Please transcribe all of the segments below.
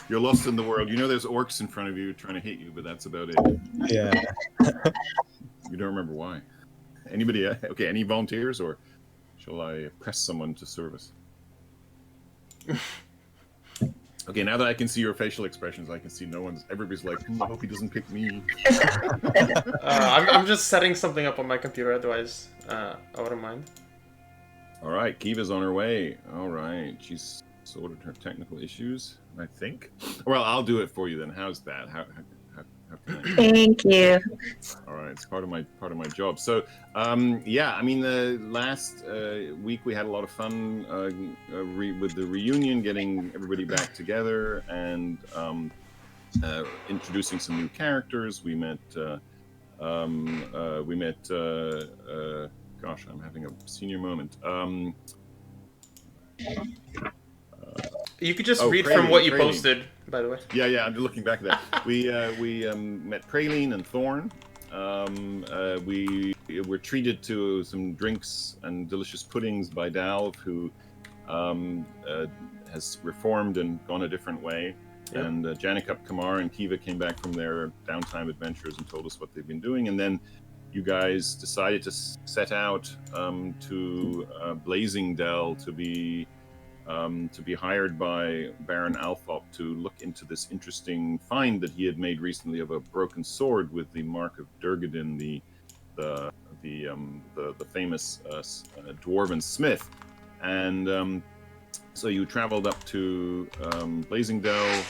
You're lost in the world. You know there's orcs in front of you trying to hit you, but that's about it. Yeah. You don't remember why. Anybody? Okay, any volunteers, or shall I press someone to service? Okay, now that I can see your facial expressions, I can see no one's. Everybody's like, I hope he doesn't pick me. I'm just setting something up on my computer, otherwise I wouldn't mind. All right, Kiva's on her way. All right, she's sorted her technical issues, I think. Well, I'll do it for you then. How's that? How can I... Thank you. All right, it's part of my job. So, yeah, I mean, the last week we had a lot of fun with the reunion, getting everybody back together, and introducing some new characters. We met. Gosh, I'm having a senior moment. You could just read Praline, from what you Praline. posted, by the way. Yeah, I'm looking back at that. We met Praline and Thorn. We were treated to some drinks and delicious puddings by Dalv, who has reformed and gone a different way. Yep. And Janikup, Kamar, and Kiva came back from their downtime adventures and told us what they've been doing. And then you guys decided to set out to Blazing Dell to be hired by Baron Althop to look into this interesting find that he had made recently of a broken sword with the mark of Durgadin, the famous dwarven smith. And so you traveled up to Blazing Dell.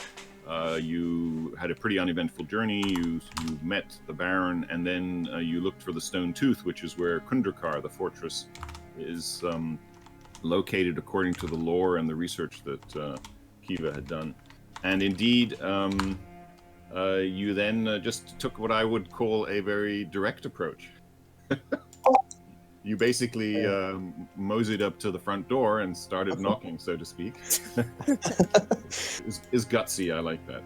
You had a pretty uneventful journey. You met the Baron, and then you looked for the Stone Tooth, which is where Kundrakar, the fortress, is located according to the lore and the research that Kiva had done. And indeed, you then just took what I would call a very direct approach. You basically moseyed up to the front door and started knocking, so to speak. Is gutsy. I like that.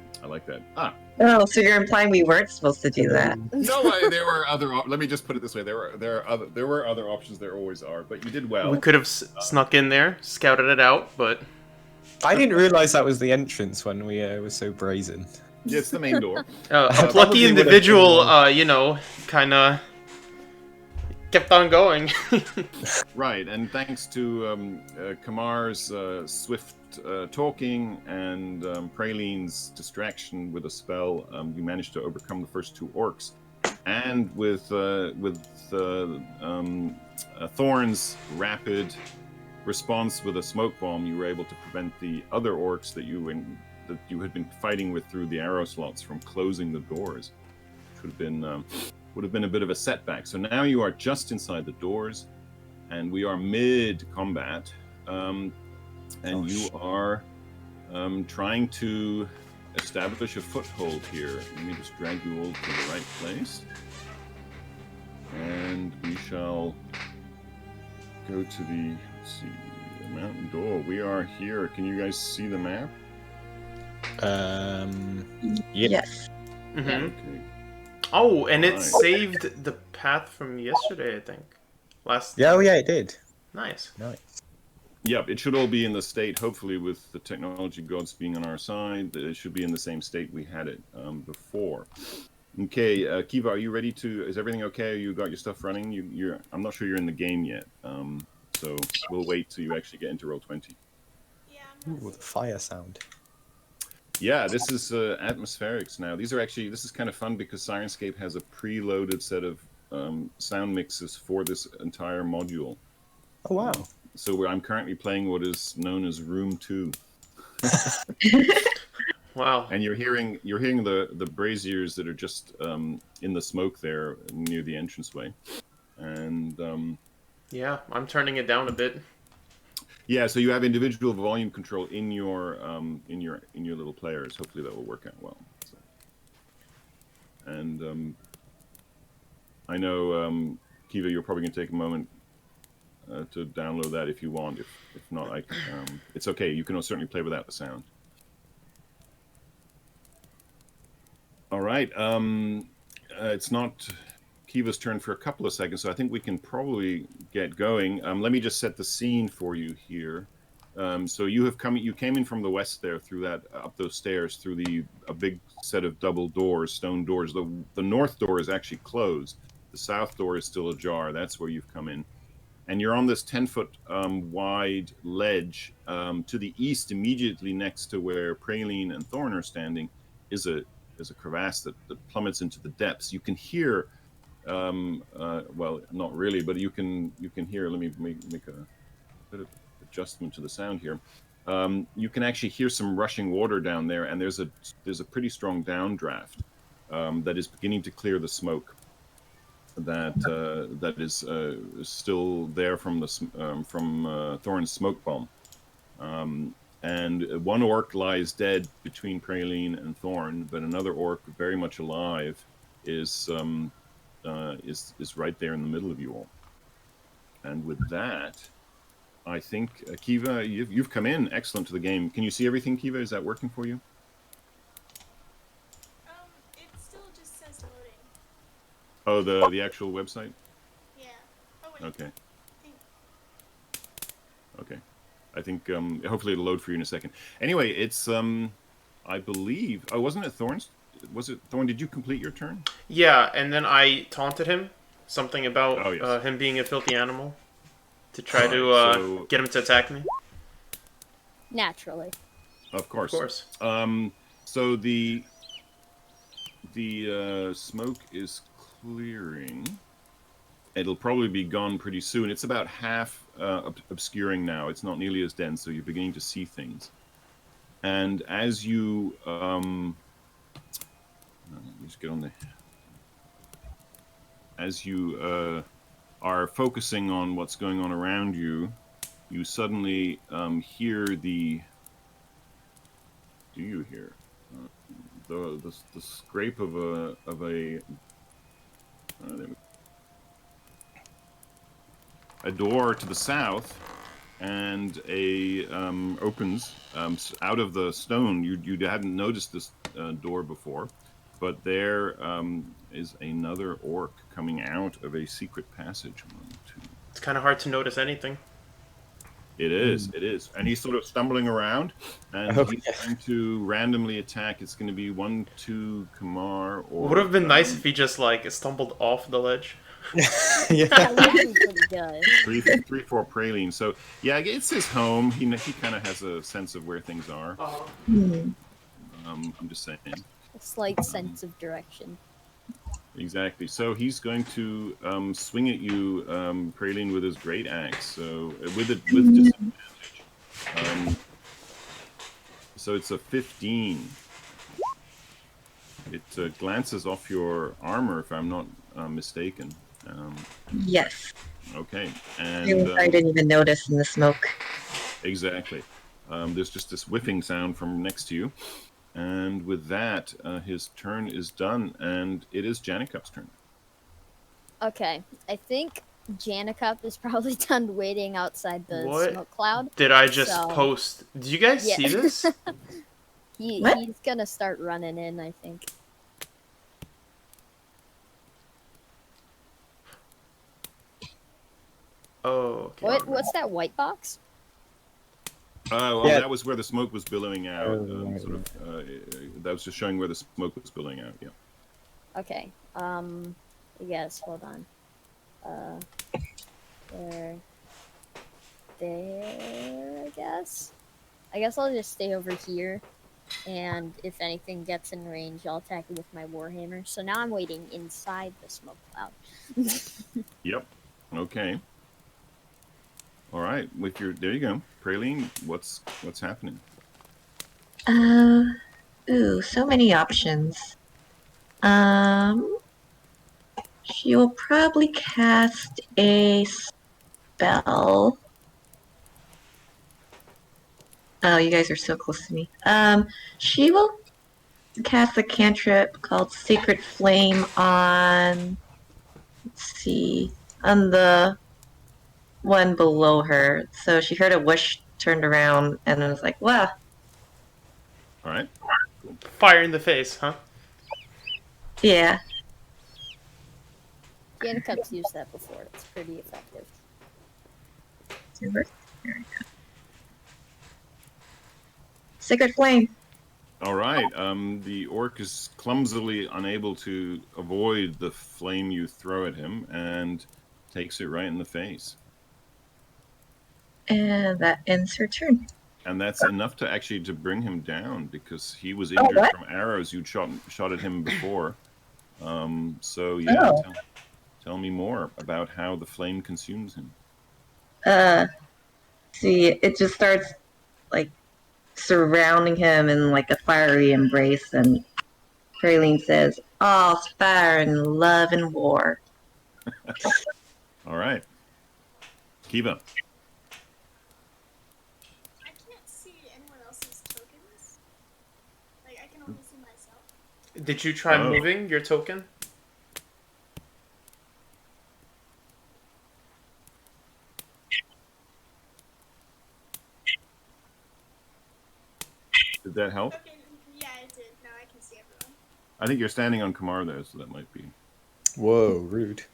Oh, so you're implying we weren't supposed to do that? No, there were other. Let me just put it this way: there were other options. There always are, but you did well. We could have snuck in there, scouted it out, but I didn't realize that was the entrance when we were so brazen. Yeah, it's the main door. A plucky individual, kind of kept on going. Right, and thanks to Kamar's swift talking and Praline's distraction with a spell, you managed to overcome the first two orcs. And with Thorn's rapid response with a smoke bomb, you were able to prevent the other orcs that you had been fighting with through the arrow slots from closing the doors, which would have been a bit of a setback. So now you are just inside the doors, and we are mid-combat, and you are trying to establish a foothold here. Let me just drag you all to the right place, and we shall go to the mountain door. We are here. Can you guys see the map? Yes. Mm-hmm. Okay. Oh, and it saved the path from yesterday, I think. Yeah, it did. Nice. Yep, it should all be in the state, hopefully with the technology gods being on our side. It should be in the same state we had it before. Okay, Kiva, are you ready to... Is everything okay? You got your stuff running? I'm not sure you're in the game yet, so we'll wait till you actually get into Roll20. Yeah. Ooh, the fire sound. Yeah, this is atmospherics now. This is kind of fun because Sirenscape has a preloaded set of sound mixes for this entire module. Oh, wow. So I'm currently playing what is known as Room 2. Wow. And you're hearing the braziers that are just in the smoke there near the entranceway. And yeah, I'm turning it down a bit. yeah, so you have individual volume control in your little players. Hopefully that will work out well. So. And I know Kiva, you're probably going to take a moment to download that if you want. If not, it's okay. You can certainly play without the sound. All right. It's not Kiva's turn for a couple of seconds, so I think we can probably get going. Let me just set the scene for you here. So you came in from the west there through that up those stairs through a big set of double doors, stone doors. The north door is actually closed. The south door is still ajar. That's where you've come in, and you're on this 10-foot wide ledge to the east, immediately next to where Praline and Thorn are standing, is a crevasse that plummets into the depths. You can hear, well, not really, but you can hear. Let me make a bit of adjustment to the sound here. You can actually hear some rushing water down there, and there's a pretty strong downdraft that is beginning to clear the smoke that is still there from Thorn's smoke bomb. And one orc lies dead between Praline and Thorn, but another orc, very much alive, is right there in the middle of you all. And with that, I think Kiva, you've come in excellent to the game. Can you see everything, Kiva? Is that working for you? It still just says loading. Oh, the actual website? Yeah. Oh wait. Okay. Okay. I think hopefully it'll load for you in a second. Anyway, it's I believe. Oh, wasn't it Thorn's? Was it Thorn? Did you complete your turn? Yeah, and then I taunted him. Something about Oh, yes. him being a filthy animal. To try Alright, to so- get him to attack me. Naturally. Of course. Of course. So the smoke is clearing. It'll probably be gone pretty soon. It's about half obscuring now. It's not nearly as dense, so you're beginning to see things. And as you let me just get on the. As you are focusing on what's going on around you, you suddenly hear the. Do you hear the scrape of a there we go. A door to the south, and opens out of the stone. You hadn't noticed this door before, but there is another orc coming out of a secret passage. 1, 2. It's kind of hard to notice anything. It is, and he's sort of stumbling around, and he's going to randomly attack. It's going to be 1, 2 Kamar, or Would have been nice if he just like stumbled off the ledge. Yeah. That would be pretty good. 3, 4 Praline. So yeah, it's his home. He kind of has a sense of where things are. Hmm. I'm just saying. A slight sense of direction. Exactly. So he's going to swing at you, Praline, with his great axe. So with disadvantage. So it's a 15. It glances off your armor, if I'm not mistaken. Yes. Okay. I And didn't even notice in the smoke. exactly. There's just this whiffing sound from next to you. And with that, his turn is done, and it is Janikup's turn. Okay, I think Janikup is probably done waiting outside the What? smoke cloud. Did I just So- post? Did you guys Yeah. see this? What? He's gonna start running in, I think. Oh, okay. What's that white box? Well, Yeah. that was where the smoke was billowing out. Oh, right, That was just showing where the smoke was billowing out. Yeah. Okay. Yes. Hold on. There. I guess. I'll just stay over here, and if anything gets in range, I'll attack it with my warhammer. So now I'm waiting inside the smoke cloud. Yep. Okay. All right. There you go, Praline. What's happening? So many options. She will probably cast a spell. Oh, you guys are so close to me. She will cast a cantrip called Sacred Flame on, let's see, on the one below her. So she heard a whoosh, turned around, and then was like, wow. All right. Fire in the face, huh? Yeah. Janikup's used that before. It's pretty effective. Sacred Flame. All right. The orc is clumsily unable to avoid the flame you throw at him and takes it right in the face. And that ends her turn. And that's enough to actually to bring him down because he was injured what? from arrows you'd shot at him before. So yeah, Oh. tell me more about how the flame consumes him. See, it just starts like surrounding him in like a fiery embrace, and Praline says, "All's fire and love and war." All right, Kiva. I can't see anyone else's tokens. Like, I can only see myself. Did you try Oh. moving your token? Did that help? Okay, yeah, it did. Now I can see everyone. I think you're standing on Kamar there, so that might be. Whoa, rude.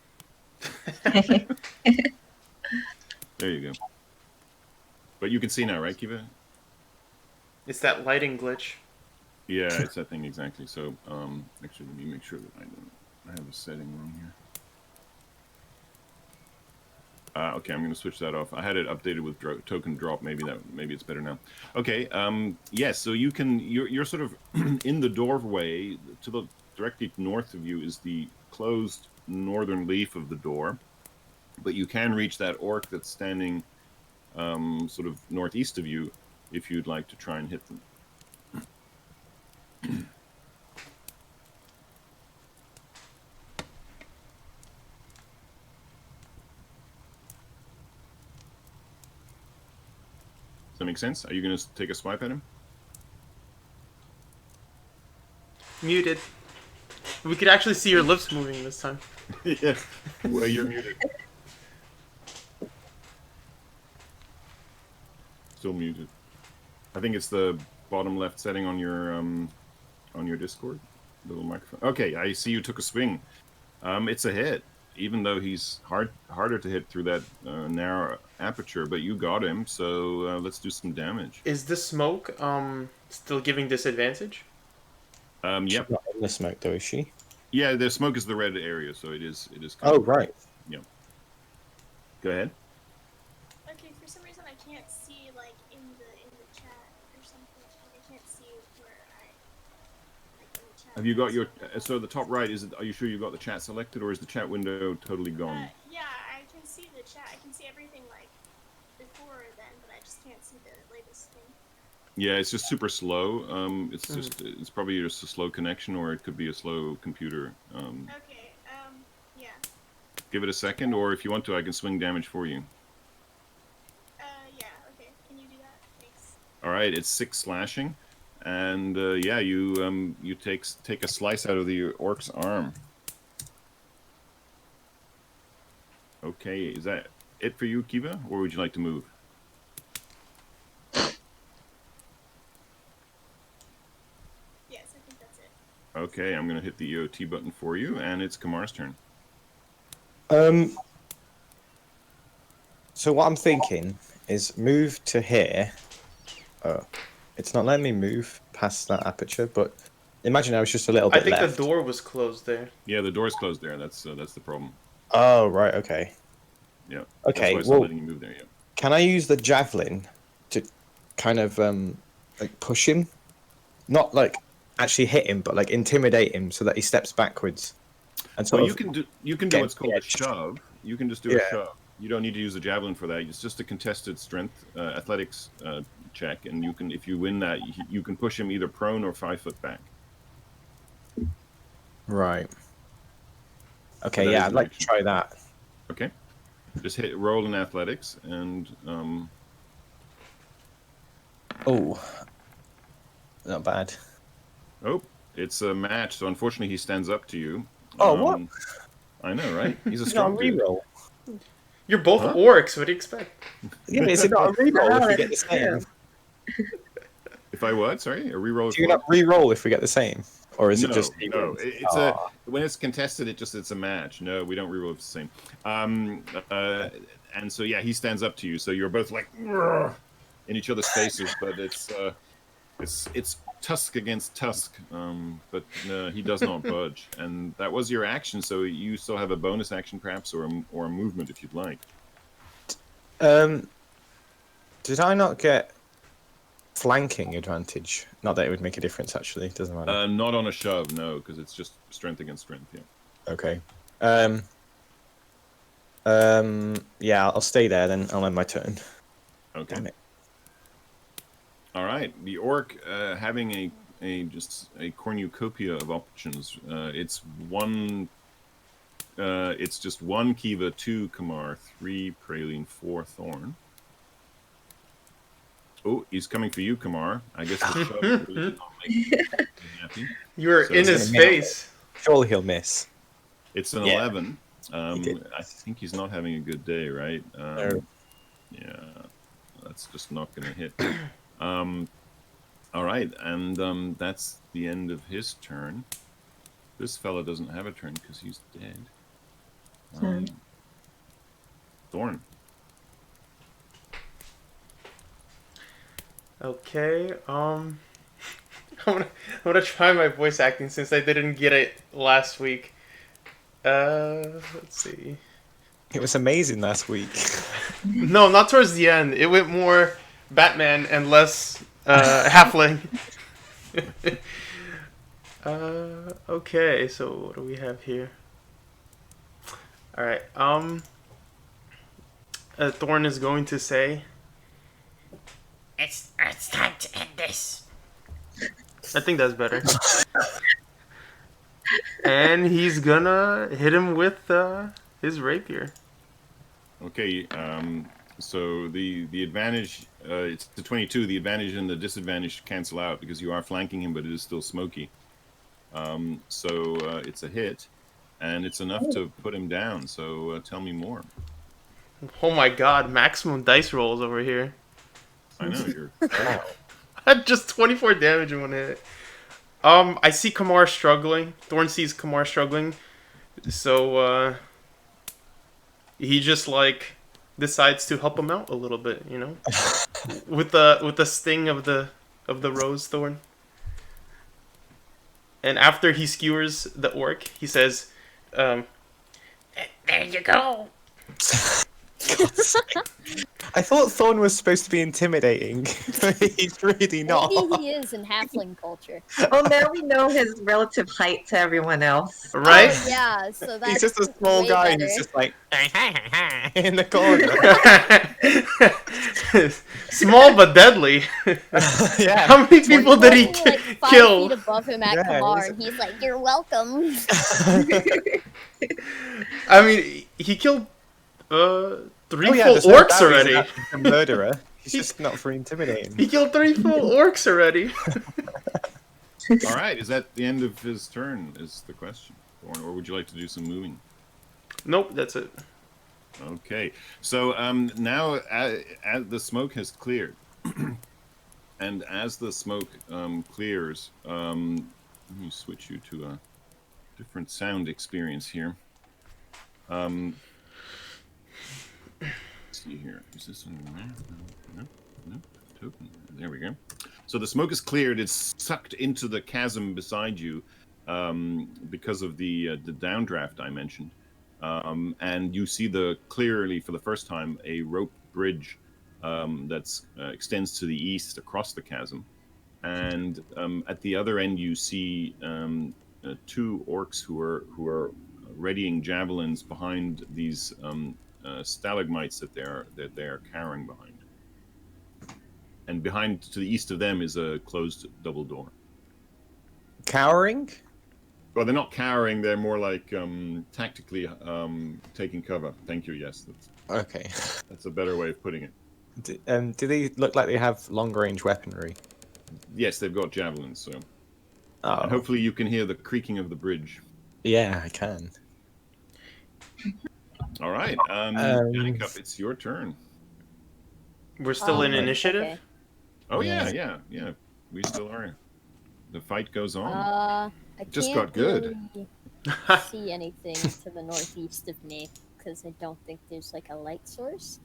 There you go. But you can see now, right, Kiva? It's that lighting glitch. Yeah, it's that thing exactly. So, actually, let me make sure that I have a setting wrong here. Okay, I'm going to switch that off. I had it updated with token drop. Maybe it's better now. Okay. Yes. So you're sort of in the doorway. To the directly north of you is the closed northern leaf of the door, but you can reach that orc that's standing sort of northeast of you if you'd like to try and hit them. Does that make sense? Are you going to take a swipe at him? Muted. We could actually see your lips moving this time. Yes. Well, you're muted. Still muted. I think it's the bottom left setting on your Discord. Little microphone. Okay, I see you took a swing. It's a hit, even though he's harder to hit through that narrow aperture. But you got him, so let's do some damage. Is the smoke still giving disadvantage? Yep. She's not in the smoke, though, is she? Yeah, the smoke is the red area, so it is. Oh, right. Yeah. Go ahead. Okay, for some reason I can't see like in the chat or something. Like, I can't see where I like in the chat. Have you got your? So the top right is it? Are you sure you got the chat selected, or is the chat window totally gone? Yeah, I can see the chat. I can see everything like before then, but I just can't see the latest thing. Yeah, it's just super slow. It's probably just a slow connection, or it could be a slow computer. Okay. Yeah. Give it a second, or if you want to, I can swing damage for you. Yeah. Okay. Can you do that? Thanks. All right, it's 6 slashing, and yeah, you take a slice out of the orc's arm. Okay, is that it for you, Kiva, or would you like to move? Yes, I think that's it. Okay, I'm going to hit the EOT button for you, and it's Kamar's turn. So what I'm thinking is move to here. Oh, it's not letting me move past that aperture, but imagine I was just a little I bit think left. the door was closed there. Yeah, the door's closed there. That's the problem. Oh, right, okay. Yeah. Okay, That's why it's well- not letting you move there yet. Can I use the javelin to kind of like push him? Not like actually hit him, but like intimidate him so that he steps backwards. And so Well, you can do get what's called a edged. shove. You can just do Yeah. a shove. You don't need to use the javelin for that. It's just a contested strength athletics check, and you can, if you win that, you can push him either prone or 5 foot back. Right. Okay, that yeah, is I'd an like to action. try that. Okay. Just roll in athletics, and Oh, not bad. oh, it's a match. So unfortunately, he stands up to you. Oh, what? I know, right? He's a Is it not a strong dude. reroll? You're both Huh? orcs. What do you expect? Yeah, but is it not a reroll No, if we get the it's same? true. If I what? Sorry, a reroll. of Do you what? not reroll if we get the same? Or is no, it just he no? wins? It's Aw. when it's contested, it's a match. No, we don't reroll if it's the same. And so yeah, he stands up to you. So you're both like "Grr," in each other's faces, but it's It's tusk against tusk, but he does not budge. And that was your action, so you still have a bonus action, perhaps, or a movement if you'd like. Did I not get flanking advantage? Not that it would make a difference, actually. Doesn't matter. Not on a shove, no, because it's just strength against strength. Yeah. Okay. Yeah, I'll stay there then. I'll end my turn. Okay. Damn it. All right. The orc having just a cornucopia of options. It's just 1 Kiva, 2 Kamar, 3 Praline, 4 Thorn. Oh, he's coming for you, Kamar. I guess the shove really did not make you happy. You were So in it's his gonna face. Surely he'll miss. It's an Yeah. 11. did. I think he's not having a good day, right? No. Yeah, that's just not going to hit. All right, and that's the end of his turn. This fella doesn't have a turn because he's dead. Thorn. Okay, I'm gonna try my voice acting since I didn't get it last week. Let's see. It was amazing last week. No, not towards the end. It went more Batman and less halfling. Okay, so what do we have here? All right. Thorn is going to say, It's time to end this. I think that's better. And he's gonna hit him with his rapier. Okay, so the advantage, it's the 22. The advantage and the disadvantage cancel out because you are flanking him, but it is still smoky. So it's a hit, and it's enough to put him down. So tell me more. Oh my god, maximum dice rolls over here. I know you're. Just 24 damage in one hit. I see Kamar struggling. Thorn sees Kamar struggling. So, he just, decides to help him out a little bit, you know? with the sting of the rose thorn. And after he skewers the orc, he says, There you go. I thought Thorn was supposed to be intimidating, but he's really not. Maybe he is in halfling culture. Well, now we know his relative height to everyone else. right? Oh, yeah, so that's He's just a small way guy better. who's just like in the corner. Small but deadly. Yeah. How many people did he Only, like, 5 kill? feet above him at Yeah, Kamar, he's- and he's like, "You're welcome." I mean, he killed 3 Oh, yeah, full there's no orcs doubt already. He's a murderer. He's just not for intimidating. He killed 3 full orcs already. All right, is that the end of his turn? Is the question, or would you like to do some moving? Nope, that's it. Okay, so now as the smoke has cleared, and as the smoke clears, let me switch you to a different sound experience here. Let's see here. Is this one there? No. Token. There we go. So the smoke is cleared. It's sucked into the chasm beside you because of the downdraft I mentioned. And you see clearly for the first time a rope bridge that extends to the east across the chasm. And at the other end, you see 2 orcs who are readying javelins behind these stalagmites that they're carrying behind. And behind to the east of them is a closed double door. Cowering? Well, they're not cowering. They're more like tactically taking cover. Thank you. Yes, Okay. that's a better way of putting it. Do they look like they have long-range weaponry? Yes, they've got javelins. So Oh, and hopefully you can hear the creaking of the bridge. yeah, I can. All right, Janikup, it's your turn. We're still in right. initiative? Okay. Oh Yeah. yeah. We still are. The fight goes on. I Just can't got good. really see anything to the northeast of me because I don't think there's like a light source.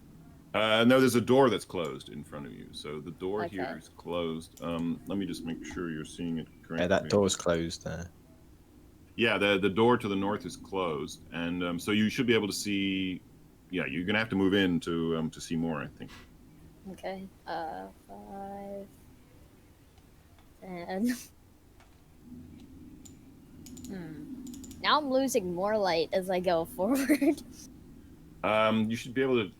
No, there's a door that's closed in front of you. So the door Okay. here is closed. Let me just make sure you're seeing it correctly. Yeah, that door's closed there. Yeah, the door to the north is closed, and so you should be able to see. Yeah, you're gonna have to move in to see more, I think. Okay. 5, 10. Now I'm losing more light as I go forward. You should be able to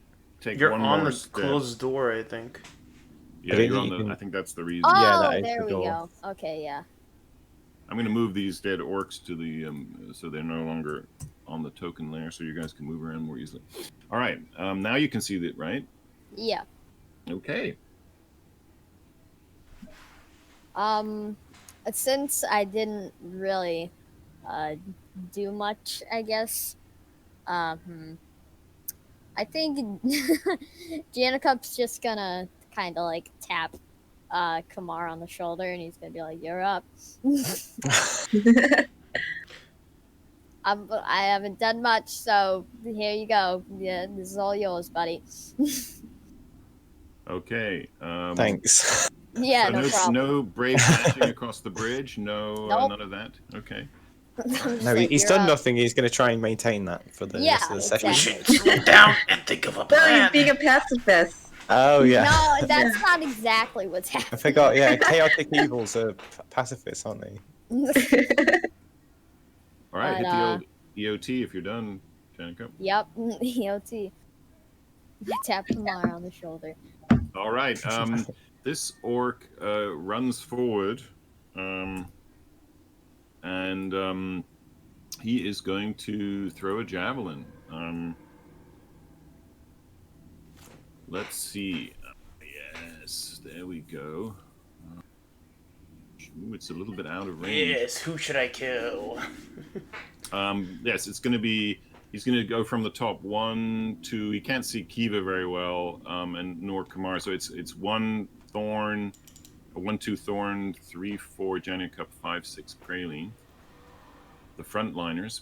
take You're one on more the step. closed door, I think. Yeah, I think you're on you the. can- I think that's the reason. Oh, Yeah, that is there the we door. go. Okay, yeah. I'm gonna move these dead orcs to the so they're no longer on the token layer, so you guys can move around more easily. All right, now you can see that, right? Yeah. Okay. Since I didn't really do much, I guess. I think Janikup's just gonna kind of like tap Kamar on the shoulder, and he's gonna be like, "You're up." I haven't done much, so here you go. Yeah, this is all yours, buddy. Okay. Thanks. Yeah, So no problem. no brave dashing across the bridge. No, Nope. none of that. Okay. I'm just No, like, he's "You're done up." nothing. He's going to try and maintain that for the Yeah, rest of the session. We exactly. should slow down and think of a No, he's plan. being a pacifist. Oh, yeah. No, that's not exactly what's I happening. forgot, yeah. Chaotic evils are pacifists, aren't they? All right. But, Hit the old EOT if you're done, Janikup. Yep, EOT. Tap Kamar on the shoulder. All right. This orc runs forward, and he is going to throw a javelin. Let's see. Yes, there we go. Ooh, it's a little bit out of range. Yes, who should I kill? Yes, it's going to be. He's going to go from the top 1 to. He can't see Kiva very well, and nor Kamar. So it's 1 Thorn, 1, 2 Thorn, 3, 4 Janikup, 5, 6 Praline. The frontliners.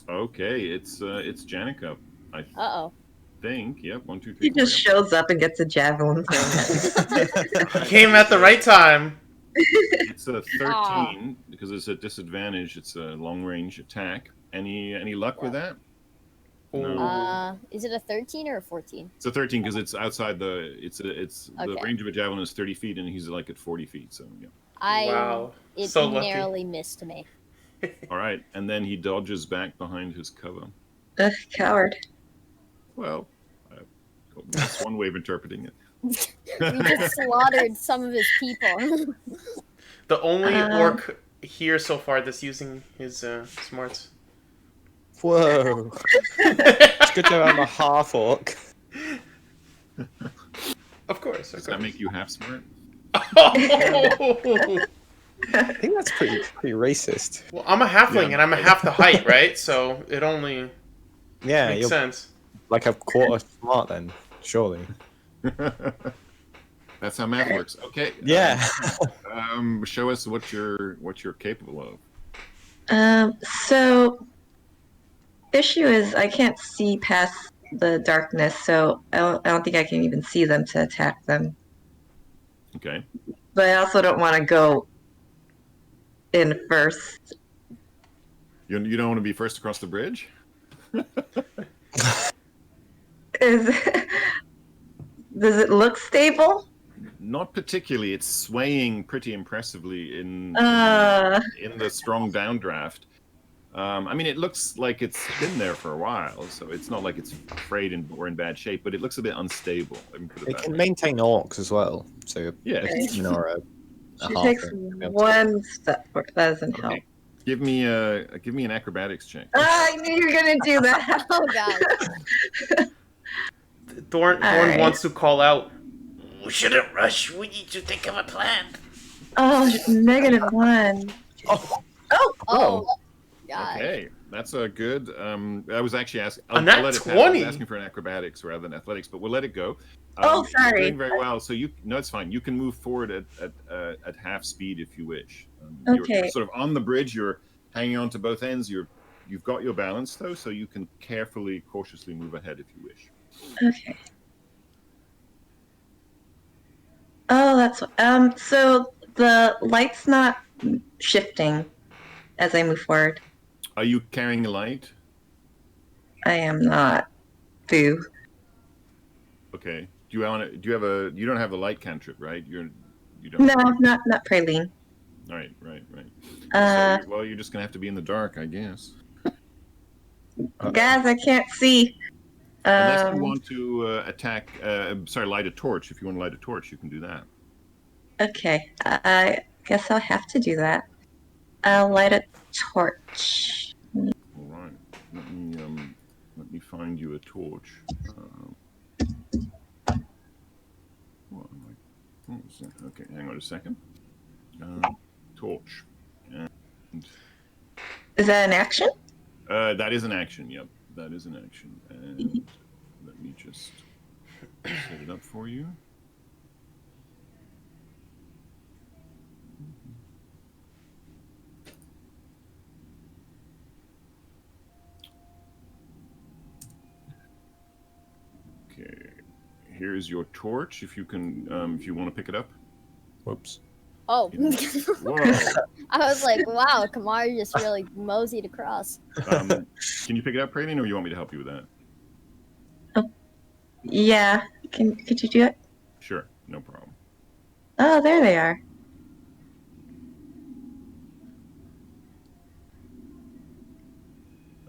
Okay, it's Janikup. I Uh-oh. think. Yep, 1, 2, 3. He just shows up and gets a javelin thrown at him. Came at the right time. It's a 13 because it's a disadvantage. It's a long range attack. Any luck with that? No. Is it a 13 or a 14? It's a 13 because it's outside the. It's the Okay. range of a javelin is 30 feet and he's like at 40 feet. So yeah. Wow. It So lucky. narrowly missed me. All right, and then he dodges back behind his cover. Ugh, coward. Well, that's one way of interpreting it. We just slaughtered some of his people. The only orc here so far that's using his smarts. Whoa. It's good to know I'm a half orc. Of course. Does that make you half smart? I think that's pretty racist. Well, I'm a halfling Yeah. and I'm a half the height, right? So it only Yeah, makes you're sense. like a quarter smart then, surely. That's how math works. Okay. Yeah. Show us what you're capable of. So issue is I can't see past the darkness, so I don't think I can even see them to attack them. Okay. But I also don't want to go in first. You don't want to be first across the bridge? Does it look stable? Not particularly. It's swaying pretty impressively in the strong downdraft. I mean, it looks like it's been there for a while, so it's not like it's frayed or in bad shape, but it looks a bit unstable. Let me put it It that can way. maintain orcs as well. So Yeah. if you know, a She half takes orc, you'll be able to- one step forward. That doesn't help. Okay. Give me an acrobatics check. I knew you were gonna do that. Oh god. Thorn Alright. wants to call out. We shouldn't rush. We need to think of a plan. Oh, -1. Oh god. Okay, that's a good. I was actually asking. A nat I'll let it pass. I 20? was asking for an acrobatics rather than athletics, but we'll let it go. Oh, You're sorry. doing very well. So it's fine. You can move forward at half speed if you wish. You're Okay. sort of on the bridge. You're hanging on to both ends. You've got your balance though, so you can cautiously move ahead if you wish. Okay. Oh, that's so the light's not shifting as I move forward. Are you carrying a light? I am not. Boo. Okay. Do you want to? Do you have a? You don't have a light cantrip, right? You don't. No, not praline. Right. So, Uh, well, you're just gonna have to be in the dark, I guess. guys, I can't see. Unless you want to attack. Light a torch. If you want to light a torch, you can do that. Okay, I guess I'll have to do that. I'll light a torch. All right. Let me find you a torch. What was that? Okay, hang on a second. Torch. And Is that an action? that is an action. Yep, that is an action. And let me just set it up for you. Okay, here's your torch. If you can, if you want to pick it up. Whoops. Oh. Whoa. I was like, wow, Kamar just really moseyed across. Can you pick it up, Praline, or you want me to help you with that? Yeah. Could you do it? Sure, no problem. Oh, there they are.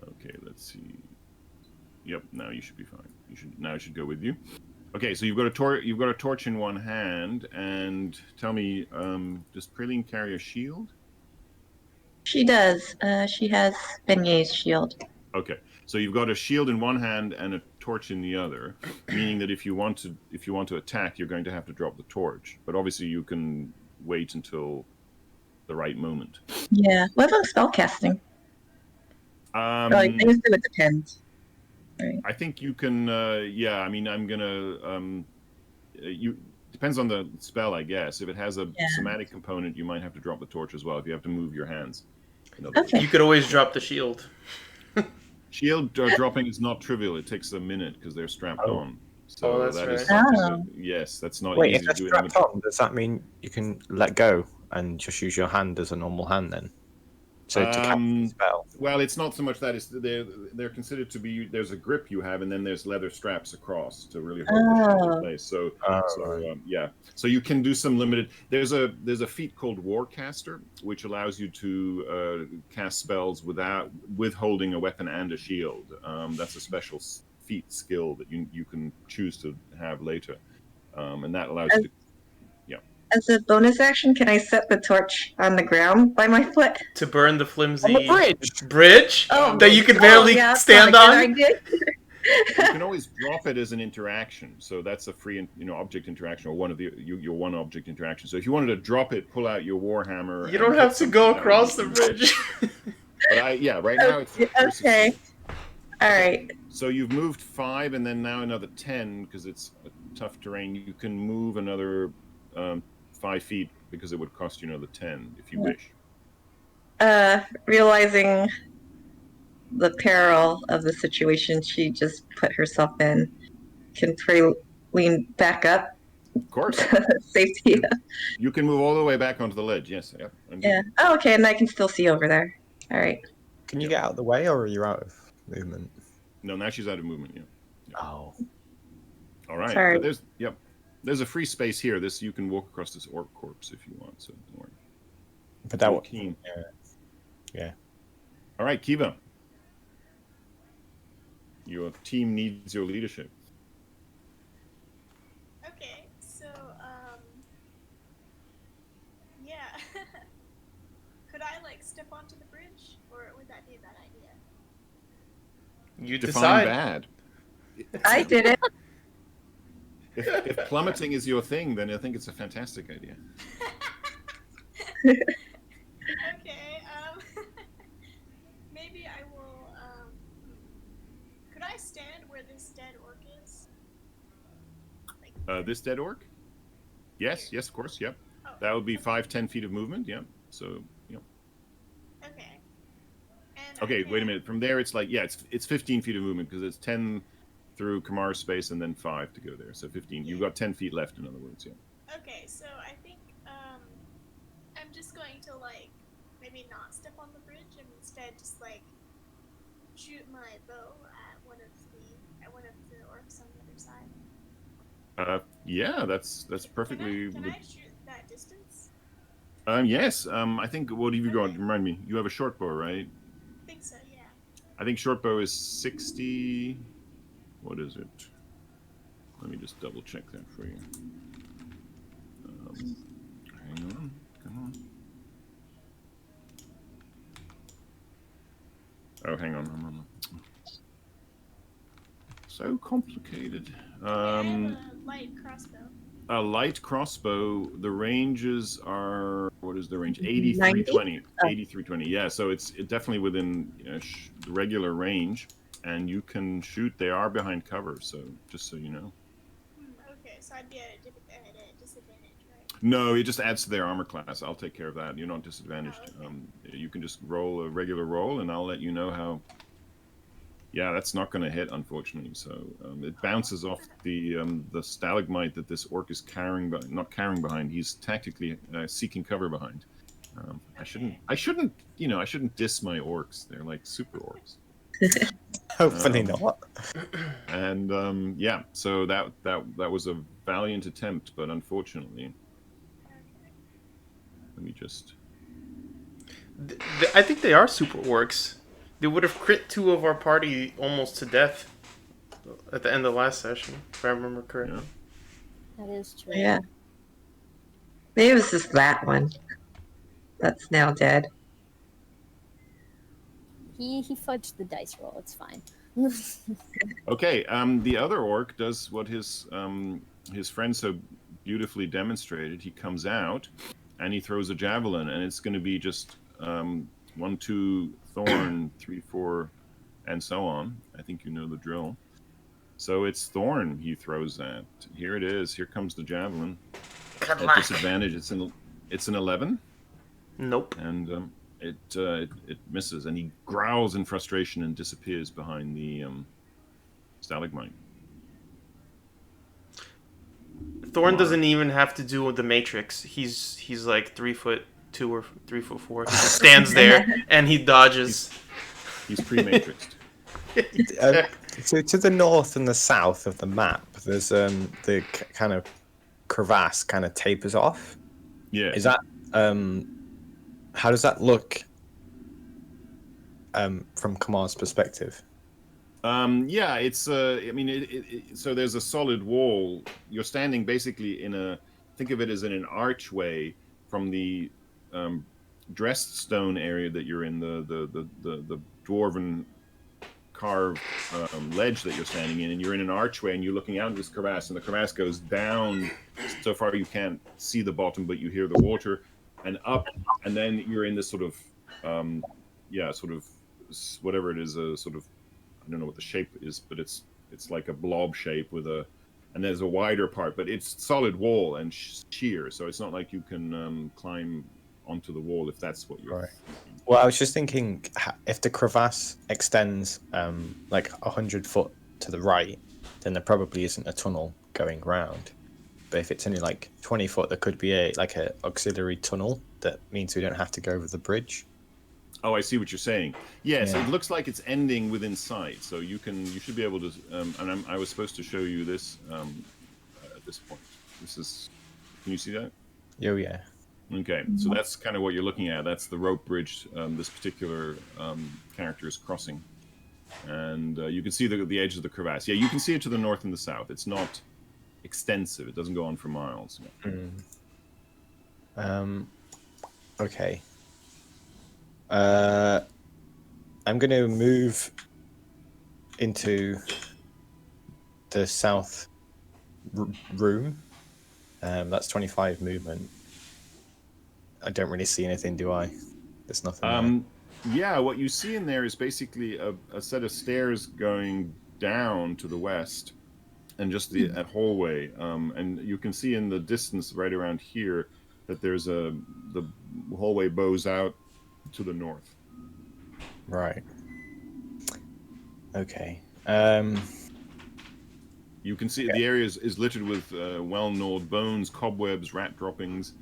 Okay, let's see. Yep, now you should be fine. It should go with you. Okay, so you've got a torch in one hand, and tell me, does Praline carry a shield? She does. She has Beignet's shield. Okay, so you've got a shield in one hand and a torch in the other, meaning that if you want to attack, you're going to have to drop the torch. But obviously, you can wait until the right moment. Yeah. What about spellcasting? Like things do, it depends. Right. I think you can. Yeah, I mean, I'm gonna. You depends on the spell, I guess. If it has a somatic component, you might have to drop the torch as well. If you have to move your hands. Okay. You could always drop the shield. Shield dropping is not trivial. It takes a minute because they're strapped on. So that's that is right. something yes, that's not Wait, easy if they're to do. strapped on, does that mean you can let go and just use your hand as a normal hand then? So to cast the spell. Well, it's not so much that it's they're considered to be. There's a grip you have, and then there's leather straps across to really hold the shield in place. So, yeah. So you can do some limited. There's a feat called Warcaster, which allows you to cast spells with holding a weapon and a shield. That's a special feat skill that you can choose to have later, and that allows you to. As a bonus action, can I set the torch on the ground by my foot? To burn the flimsy On the bridge that you can barely stand on. You can always drop it as an interaction, so that's a free, object interaction, or one of your one object interaction. So if you wanted to drop it, pull out your warhammer. You don't have to go across the bridge. But right now it's okay. All right. So you've moved 5, and then now another 10 because it's a tough terrain. You can move another 5 feet because it would cost you another 10 if you wish. Realizing the peril of the situation she just put herself in, can lean back up? Of course. Safety. You can move all the way back onto the ledge, yes. Yep. Yeah. Oh, okay, and I can still see over there. All right. Can you get out of the way, or are you out of movement? No, now she's out of movement, yeah. Oh. All right. Sorry. But there's a free space here. You can walk across this orc corpse if you want, so don't worry. But that keen. Yeah. All right, Kiva. Your team needs your leadership. Okay, so, yeah. Could I, step onto the bridge? Or would that be a bad idea? You Define decide. bad. I did it. If plummeting is your thing, then I think it's a fantastic idea. Okay, maybe I will, could I stand where this dead orc is? This dead orc? Yes, of course, yep. Oh, That would be 5-10 feet of movement, yep. So, okay. And Okay, wait a minute. From there, it's it's 15 feet of movement because it's 10 through Kamar's space and then 5 to go there. So 15. You've got 10 feet left, in other words. Yeah. Okay, so I think I'm just going to like maybe not step on the bridge and instead just like shoot my bow at one of the orcs on the other side. Yeah, that's perfectly. Can I shoot that distance? Yes. I think. What have you got? Remind me. You have a short bow, right? I think so. Yeah. I think short bow is 60. What is it? Let me just double check that for you. Hang on. Come on. Oh, hang on. So complicated. I have a light crossbow. A light crossbow, the ranges are, what is the range? 90? 8320. Oh. 8320, yeah. So it's definitely within the regular range, and you can shoot. They are behind cover, so just so you know. Okay, so I'd be at a disadvantage, right? No, it just adds to their armor class. I'll take care of that. You're not disadvantaged. Oh, okay. You can just roll a regular roll, and I'll let you know how. Yeah, that's not going to hit, unfortunately. So it bounces off the stalagmite that this orc is carrying, but not carrying behind. He's tactically seeking cover behind. I shouldn't diss my orcs. They're like super orcs. Hopefully not. And yeah, so that was a valiant attempt, but unfortunately, let me just. I think they are super orcs. They would have crit 2 of our party almost to death at the end of last session, if I remember correctly. Yeah. That is true. Yeah. Maybe it was just that one. That's now dead. He fudged the dice roll. It's fine. Okay, the other orc does what his friend so beautifully demonstrated. He comes out and he throws a javelin, and it's going to be just 1, 2, Thorn, 3, 4, and so on. I think you know the drill. So it's Thorn he throws at. Here it is. Here comes the javelin. Good At luck. disadvantage, it's an 11, Nope. and it misses, and he growls in frustration and disappears behind the stalagmite. Thorn doesn't even have to do with the Matrix. He's like 3'2" or 3'4". He just stands there and he dodges. He's pre-matrixed. So to the north and the south of the map, there's the kind of crevasse kind of tapers off. Yeah. Is that how does that look from Kamar's perspective? Yeah, it's I mean, so there's a solid wall. You're standing basically think of it as in an archway from the dressed stone area that you're in, the dwarven carved ledge that you're standing in, and you're in an archway, and you're looking out at this crevasse, and the crevasse goes down so far you can't see the bottom, but you hear the water, and up, and then you're in this sort of sort of whatever it is, a sort of, I don't know what the shape is, but it's like a blob shape and there's a wider part, but it's solid wall and sheer, so it's not like you can climb onto the wall if that's what you're. Right. Well, I was just thinking, if the crevasse extends like 100 foot to the right, then there probably isn't a tunnel going round. But if it's only like 20 foot, there could be a auxiliary tunnel that means we don't have to go over the bridge. Oh, I see what you're saying. Yes, Yeah. it looks like it's ending within sight, so you should be able to. And I was supposed to show you this at this point. Can you see that? Oh yeah. Okay, so that's kind of what you're looking at. That's the rope bridge this particular character is crossing, and you can see the edge of the crevasse. Yeah, you can see it to the north and the south. It's not extensive. It doesn't go on for miles. Okay. I'm going to move into the south room. That's 25 movement. I don't really see anything, do I? There's nothing there. Yeah, what you see in there is basically a set of stairs going down to the west, and just a hallway. And you can see in the distance right around here that there's the hallway bows out to the north. Right. Okay. You can see the area is littered with well-gnawed bones, cobwebs, rat droppings.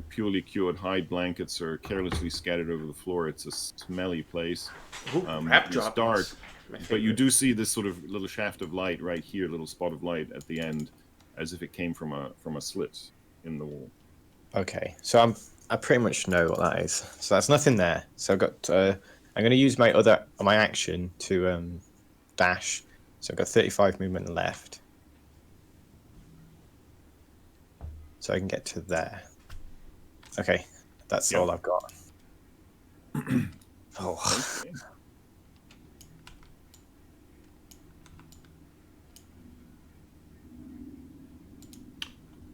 Purely cured hide blankets are carelessly scattered over the floor. It's a smelly place. Ooh, rap It's dark, droppings. My but you favorite. do see this sort of little shaft of light right here, little spot of light at the end, as if it came from a slit in the wall. Okay, so I pretty much know what that is. So that's nothing there. So I've got. I'm going to use my action to dash. So I've got 35 movement left. So I can get to there. Okay, that's all I've got. Oh. Okay.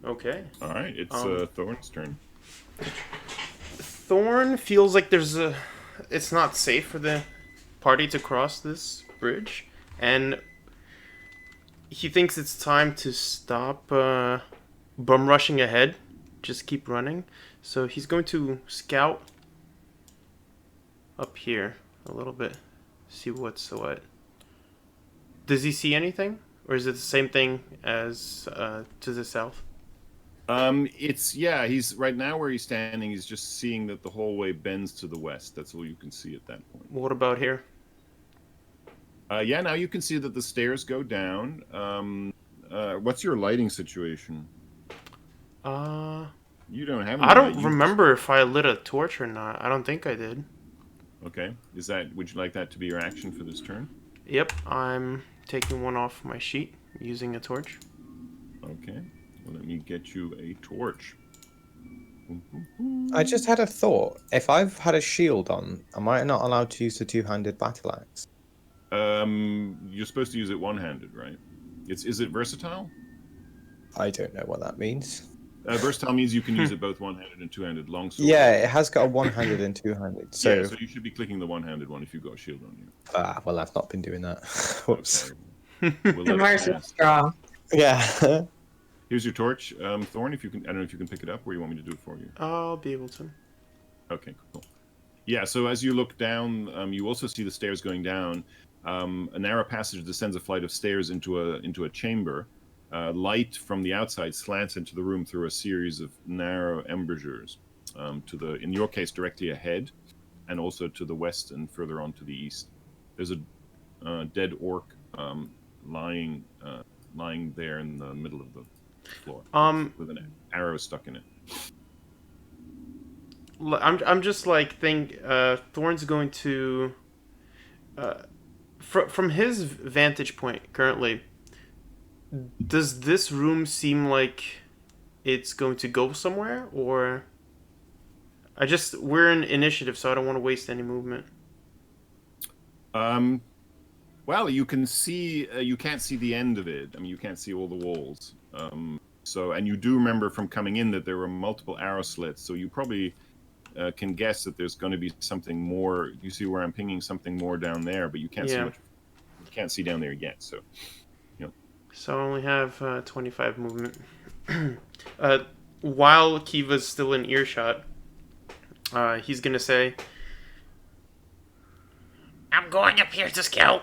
Okay. All right, it's Thorn's turn. Thorn feels like it's not safe for the party to cross this bridge, and he thinks it's time to stop bum rushing ahead. Just keep running. So he's going to scout up here a little bit, see what's what. Does he see anything, or is it the same thing as to the south? He's right now where he's standing. He's just seeing that the hallway bends to the west. That's all you can see at that point. What about here? Now you can see that the stairs go down. What's your lighting situation? You don't have any I don't light. remember if I lit a torch or not. I don't think I did. Okay. Would you like that to be your action for this turn? Yep, I'm taking one off my sheet using a torch. Okay. Well, let me get you a torch. I just had a thought. If I've had a shield on, am I not allowed to use the two-handed battle axe? You're supposed to use it one-handed, right? Is it versatile? I don't know what that means. Versatile means you can use it both one-handed and two-handed. Longsword. Yeah, it has got a one-handed and two-handed. So, so you should be clicking the one-handed one if you've got a shield on you. well, I've not been doing that. Whoops. Okay. We'll let Mars it is strong. Yeah. Here's your torch, Thorn. If you can, I don't know if you can pick it up, or you want me to do it for you. I'll be able to. Okay, cool. Yeah. So as you look down, you also see the stairs going down. A narrow passage descends a flight of stairs into a chamber. Light from the outside slants into the room through a series of narrow embrasures. In your case, directly ahead, and also to the west and further on to the east. There's a dead orc lying there in the middle of the floor with an arrow stuck in it. I'm just like Thorn's going to from his vantage point currently, does this room seem like it's going to go somewhere, or we're in initiative, so I don't want to waste any movement. Well, you can see you can't see the end of it. I mean, you can't see all the walls. And you do remember from coming in that there were multiple arrow slits, so you probably can guess that there's going to be something more. You see where I'm pinging something more down there, but you can't see much. You can't see down there yet. So, So I only have 25 movement. While Kiva's still in earshot, he's gonna say, I'm going up here to scout.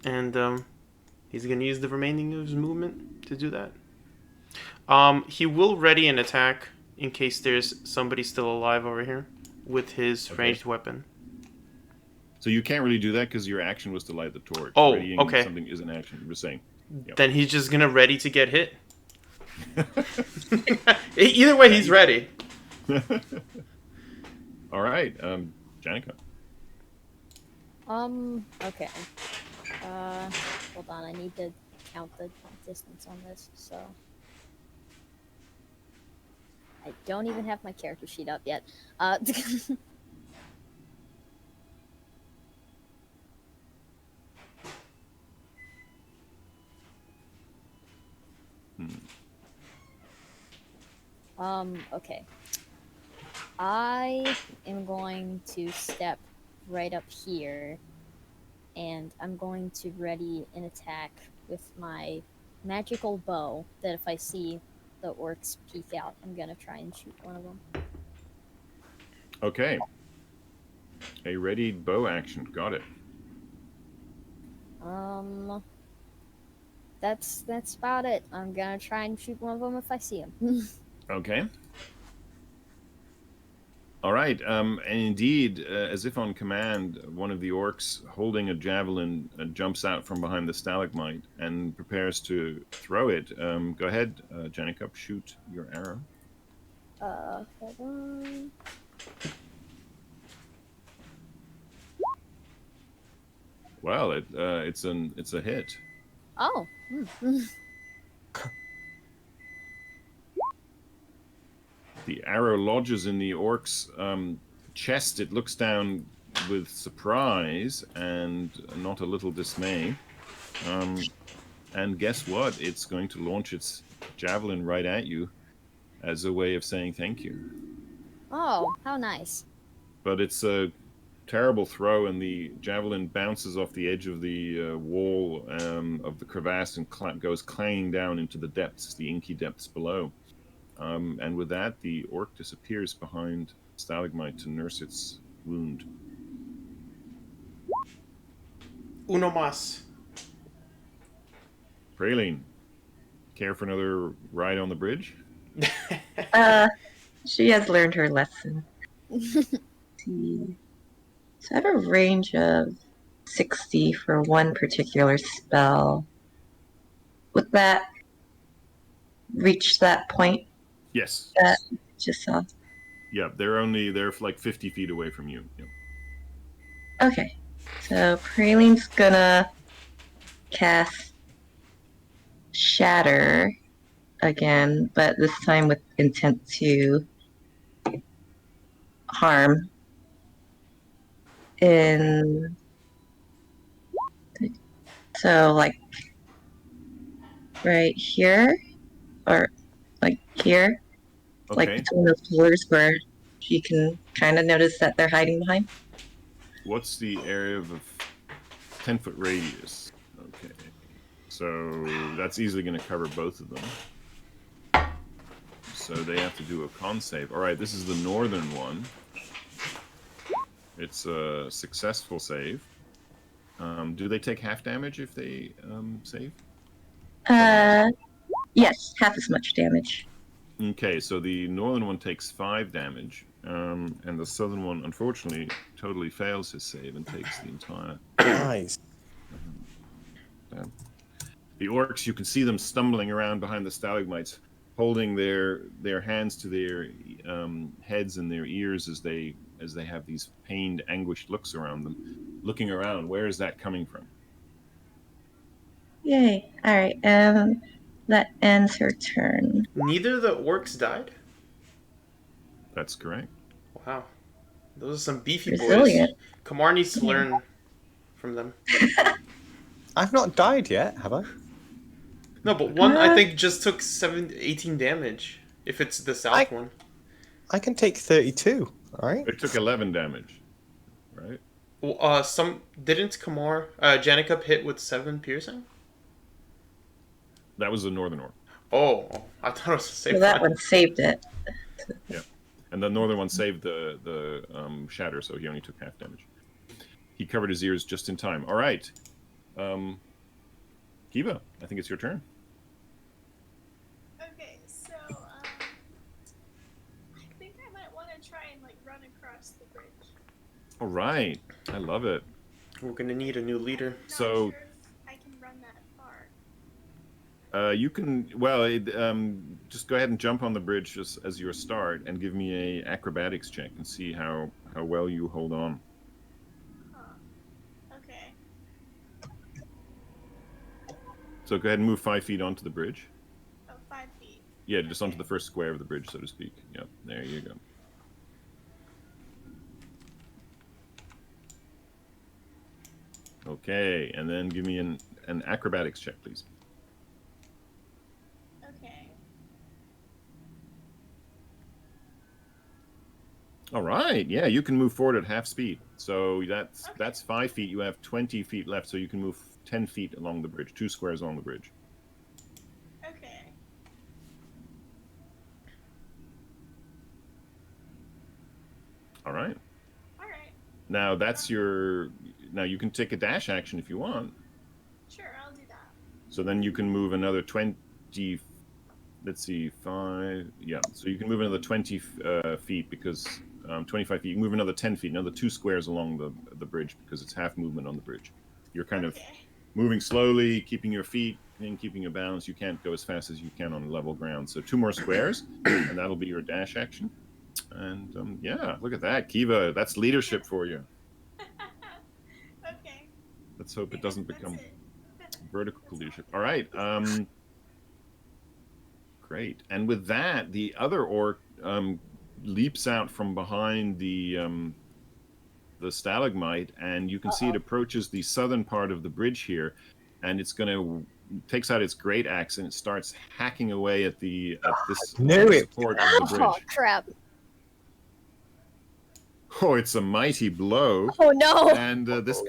and he's gonna use the remaining of his movement to do that. He will ready an attack in case there's somebody still alive over here with his ranged weapon. So you can't really do that because your action was to light the torch. Oh, Readying okay. Something is an action. You were saying. Yep. Then he's just gonna ready to get hit. Either way, he's ready. All right, Janikup. Okay. Hold on, I need to count the distance on this, so... I don't even have my character sheet up yet. Okay. I am going to step right up here, and I'm going to ready an attack with my magical bow that if I see the orcs peek out, I'm gonna try and shoot one of them. Okay. A ready bow action. Got it. that's about it. I'm gonna try and shoot one of them if I see him. Okay. All right. And indeed, as if on command, one of the orcs holding a javelin jumps out from behind the stalagmite and prepares to throw it. Go ahead, Janikup, shoot your arrow. Hold on. Well, it's a hit. Oh. The arrow lodges in the orc's chest. It looks down with surprise and not a little dismay. And guess what? It's going to launch its javelin right at you as a way of saying thank you. Oh, how nice. But it's a terrible throw, and the javelin bounces off the edge of the wall of the crevasse and goes clanging down into the depths, the inky depths below. And with that, the orc disappears behind stalagmite to nurse its wound. Uno mas. Praline, care for another ride on the bridge? She has learned her lesson. See. So I have a range of 60 for one particular spell. Would that reach that point Yes. that I just saw? Yeah, they're like 50 feet away from you. Yeah. Okay. So Praline's gonna cast Shatter again, but this time with intent to harm. So like right here, or like here, like Okay. between those pillars where you can kind of notice that they're hiding behind. What's the area of a 10-foot radius? Okay. So that's easily going to cover both of them. So they have to do a con save. All right, this is the northern one. It's a successful save. Do they take half damage if they save? Yes, half as much damage. Okay, so the northern one takes 5 damage, and the southern one, unfortunately, totally fails his save and takes the entire. Nice. The orcs, you can see them stumbling around behind the stalagmites, holding their hands to their heads and their ears as they have these pained, anguished looks around them, looking around. Where is that coming from? Yay! All right, that ends her turn. Neither of the orcs died? That's correct. Wow. Those are some beefy Resilient. boys. Kamar needs to learn from them. I've not died yet, have I? No, but one I think just took 18 damage. If it's the south one. I can take 32, alright? It took 11 damage, right? Well, didn't Kamar Janikup hit with 7 piercing? That was the northern orc. Oh, I thought it was the same So that one saved it. Yeah, and the northern one saved the shatter, so he only took half damage. He covered his ears just in time. All right, Kiva, I think it's your turn. Okay, so I think I might want to try and like run across the bridge. All right, I love it. We're gonna need a new leader. Not So- sure if I can run that far. You can just go ahead and jump on the bridge just as your start, and give me a acrobatics check and see how well you hold on. Okay. So go ahead and move 5 feet onto the bridge. Oh, 5 feet. Yeah, just onto the first square of the bridge, so to speak. Yep, there you go. Okay, and then give me an acrobatics check, please. Okay. All right, yeah, you can move forward at half speed. So that's Okay. that's 5 feet. You have 20 feet left, so you can move 10 feet along the bridge, 2 squares along the bridge. Okay. All right. All right. Now you can take a dash action if you want. Sure, I'll do that. So then you can move another 20. Let's see, 5. Yeah, so you can move another 20 feet because 25 feet. You can move another 10 feet, another 2 squares along the bridge because it's half movement on the bridge. You're kind of moving slowly, keeping your feet and keeping your balance. You can't go as fast as you can on level ground. So 2 more squares, and that'll be your dash action. And yeah, look at that, Kiva. That's leadership for you. Okay. Let's hope it Okay, doesn't that's become it. vertical leadership. All right. Great. And with that, the other orc leaps out from behind the stalagmite, and you can see it approaches the southern part of the bridge here, and it's going to takes out its great axe and it starts hacking away at this support of the Oh bridge. crap! Oh, it's a mighty blow. Oh no! And this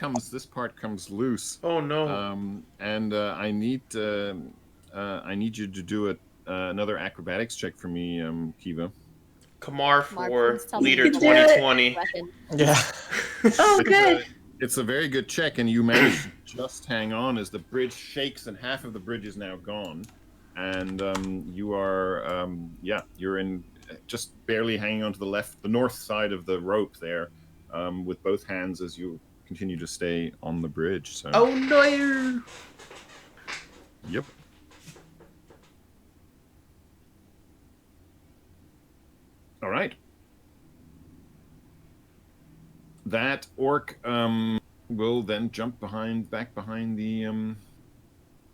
part comes loose. Oh no! And I need you to do another acrobatics check for me, Kiva. Kamar Mark, for please tell me leader you can do it. 2020. Weapon. Yeah. Oh, good. It's a very good check, and you manage to just hang on as the bridge shakes, and half of the bridge is now gone, and you are you're in just barely hanging onto the north side of the rope there, with both hands as you continue to stay on the bridge. So. Oh no! Yep. All right. That orc will then jump back behind the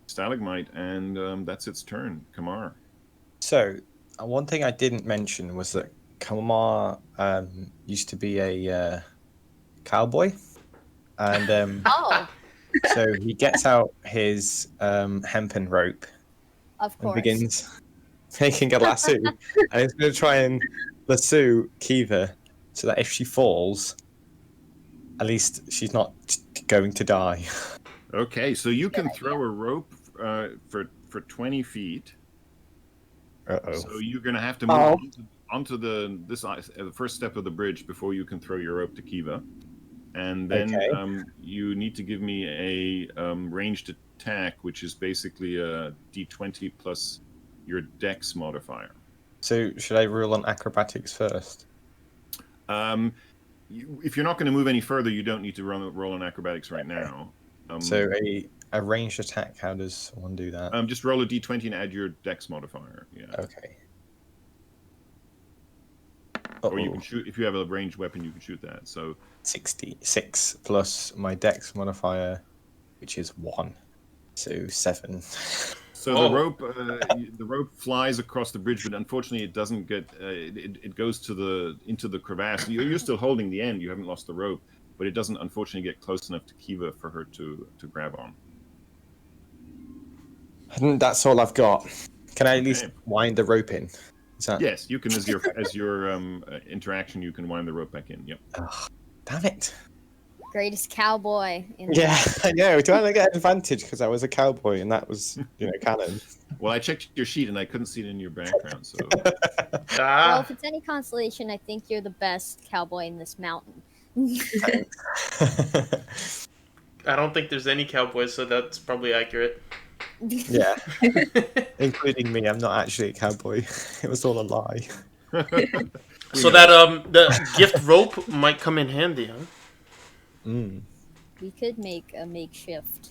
stalagmite, and that's its turn. Kamar. So, one thing I didn't mention was that Kamar used to be a cowboy, and Oh, so he gets out his hempen rope of and course. begins making a lasso, and he's going to try and lasso Kiva so that if she falls, at least she's not going to die. Okay, so you can Good throw a rope for 20 feet. Uh-oh. So you're going to have to move onto the first step of the bridge before you can throw your rope to Kiva. And then Okay. you need to give me a ranged attack, which is basically a d20 plus your dex modifier. So should I rule on acrobatics first? If you're not going to move any further, you don't need to roll on acrobatics right now. So a ranged attack, how does one do that? Just roll a d20 and add your dex modifier. Yeah. Okay. Or you can shoot, if you have a ranged weapon, you can shoot that. So 66 plus my dex modifier, which is 1. So 7. So the rope flies across the bridge, but unfortunately it doesn't get. It goes into the crevasse. You're still holding the end. You haven't lost the rope, but it doesn't unfortunately get close enough to Kiva for her to grab on. And that's all I've got. Can I at least wind the rope in? Is that... Yes, you can as your interaction. You can wind the rope back in. Yep. Oh, damn it. Greatest cowboy in Yeah, I know. Do I get an advantage because I was a cowboy and that was, canon? Well, I checked your sheet and I couldn't see it in your background. So. Well, if it's any consolation, I think you're the best cowboy in this mountain. I don't think there's any cowboys, so that's probably accurate. Yeah. Including me, I'm not actually a cowboy. It was all a lie. So that the gift rope might come in handy, huh? Mm. We could make a makeshift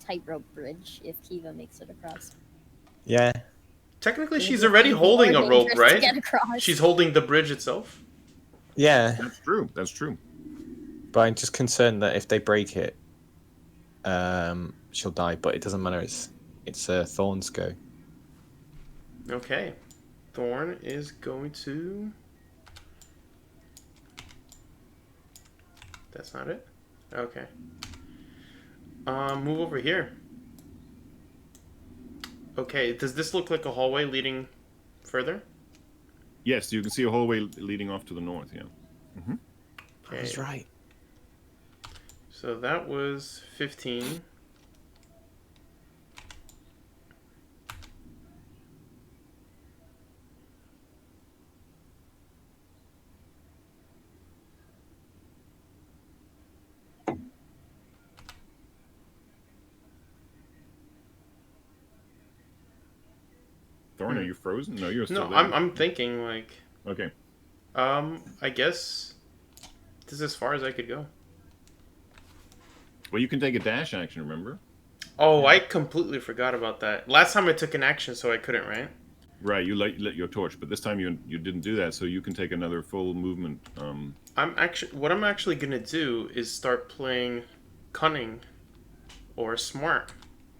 tightrope bridge if Kiva makes it across. Yeah. Technically, she's It'd already be holding more a rope, dangerous to right? get across. She's holding the bridge itself. Yeah. That's true. That's true. But I'm just concerned that if they break it, she'll die. But it doesn't matter. It's Thorn's go. Okay. Thorn is going to... That's not it? Okay. Move over here. Okay, does this look like a hallway leading further? Yes, you can see a hallway leading off to the north, yeah. Mm-hmm. Okay. I was right. So that was 15. Thorn, are you frozen? No, you're still No, there. I'm thinking like, Okay. I guess this is as far as I could go. Well, you can take a dash action, remember? Oh, I completely forgot about that. Last time I took an action, so I couldn't, right? Right, you lit your torch, but this time you didn't do that, so you can take another full movement. What I'm actually gonna do is start playing cunning or smart,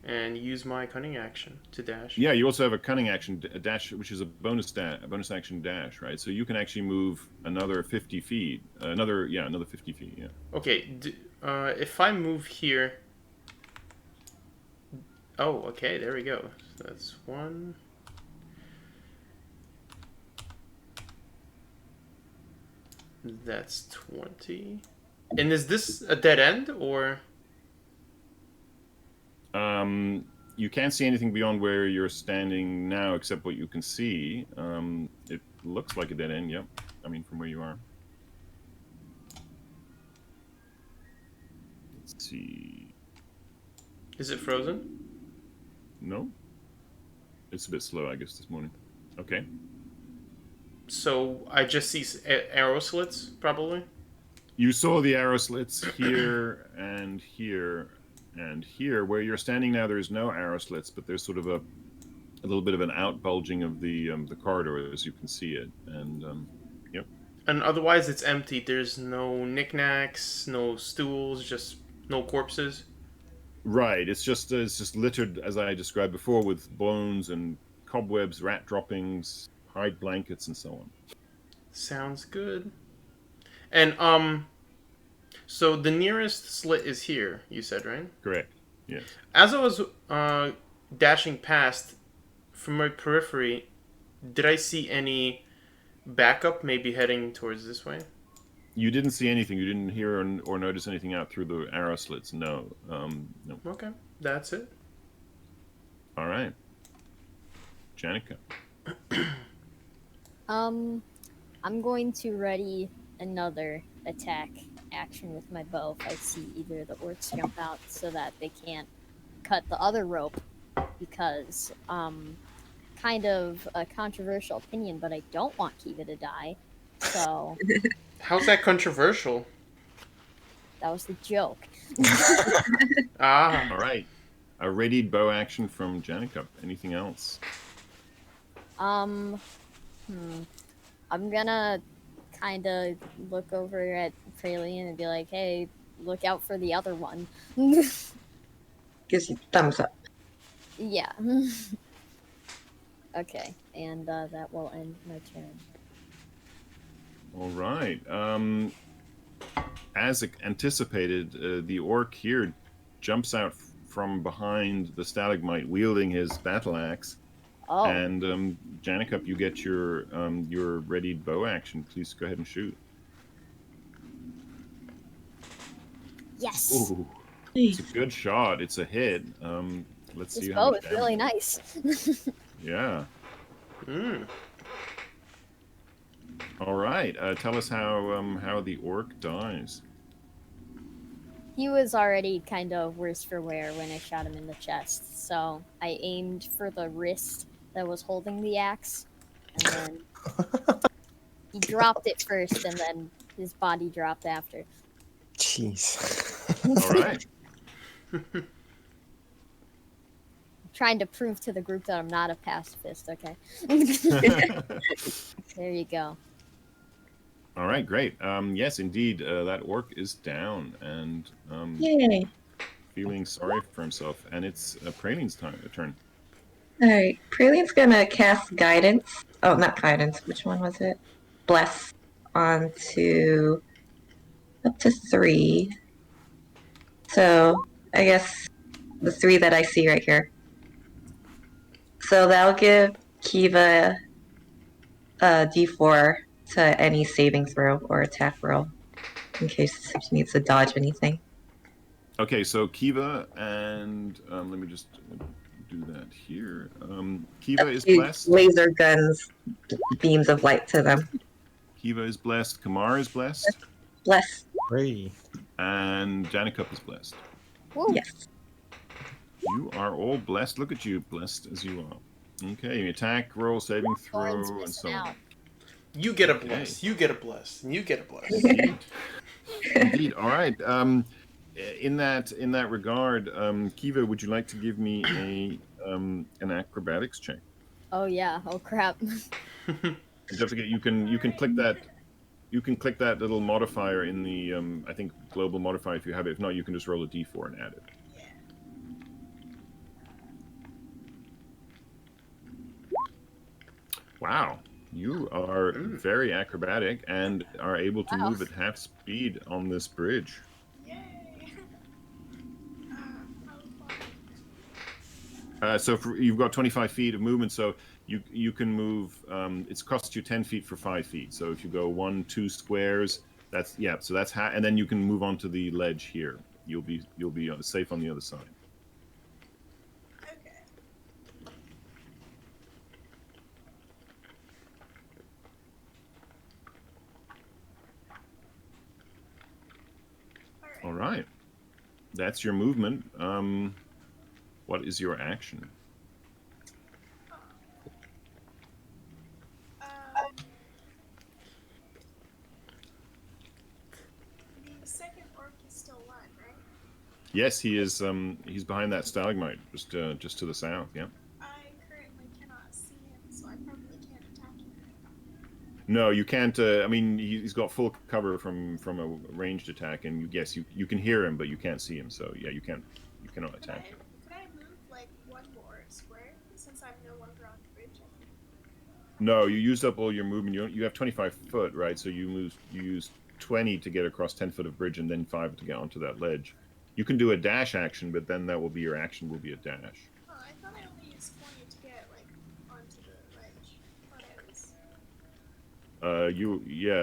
and use my cunning action to dash. Yeah, you also have a cunning action, a dash, which is a bonus action dash, right? So you can actually move another 50 feet. Another 50 feet. Yeah. Okay. If I move here. Oh, okay. There we go. So that's 1. That's 20. And is this a dead end or? You can't see anything beyond where you're standing now, except what you can see. It looks like a dead end. Yep. I mean, from where you are. Let's see. Is it frozen? No. It's a bit slow, I guess, this morning. Okay. So I just see arrow slits, probably. You saw the arrow slits here and here and here. Where you're standing now, there's no arrow slits, but there's sort of a little bit of an out bulging of the corridor as you can see it. And yep. And otherwise, it's empty. There's no knickknacks, no stools, just no corpses. Right. It's just littered, as I described before, with bones and cobwebs, rat droppings, hide blankets, and so on. Sounds good. And so the nearest slit is here. You said, right? Correct. Yes. As I was dashing past, from my periphery, did I see any backup? Maybe heading towards this way. You didn't see anything. You didn't hear or notice anything out through the arrow slits. No. No. Okay, that's it. All right. Janikup. I'm going to ready another attack action with my bow if I see either the orcs jump out so that they can't cut the other rope, because kind of a controversial opinion, but I don't want Kiva to die. So How's that controversial? that was the joke. Ah, All right. A readied bow action from Janikup. Anything else? I'm gonna kind of look over at Praline and be like, hey, look out for the other one. Gives you thumbs up. Yeah. Okay, and that will end my turn. All right. As anticipated, the orc here jumps out from behind the stalagmite, wielding his battle axe. Oh, And Janikup, you get your readied bow action. Please go ahead and shoot. yes. Ooh, it's a good shot. It's a hit. Let's This see how bow much is really nice. Yeah. Hmm. All right. Tell us how the orc dies. He was already kind of worse for wear when I shot him in the chest, so I aimed for the wrist that was holding the axe, and then he dropped it first, and then his body dropped after. Jeez. All right. Trying to prove to the group that I'm not a pacifist, okay? There you go. All right. Great. Yes, indeed. That orc is down and Yay. feeling sorry for himself. And it's Praline's turn. Alright, Praline's gonna cast guidance. Oh, not guidance. Which one was it? Bless onto up to 3. So I guess the 3 that I see right here. So that'll give Kiva a D4 to any saving throw or attack roll, in case she needs to dodge anything. Okay. So Kiva and let me just do that here. Kiva is blessed. Laser guns, beams of light to them. Kiva is blessed. Kamar is blessed. Bless. 3. And Janikup is blessed. Woo. Yes. You are all blessed. Look at you, blessed as you are. Okay, attack roll, saving Thorn's throw, and missing so on. out. You get a Okay. bless. You get a bless. And you get a bless. Indeed. Indeed. All right. In that regard, Kiva, would you like to give me an acrobatics check? Oh yeah. Oh crap. You have to get. You can click that. You can click that little modifier in the I think global modifier if you have it. If not, you can just roll a d4 and add it. Wow, you are very acrobatic and are able to Wow. move at half speed on this bridge. Yay! You've got 25 feet of movement, so you can move. It's cost you 10 feet for 5 feet. So if you go 1, 2 squares, that's So that's and then you can move onto the ledge here. You'll be safe on the other side. Okay. All right, that's your movement. What is your action? The second orc is still alive, right? Yes, he is. He's behind that stalagmite, just to the south. Yeah. I currently cannot see him, so I probably can't attack him. No, you can't. I mean, he's got full cover from a ranged attack, and yes, you can hear him, but you can't see him. So yeah, you cannot attack him. Could I move like one more square since I'm no longer on the bridge? No, you used up all your movement. You have 25 foot, right? So you use 20 to get across 10 foot of bridge, and then 5 to get onto that ledge. You can do a dash action, but then that will be your action. Will be a dash. Oh, I thought I only used 20 to get like onto the ledge. I thought I was.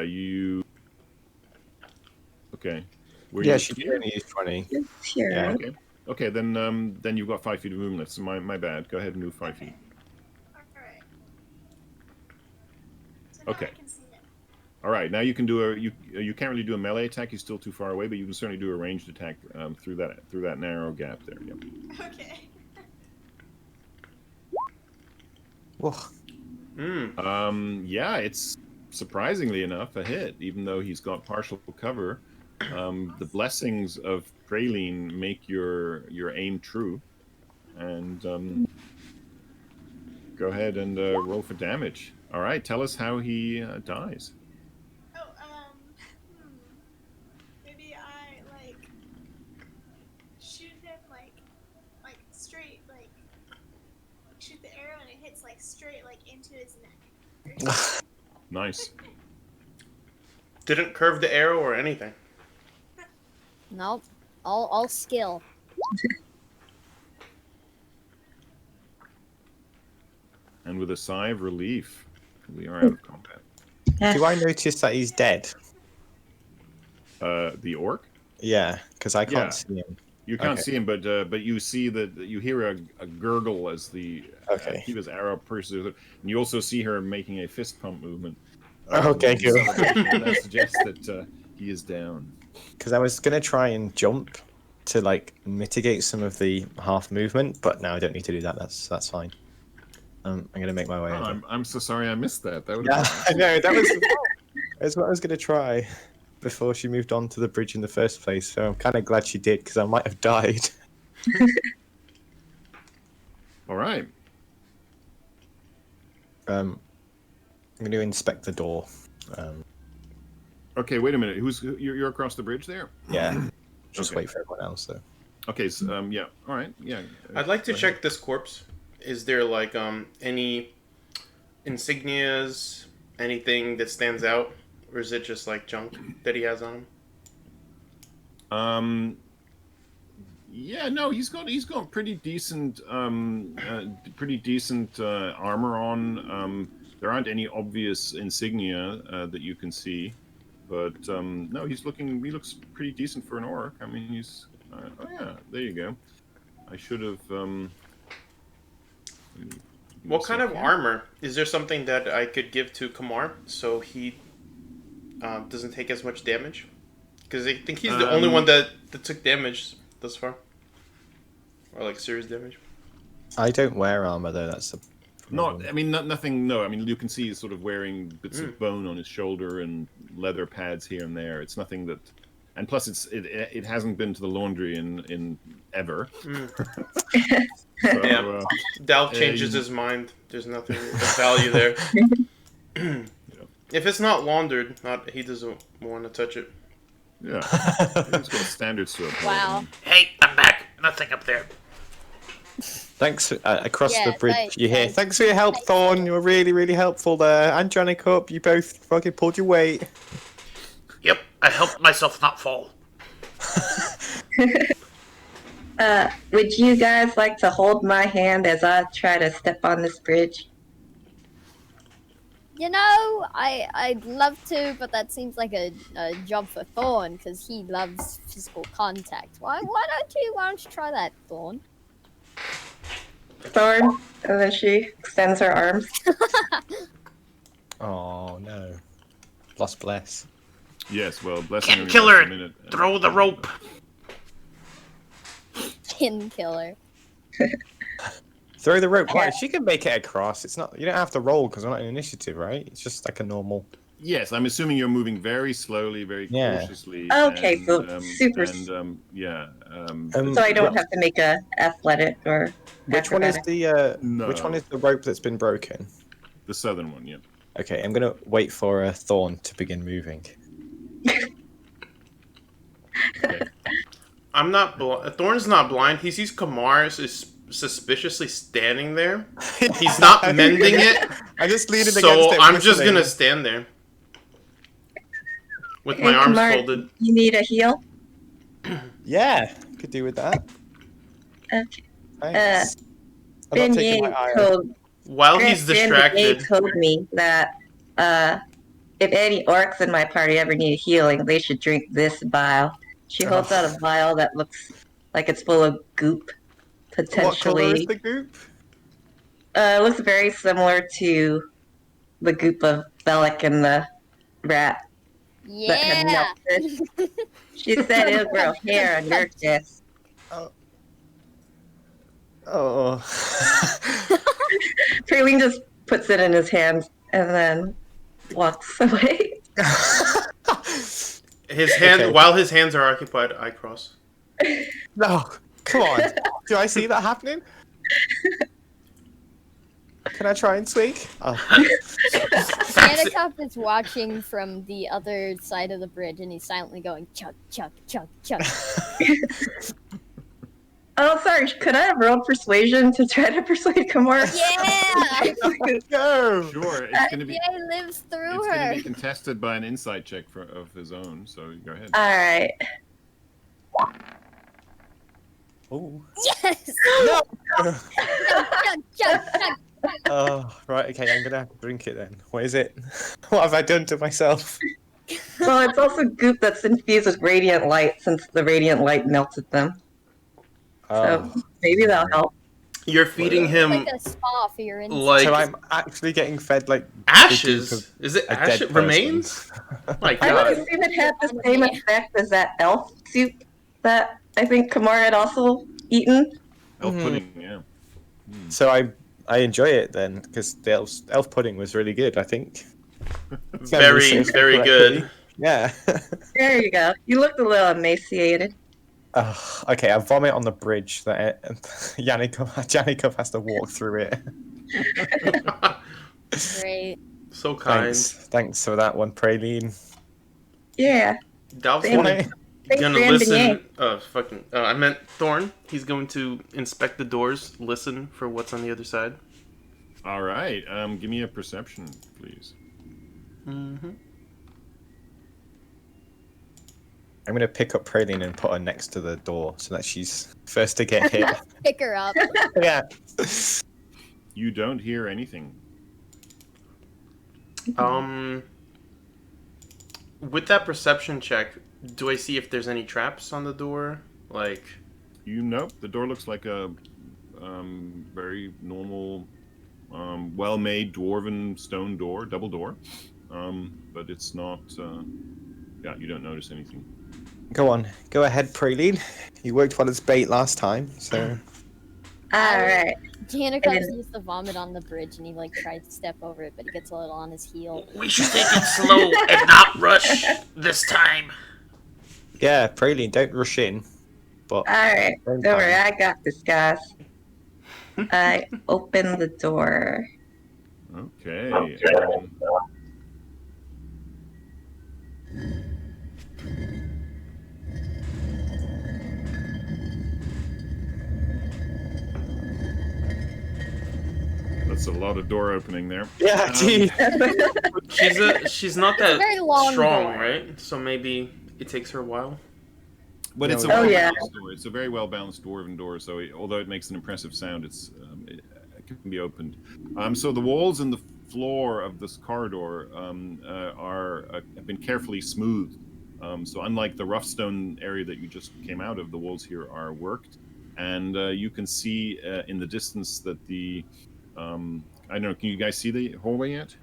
You. Okay. Yeah, she did only use 20. Sure. Yeah. Okay. Okay, then you've got 5 feet of movement left. So my bad. Go ahead and move 5 feet. Alright. So now Okay. I can see him. All right. Now you can do you can't really do a melee attack. He's still too far away, but you can certainly do a ranged attack through that narrow gap there. Yep. Okay. Whoa. Yeah, it's surprisingly enough a hit, even though he's got partial cover. The blessings of Praline make your aim true, and go ahead and roll for damage. All right, tell us how he dies. Oh, maybe I like shoot him like straight, like shoot the arrow and it hits like straight like into his neck. Nice. Didn't curve the arrow or anything. Nope. All skill. And with a sigh of relief, we are out of combat. Do I notice that he's dead? The orc? Yeah, because I can't Yeah. see him. You can't Okay. see him, but you see that you hear a gurgle as the Okay. Kiva's arrow pierces, and you also see her making a fist pump movement. Okay, so good. that suggests that he is down. Because I was gonna try and jump to like mitigate some of the half movement, but now I don't need to do that. That's fine. I'm gonna make my way. Oh, over. I'm so sorry I missed that. That would Yeah, I know that's what I was gonna try before she moved on to the bridge in the first place. So I'm kind of glad she did because I might have died. All right. I'm going to inspect the door. Okay, wait a minute. You're across the bridge there? Yeah, just Okay. wait for everyone else though. Okay, so, yeah. All right, yeah. I'd like to Go check ahead. this corpse. Is there like any insignias, anything that stands out, or is it just like junk that he has on him? Yeah, no, he's got pretty decent armor on. There aren't any obvious insignia that you can see, but no, he looks pretty decent for an orc. I mean, he's oh yeah, there you go. I should have. What kind of armor? Is there something that I could give to Kamar so he doesn't take as much damage? Because I think he's the only one that took damage thus far, or like serious damage. I don't wear armor though. That's the Not, I mean, nothing. No, I mean, you can see he's sort of wearing bits of bone on his shoulder and leather pads here and there. It's nothing that, and plus, it hasn't been to the laundry in ever. So, Yeah. Dal changes his mind. There's nothing of value there. If it's not laundered, he doesn't want to touch it. Yeah, it's got a standard soap. Wow. Hey, I'm back. Nothing up there. Thanks across Yeah, the bridge. thanks, You hear? thanks. Thanks for your help, Thorn. You were really, really helpful there. And Janikup, you both fucking pulled your weight. Yep, I helped myself not fall. Would you guys like to hold my hand as I try to step on this bridge? You know, I'd love to, but that seems like a job for Thorn because he loves physical contact. Why don't you try that, Thorn? Thorn, and then she extends her arms. Oh no. Lost bless. Yes, well, blessing Kin only killer, lasts a minute. throw the rope. Kin killer. Throw the rope. Right, she can make it across. It's not. You don't have to roll because we're not in initiative, right? It's just like a normal. Yes, I'm assuming you're moving very slowly, very Yeah. cautiously. Okay, so super. Yeah. So I don't have to make a athletic or. Which one is acrobatic. the No. Which one is the rope that's been broken? The southern one, yeah. Okay, I'm gonna wait for Thorn to begin moving. Okay. I'm not. Thorn's not blind. He sees Kamar is suspiciously standing there. He's not mending it. I just leaned against So it. I'm just listening. gonna stand there with my Hey, arms Kamar, folded. You need a heal? Yeah, could do with that. Okay. Thanks. I'm not taking my eye off. told While he's distracted, told me that if any orcs in my party ever need healing, they should drink this vial. She holds out a vial that looks like it's full of goop, What color is potentially. the goop? It looks very similar to the goop of Bellic and the rat that had Yeah. melted. She said it'll grow hair on your chest. Oh. Praline just puts it in his hand and then walks away. his hand Okay. while his hands are occupied, I cross. No, come on. Do I see that happening? Can I try and tweak? Oh. Janikup is watching from the other side of the bridge, and he's silently going chug chug chug chug. Oh, sorry. Could I have rolled persuasion to try to persuade Kamar? Yeah. Go! Sure, it's going to be. Jay lives through It's going her. to be contested by an insight check of his own, so go ahead. All right. Oh. Yes. No! Chug chug chug. Oh, right, okay, I'm gonna have to drink it then. What is it? What have I done to myself? Well, it's also goop that's infused with radiant light since the radiant light melted them. So maybe that'll help. You're feeding him Like a spa for your insects. like So I'm actually getting fed like ashes. the goop Is it of a dead ashes? Remains? My I would God. assume it had the same effect as that elf soup that I think Kamar had also eaten. Elf Mhm. pudding, yeah. So I enjoy it then because the elf pudding was really good. I think. Very, very good. Yeah. There you go. You looked a little emaciated. Okay, I vomit on the bridge that Janikup has to walk through it. Great. So kind. Thanks for that one, Praline. Yeah. Dal's Thank gonna, you. Thanks gonna for listen. ending I meant Thorn. He's going to inspect the doors, listen for what's on the other side. All right, give me a perception, please. Mm-hmm. I'm gonna pick up Praline and put her next to the door so that she's first to get hit. Pick her up. Yeah. You don't hear anything. With that perception check, do I see if there's any traps on the door? Like, Nope, the door looks like a very normal, well-made dwarven stone door, double door. But it's not. Yeah, you don't notice anything. Go on, go ahead, Praline. You worked well as bait last time, so. All right. Janikup And- sees the vomit on the bridge and he like tries to step over it, but he gets a little on his heel. We should take it slow and not rush this time. Yeah, Praline, don't rush in. But Alright, Same don't worry, time. I got this, guys. I open the door. Okay. That's a lot of door opening there. yeah, geez. She's not that very long strong, door. right? So maybe it takes her a while. But it's a Oh, yeah. well-balanced door. It's a very well-balanced dwarven door, so although it makes an impressive sound, it can be opened. So the walls and the floor of this corridor have been carefully smoothed. So unlike the rough stone area that you just came out of, the walls here are worked, and you can see in the distance that the I don't know. Can you guys see the hallway yet?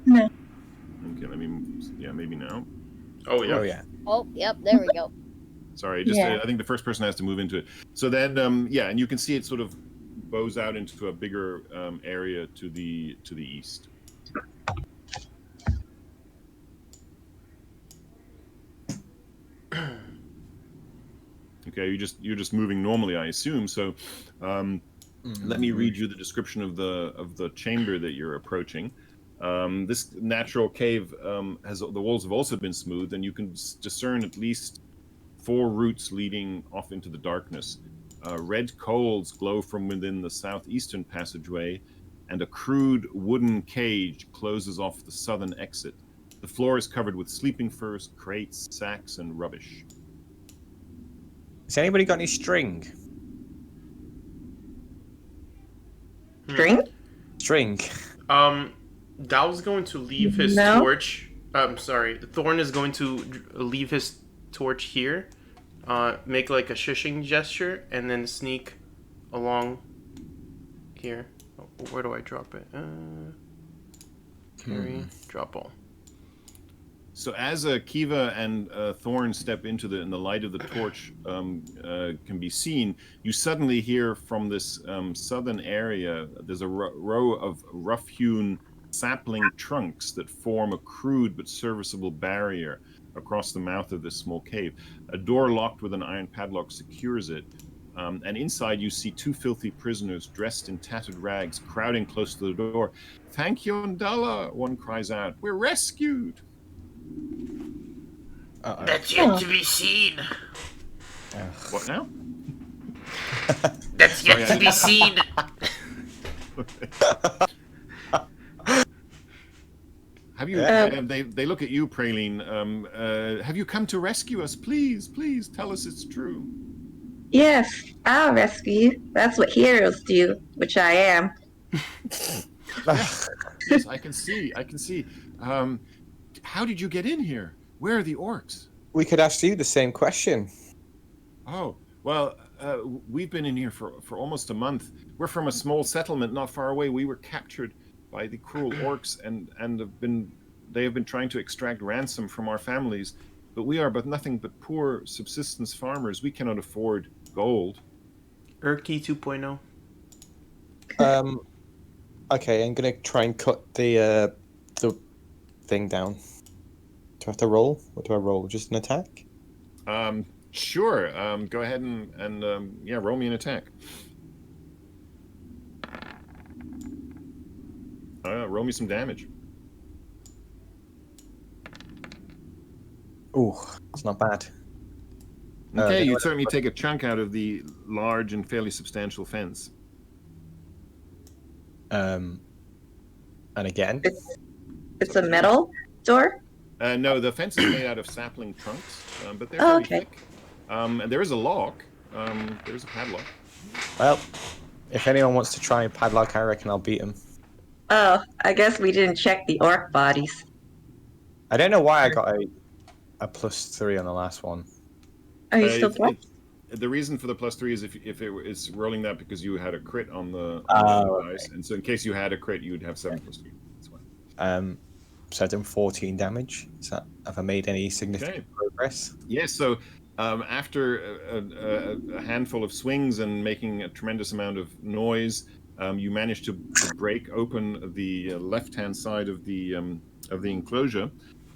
No. Okay, maybe now. Oh yeah. Oh yeah. Oh, yep, there we go. Sorry, Yeah. I think the first person has to move into it. So then, and you can see it sort of bows out into a bigger area to the east. Okay, you're just moving normally, I assume. So, let me read you the description of the chamber that you're approaching. This natural cave the walls have also been smoothed, and you can discern at least 4 routes leading off into the darkness. Red coals glow from within the southeastern passageway, and a crude wooden cage closes off the southern exit. The floor is covered with sleeping furs, crates, sacks, and rubbish. Has anybody got any string? String? String. Dow's going to leave his No. torch. I'm sorry. Thorn is going to leave his torch here, make like a shushing gesture, and then sneak along here. Oh, where do I drop it? Carry, drop all. So as Kiva and Thorn step into in the light of the torch can be seen, you suddenly hear from this southern area, there's a row of rough-hewn sapling trunks that form a crude but serviceable barrier across the mouth of this small cave. A door locked with an iron padlock secures it, and inside you see 2 filthy prisoners dressed in tattered rags crowding close to the door. "Thank you, Ndala," one cries out. "We're rescued." Uh-oh. That's yet to be seen. What now? That's yet to be seen. Have you? They look at you, Praline. Have you come to rescue us? Please, please tell us it's true. Yes, I'll rescue you. That's what heroes do, which I am. Yes, I can see. I can see. How did you get in here? Where are the orcs? We could ask you the same question. Oh, well, we've been in here for almost a month. We're from a small settlement not far away. We were captured by the cruel orcs and they have been trying to extract ransom from our families. But we are but nothing but poor subsistence farmers. We cannot afford gold. Urki 2.0. Okay, I'm gonna try and cut the thing down. Do I have to roll? What do I roll? Just an attack? Sure. Go ahead and roll me an attack. Roll me some damage. Ooh, it's not bad. Okay, you certainly take a chunk out of the large and fairly substantial fence. And again. It's a metal door? No, the fence is made out of sapling trunks, but they're Oh, fairly okay. thick. And there is a lock. There's a padlock. Well, if anyone wants to try and padlock, I reckon I'll beat him. Oh, I guess we didn't check the orc bodies. I don't know why I got a +3 on the last one. Are you still black? The reason for the +3 is if it's rolling that because you had a crit on the dice, and so in case you had a crit, you would have 7 + 3. That's why. So I've done 14 damage. Have I made any significant progress? Yes. So after a handful of swings and making a tremendous amount of noise, You manage to break open the left-hand side of the enclosure.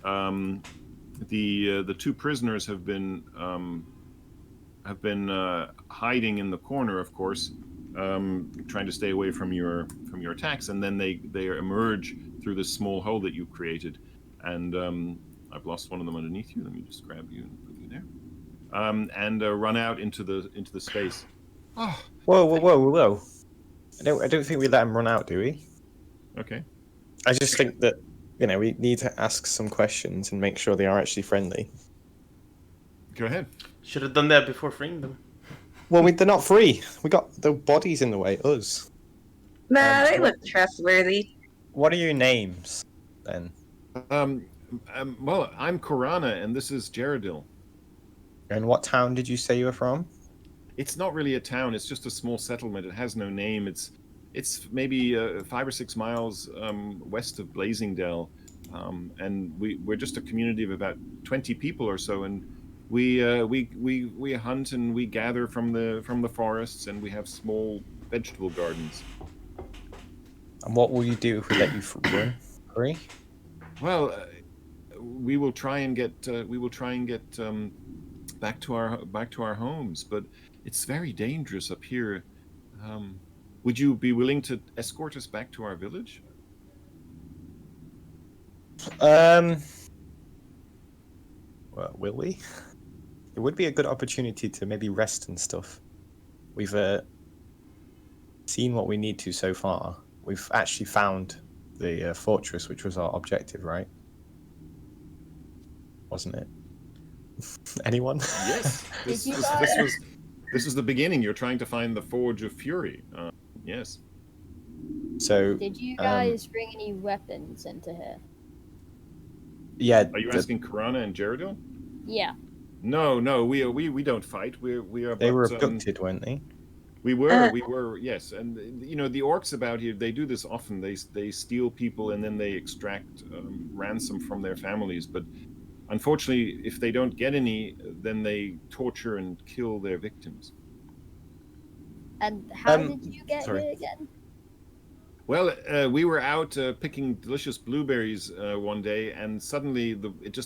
The two prisoners have been hiding in the corner, of course, trying to stay away from your attacks, and then they emerge through this small hole that you created. And I've lost one of them underneath you. Let me just grab you and put you there. And run out into the space. Oh, Whoa! I don't think we let him run out, do we? okay. I just think that we need to ask some questions and make sure they are actually friendly. Go ahead. Should have done that before freeing them. Well, they're not free. We got the bodies in the way. Us. Nah, they look trustworthy. What are your names then? Well, I'm Korana, and this is Jaredil. And what town did you say you were from? It's not really a town. It's just a small settlement. It has no name. It's maybe 5 or 6 miles west of Blazingdale, and we're just a community of about 20 people or so, and we hunt and we gather from the forests, and we have small vegetable gardens. And what will you do if we let you run free? Well, we will try and get back to our homes, but it's very dangerous up here. Would you be willing to escort us back to our village? Well, will we? It would be a good opportunity to maybe rest and stuff. We've seen what we need to so far. We've actually found the fortress, which was our objective, right? Wasn't it? Anyone? Yes. This was the beginning. You're trying to find the Forge of Fury. Yes. So. Did you guys bring any weapons into here? Yeah. Are you asking Korana and Jaredil? Yeah. No. We don't fight. We are. They were abducted, weren't they? We were. Yes, and the orcs about here. They do this often. They steal people and then they extract ransom from their families. But unfortunately, if they don't get any, then they torture and kill their victims. And how did you get sorry. here again? Well, we were out picking delicious blueberries one day, and suddenly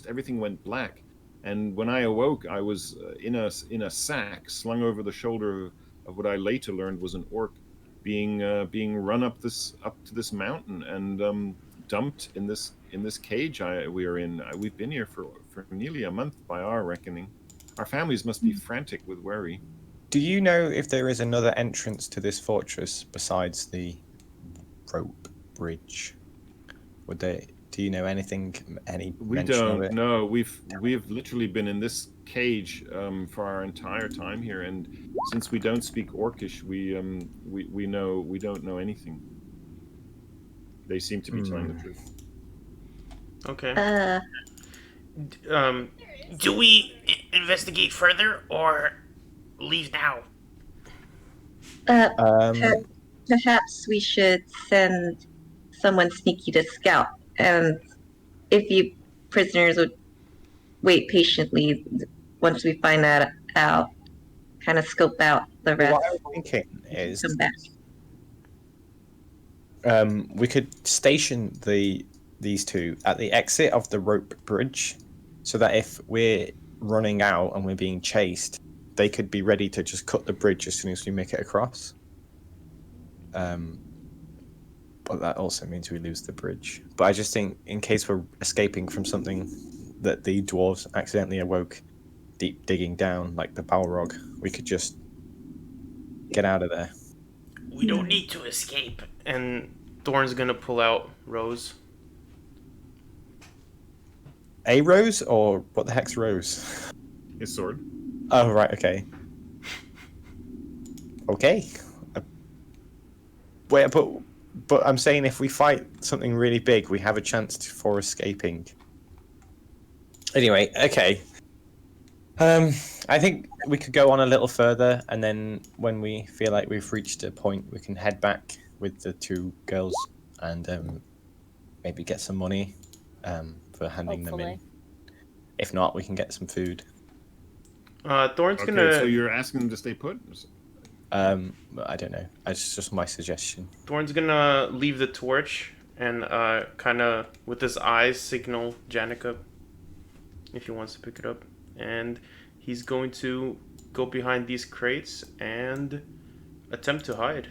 everything went black. And when I awoke, I was in a sack slung over the shoulder of what I later learned was an orc, being run up to this mountain and dumped in this cage we are in. We've been here for nearly a month by our reckoning. Our families must be frantic with worry. Do you know if there is another entrance to this fortress besides the rope bridge? Do you know anything? We don't know. We've literally been in this cage for our entire time here, and since we don't speak Orcish, we don't know anything. They seem to be telling the truth. Okay. Do we investigate further or leave now? Perhaps we should send someone sneaky to scout, and if you prisoners would wait patiently, once we find that out, kind of scope out the rest. What I'm thinking is come back. We could station these two at the exit of the rope bridge, so that if we're running out and we're being chased, they could be ready to just cut the bridge as soon as we make it across. But that also means we lose the bridge. But I just think, in case we're escaping from something that the dwarves accidentally awoke, deep digging down, like the Balrog, we could just get out of there. We don't need to escape. And Thorn's gonna pull out Rose. A rose, or what the heck's rose? His sword. Oh, right, okay. Okay. Wait, but I'm saying if we fight something really big, we have a chance for escaping. Anyway, okay. I think we could go on a little further, and then when we feel like we've reached a point, we can head back with the two girls and maybe get some money for handing them in. If not, we can get some food. Thorn's Okay, gonna. so you're asking them to stay put? But I don't know. It's just my suggestion. Thorn's gonna leave the torch and kind of with his eyes signal Janikup if he wants to pick it up, and he's going to go behind these crates and attempt to hide.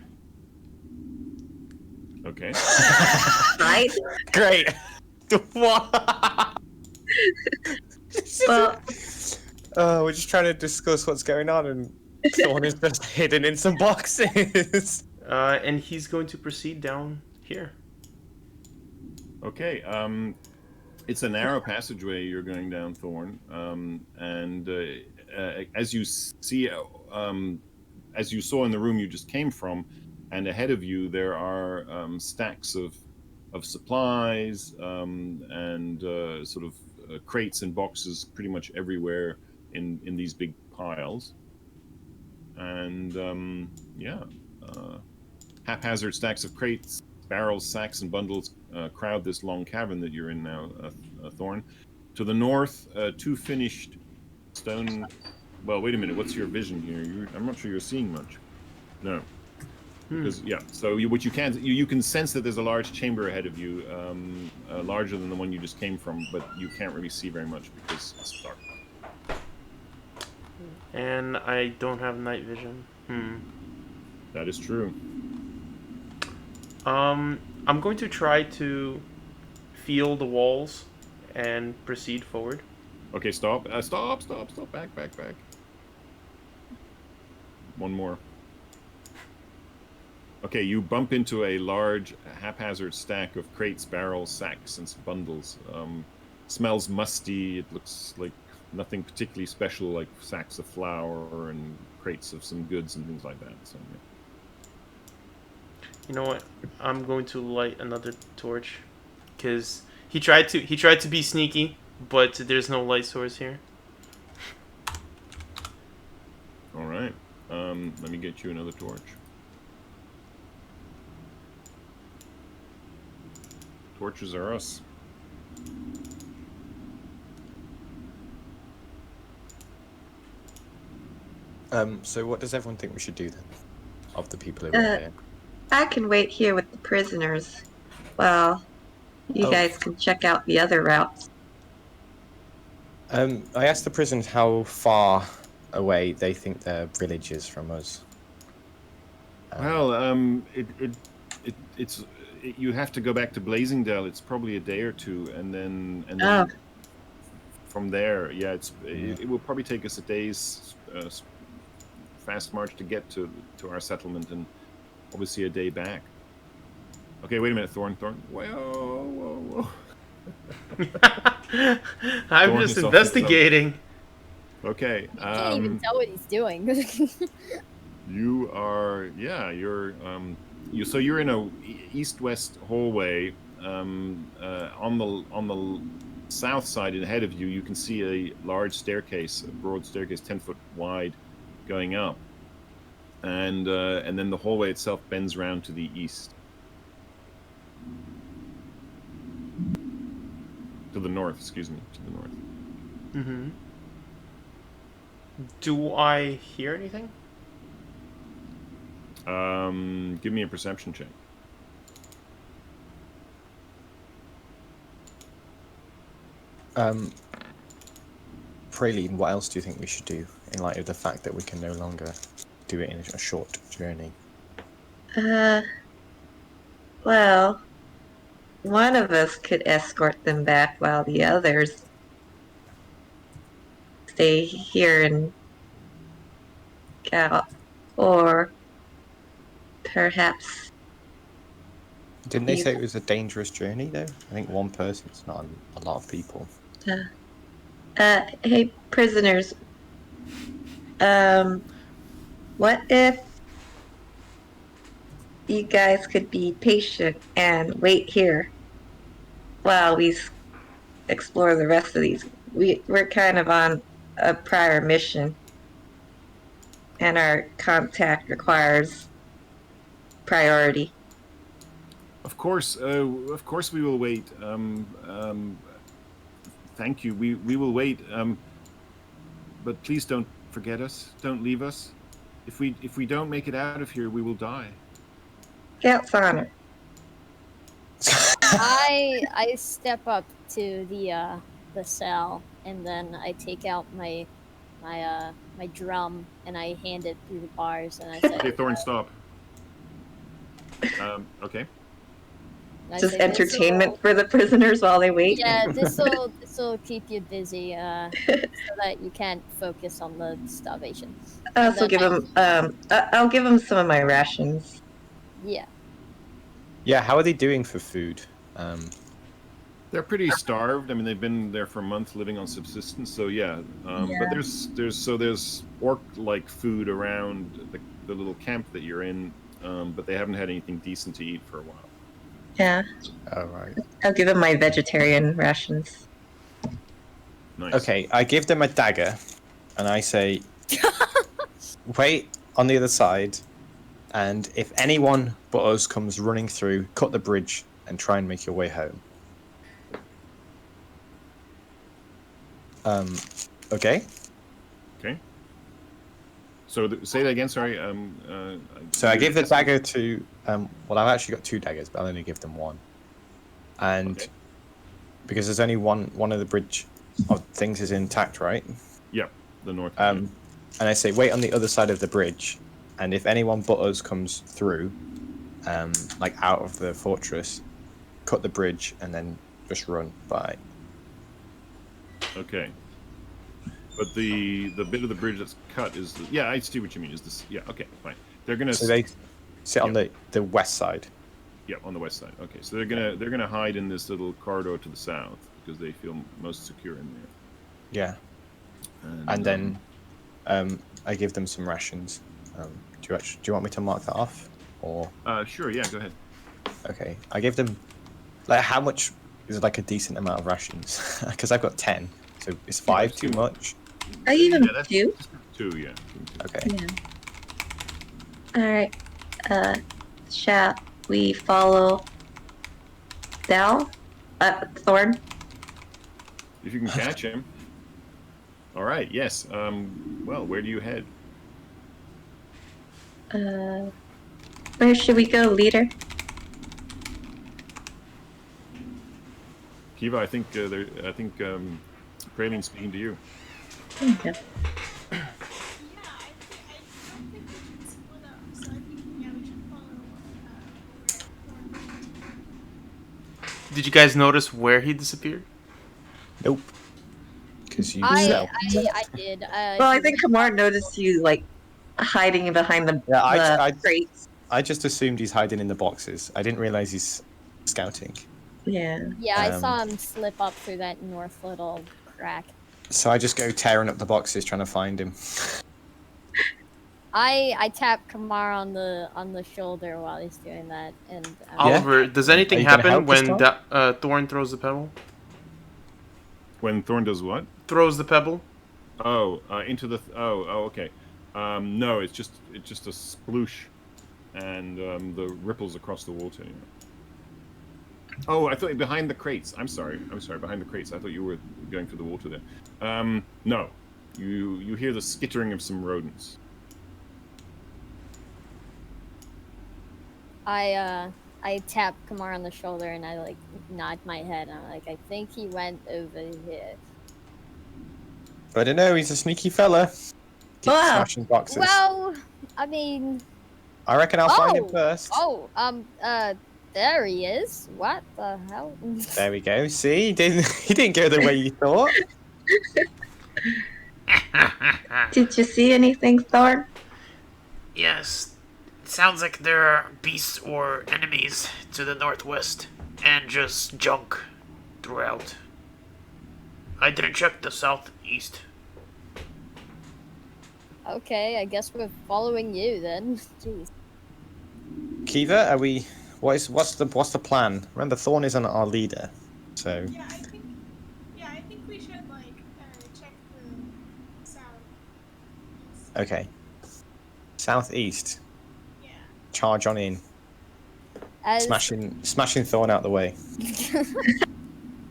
Okay. Right? Great. What? Well, We're just trying to discuss what's going on, and Thorn is just hidden in some boxes. And he's going to proceed down here. Okay. It's a narrow passageway you're going down, Thorn, and as you see, as you saw in the room you just came from, and ahead of you there are stacks of supplies and sort of crates and boxes pretty much everywhere in these big piles, and haphazard stacks of crates, barrels, sacks, and bundles crowd this long cavern that you're in now, Thorn. To the north, two finished stone. Well, wait a minute. What's your vision here? I'm not sure you're seeing much. No. Because so what you can sense that there's a large chamber ahead of you, larger than the one you just came from, but you can't really see very much because it's dark. And I don't have night vision. That is true. I'm going to try to feel the walls and proceed forward. Okay, stop. Stop. Back. One more. Okay, you bump into a large, haphazard stack of crates, barrels, sacks, and some bundles. Smells musty. It looks like nothing particularly special, like sacks of flour and crates of some goods and things like that. So, yeah. You know what? I'm going to light another torch, because he tried to be sneaky, but there's no light source here. All right. Let me get you another torch. Torches are us. So what does everyone think we should do then? Of the people who are here. I can wait here with the prisoners. Well, you guys can check out the other routes. I asked the prisoners how far away they think their village is from us. Well, you have to go back to Blazingdale. It's probably a day or two, and then from there, it will probably take us a day's fast march to get to our settlement, and obviously a day back. Okay, wait a minute, Thorn. Whoa. I'm just investigating. Okay. I can't even tell what he's doing. You're in a east-west hallway. On the south side, ahead of you, you can see a large staircase, a broad staircase, 10 foot wide, going up, and then the hallway itself bends round to the east, to the north. Excuse me, to the north. Mm-hmm. Do I hear anything? Give me a perception check. Praline, what else do you think we should do in light of the fact that we can no longer do it in a short journey? Well, one of us could escort them back while the others stay here and scout, or perhaps. Didn't they say it was a dangerous journey, though? I think one person's not a lot of people. Hey, prisoners. What if you guys could be patient and wait here while we explore the rest of these? We're kind of on a prior mission, and our contact requires priority. Of course we will wait. Thank you. We will wait. But please don't forget us. Don't leave us. If we don't make it out of here, we will die. Scout's honor. I step up to the cell, and then I take out my drum, and I hand it through the bars, and I say, Okay, Thorn, stop. Okay. and I Just say, entertainment for the prisoners while they wait. Yeah, this'll keep you busy, so that you can't focus on the starvation. I also And give then him. I'll give him some of my rations. Yeah. Yeah, how are they doing for food? They're pretty starved. I mean, they've been there for a month living on subsistence. So yeah, but there's orc-like food around the little camp that you're in, but they haven't had anything decent to eat for a while. Yeah. Oh, right. I'll give him my vegetarian rations. Nice. Okay, I give them a dagger, and I say, wait on the other side, and if anyone but us comes running through, cut the bridge and try and make your way home. Okay. Okay. So say that again. Sorry. So I give the dagger to. Well, I've actually got 2 daggers, but I'll only give them 1. And Okay. because there's only one of the bridge of things is intact, right? Yeah, the north. And I say, wait on the other side of the bridge, and if anyone but us comes through, like out of the fortress, cut the bridge and then just run by. Okay. But the bit of the bridge that's cut is yeah, I see what you mean. Is this? Yeah. Okay. Fine. They're gonna. So they sit on the west side. Yeah, on the west side. Okay, so they're gonna hide in this little corridor to the south because they feel most secure in there. Yeah. And then, I give them some rations. Do you want me to mark that off, or? Sure. Yeah. Go ahead. Okay, I give them. Like, how much is like a decent amount of rations? Because I've got 10, so is 5 too much? I give him that's 2. 2. Yeah. Okay. Yeah. Alright. Shall we follow Dell? Thorn? If you can catch him. All right. Yes. Well, where do you head? Where should we go, leader? Kiva, I think Praline's speaking to you. Okay. Yeah, I don't think we should split up. So I think we should follow where Thorn. Did you guys notice where he disappeared? Nope. Because you I did. Well, I think Kamar noticed you, like, hiding behind the, Yeah, the crates. I just assumed he's hiding in the boxes. I didn't realize he's scouting. Yeah. Yeah, I saw him slip up through that north little crack. So I just go tearing up the boxes trying to find him. I tap Kamar on the shoulder while he's doing that, and Oliver, does Are anything you gonna happen help this when time? Thorn throws the pebble? When Thorn does what? Throws the pebble? Oh, into the. Okay. No, it's just a sploosh, and the ripples across the water. You know. Oh, I thought behind the crates. I'm sorry. Behind the crates. I thought you were going through the water there. No, you hear the skittering of some rodents. I tap Kamar on the shoulder and I like nod my head. And I'm like, I think he went over here. I don't know. He's a sneaky fella. Keep Wow. smashing boxes. Well, I mean, I reckon I'll find him first. there he is. What the hell? There we go. See, he didn't go the way you thought. Did you see anything, Thorn? Yes. Sounds like there are beasts or enemies to the northwest, and just junk throughout. I didn't check the southeast. Okay, I guess we're following you then. Jeez. Kiva, are we? What's the plan? Remember, Thorn isn't our leader, so. Yeah, I think we should check the south. Okay. Southeast. Yeah. Charge on in. As Smashing Thorn out the way.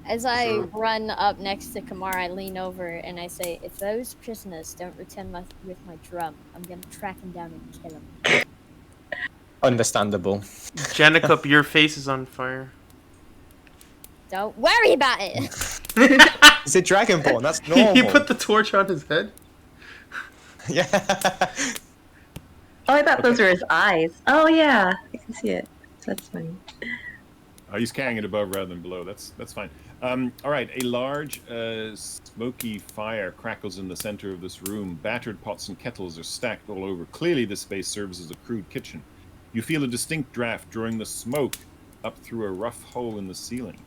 As I So- run up next to Kamar, I lean over and I say, if those prisoners don't return with my drum, I'm going to track them down and kill them. Understandable. Janikup, your face is on fire. Don't worry about it! It's a dragonborn. That's normal. He put the torch on his head. Yeah. Oh, I thought those were his eyes. Oh yeah, I can see it. That's funny. He's carrying it above rather than below. That's fine. All right, a large, smoky fire crackles in the center of this room. Battered pots and kettles are stacked all over. Clearly, this space serves as a crude kitchen. You feel a distinct draft drawing the smoke up through a rough hole in the ceiling.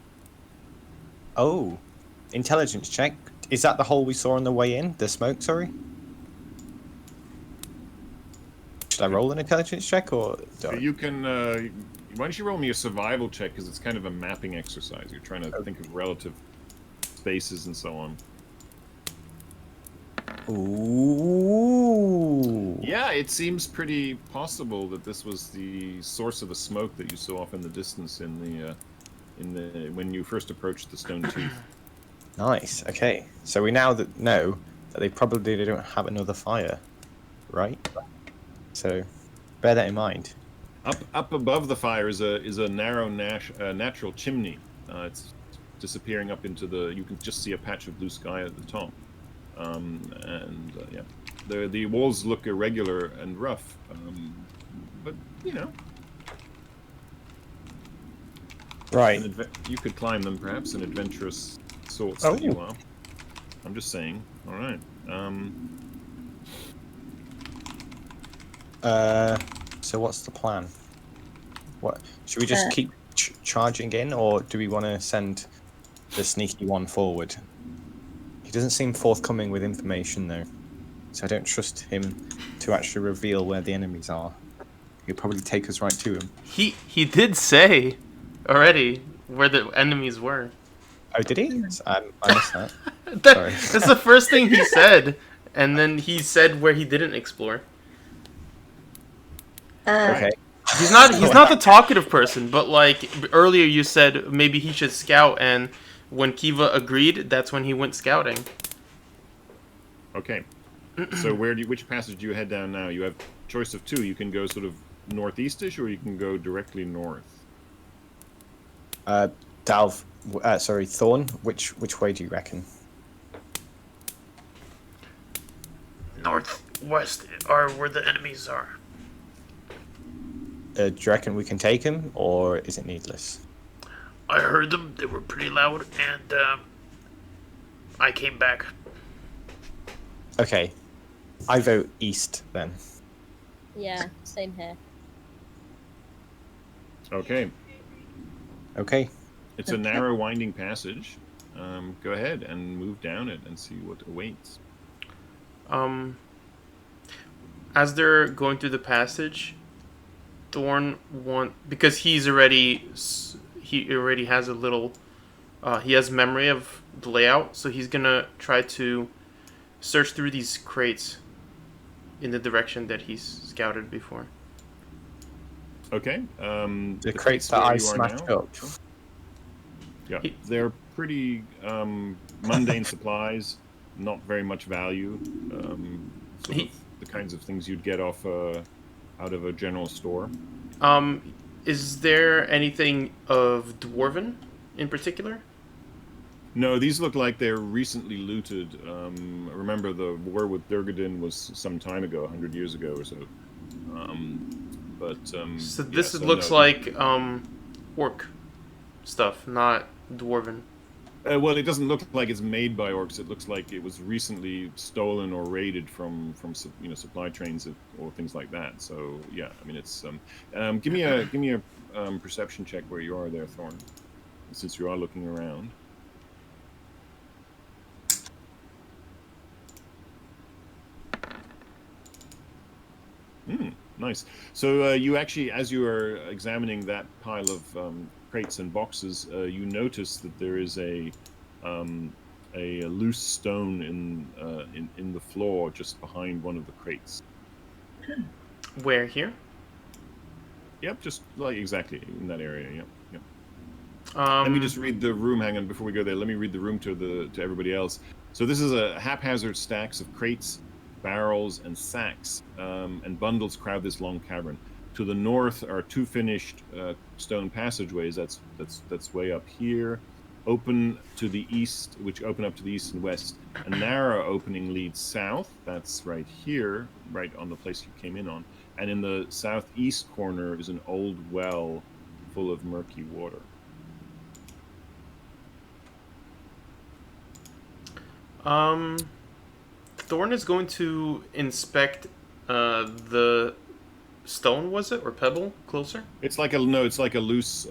Oh, intelligence check. Is that the hole we saw on the way in? The smoke, sorry? Should I roll an intelligence check or? So you can. Why don't you roll me a survival check? Because it's kind of a mapping exercise. You're trying to think of relative spaces and so on. Ooh. Yeah, it seems pretty possible that this was the source of the smoke that you saw off in the distance when you first approached the stone tooth. Nice. Okay, so we now know that they probably don't have another fire, right? So bear that in mind. Up above the fire is a narrow natural chimney. It's disappearing up into the. You can just see a patch of blue sky at the top. Yeah, the walls look irregular and rough, but you know. Right. You could climb them, perhaps, an adventurous sorts Oh. that you are. I'm just saying. All right. So what's the plan? What should we just keep charging in, or do we want to send the sneaky one forward? He doesn't seem forthcoming with information though, so I don't trust him to actually reveal where the enemies are. He'll probably take us right to him. He did say already where the enemies were. Oh, did he? I missed that. Sorry. That's the first thing he said, and then he said where he didn't explore. Okay. He's not the talkative person, but like earlier you said maybe he should scout, and when Kiva agreed, that's when he went scouting. Okay. So which passage do you head down now? You have choice of two. You can go sort of northeastish, or you can go directly north. Thorn. Which way do you reckon? Northwest are where the enemies are. Do you reckon we can take him, or is it needless? I heard them. They were pretty loud, and I came back. Okay. I vote east then. Yeah, same here. Okay. Okay. It's a narrow, winding passage. Go ahead and move down it and see what awaits. As they're going through the passage, Thorn because he already has a little he has memory of the layout, so he's gonna try to search through these crates in the direction that he's scouted before. Okay. The crates that where I you are smashed now? up. Yeah, they're pretty mundane supplies, not very much value. Sort of the kinds of things you'd get off out of a general store. Is there anything of dwarven in particular? No, these look like they're recently looted. Remember, the war with Durgadin was some time ago, 100 years ago or so. So this looks like orc stuff, not dwarven. Well, it doesn't look like it's made by orcs. It looks like it was recently stolen or raided from supply trains or things like that. So yeah, I mean it's give me a perception check where you are there, Thorn, since you are looking around. Nice. So you actually, as you are examining that pile of crates and boxes, you notice that there is a loose stone in the floor just behind one of the crates. Where here? Yep, just like exactly in that area. Yep. Let me just read the room. Hang on, before we go there, let me read the room to everybody else. So this is a haphazard stacks of crates, barrels, and sacks, and bundles crowd this long cavern. To the north are two finished stone passageways. That's way up here. Open to the east, which open up to the east and west. A narrow opening leads south. That's right here, right on the place you came in on. And in the southeast corner is an old well full of murky water. Thorn is going to inspect the stone, was it, or pebble closer? It's like a loose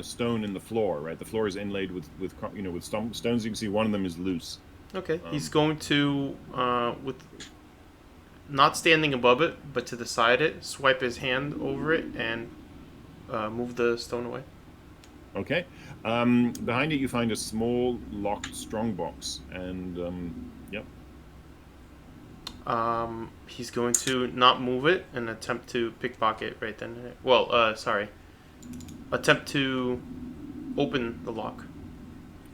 stone in the floor, right? The floor is inlaid with stones. You can see one of them is loose. Okay, he's going to with not standing above it, but to the side it, swipe his hand over it and move the stone away. Okay. Behind it, you find a small locked strongbox, and yep. He's going to not move it and attempt to pickpocket right then. Well, sorry. Attempt to open the lock.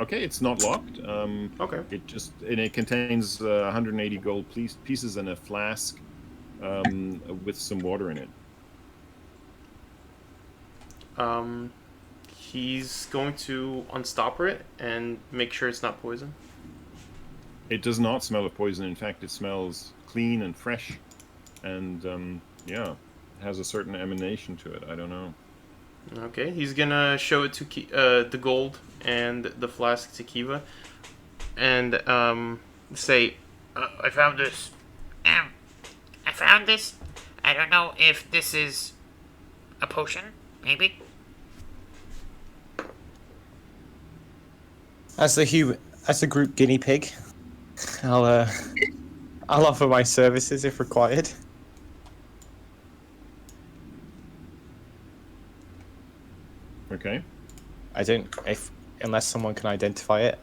Okay, it's not locked. Okay. It contains 180 gold pieces and a flask with some water in it. He's going to unstopper it and make sure it's not poison. It does not smell of poison. In fact, it smells clean and fresh, and yeah, it has a certain emanation to it. I don't know. Okay, he's gonna show it to the gold and the flask to Kiva, and say, I found this. I found this. I don't know if this is a potion, maybe? As the group guinea pig, I'll offer my services if required. Okay. I don't, unless someone can identify it.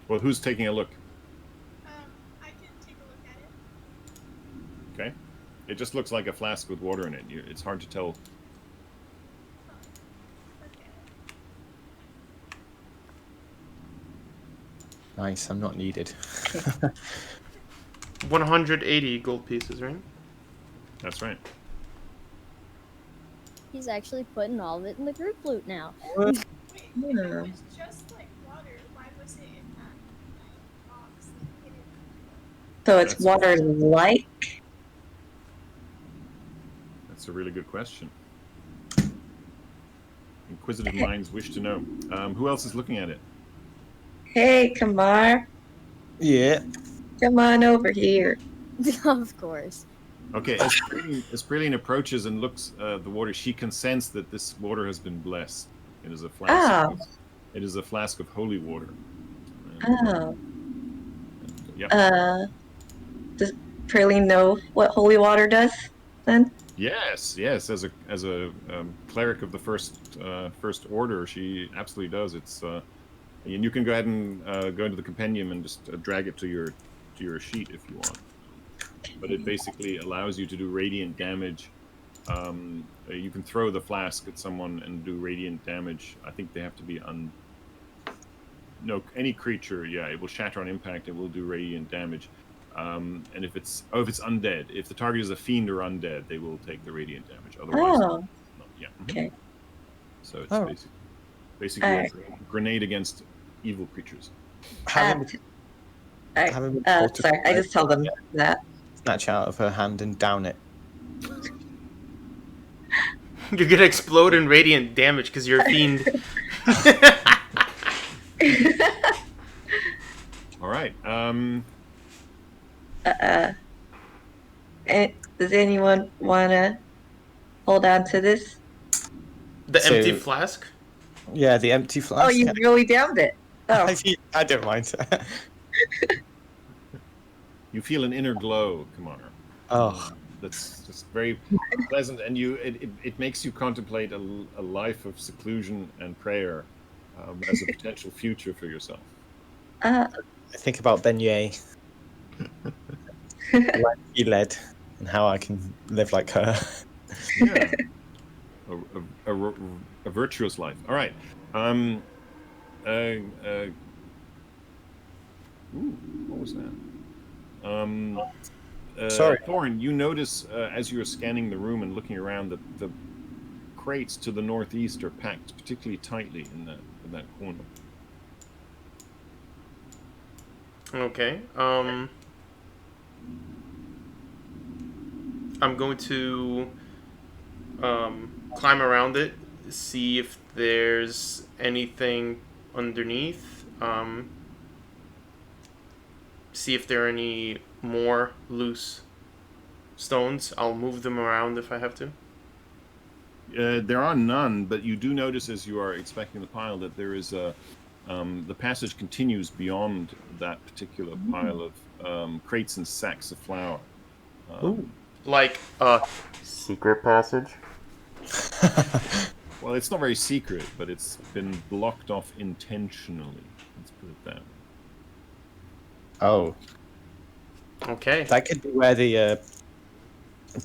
Well, who's taking a look? I can take a look at it. Okay. It just looks like a flask with water in it. It's hard to tell. Okay. Nice, I'm not needed. 180 gold pieces, right? That's right. He's actually putting all of it in the group loot now. Wait, if Yeah. it was just like water, why was it in that box? Like, hidden? So it's That's- water like? That's a really good question. Inquisitive minds wish to know. Who else is looking at it? Hey, Kamar, Yeah. come on over here. Of course. Okay, as Praline approaches and looks at the water, she can sense that this water has been blessed. It is a flask. Oh. It is a flask of holy water. Oh. Yeah. Does Praline know what holy water does then? Yes. As a cleric of the first order, she absolutely does. It's and you can go ahead and go into the compendium and just drag it to your sheet if you want. But it basically allows you to do radiant damage. You can throw the flask at someone and do radiant damage. I think they have to be any creature. Yeah, it will shatter on impact. It will do radiant damage. And if it's undead, if the target is a fiend or undead, they will take the radiant damage. Otherwise, Oh. not. Yeah. Okay. So it's Oh. basically Alright. a grenade against evil creatures. Having Alright. been told to Sorry, I just tell them that. snatch out of her hand and down it. You're gonna explode in radiant damage because you're a fiend. All right. Does anyone want to hold on to this? The So- empty flask? Yeah, the empty flask. Oh, you really downed it. Oh, I don't mind. You feel an inner glow, Kamar. Oh, That's just very pleasant, and it makes you contemplate a life of seclusion and prayer as a potential future for yourself. I think about Beignet. Like he led, and how I can live like her. Yeah. a virtuous life. All right. What was that? Sorry. Thorn, you notice as you are scanning the room and looking around that the crates to the northeast are packed particularly tightly in that corner. Okay. I'm going to climb around it, see if there's anything underneath. See if there are any more loose stones. I'll move them around if I have to. There are none, but you do notice as you are inspecting the pile that there is the passage continues beyond that particular pile of crates and sacks of flour. Like a secret passage? Well, it's not very secret, but it's been blocked off intentionally. Let's put it that way. Oh, Okay. that could be where the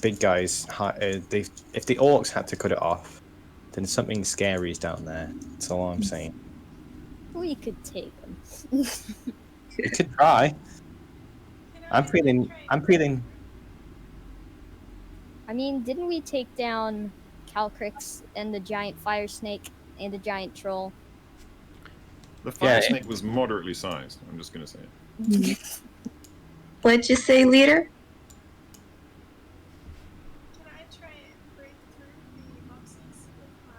big guys. If the orcs had to cut it off, then something scary is down there. That's all I'm saying. We could take them. You could try. I'm feeling. I mean, didn't we take down Calcrix and the giant fire snake and the giant troll? The fire Yeah. snake was moderately sized. I'm just going to say it. What'd you say, leader? Can I try and break through the boxes with my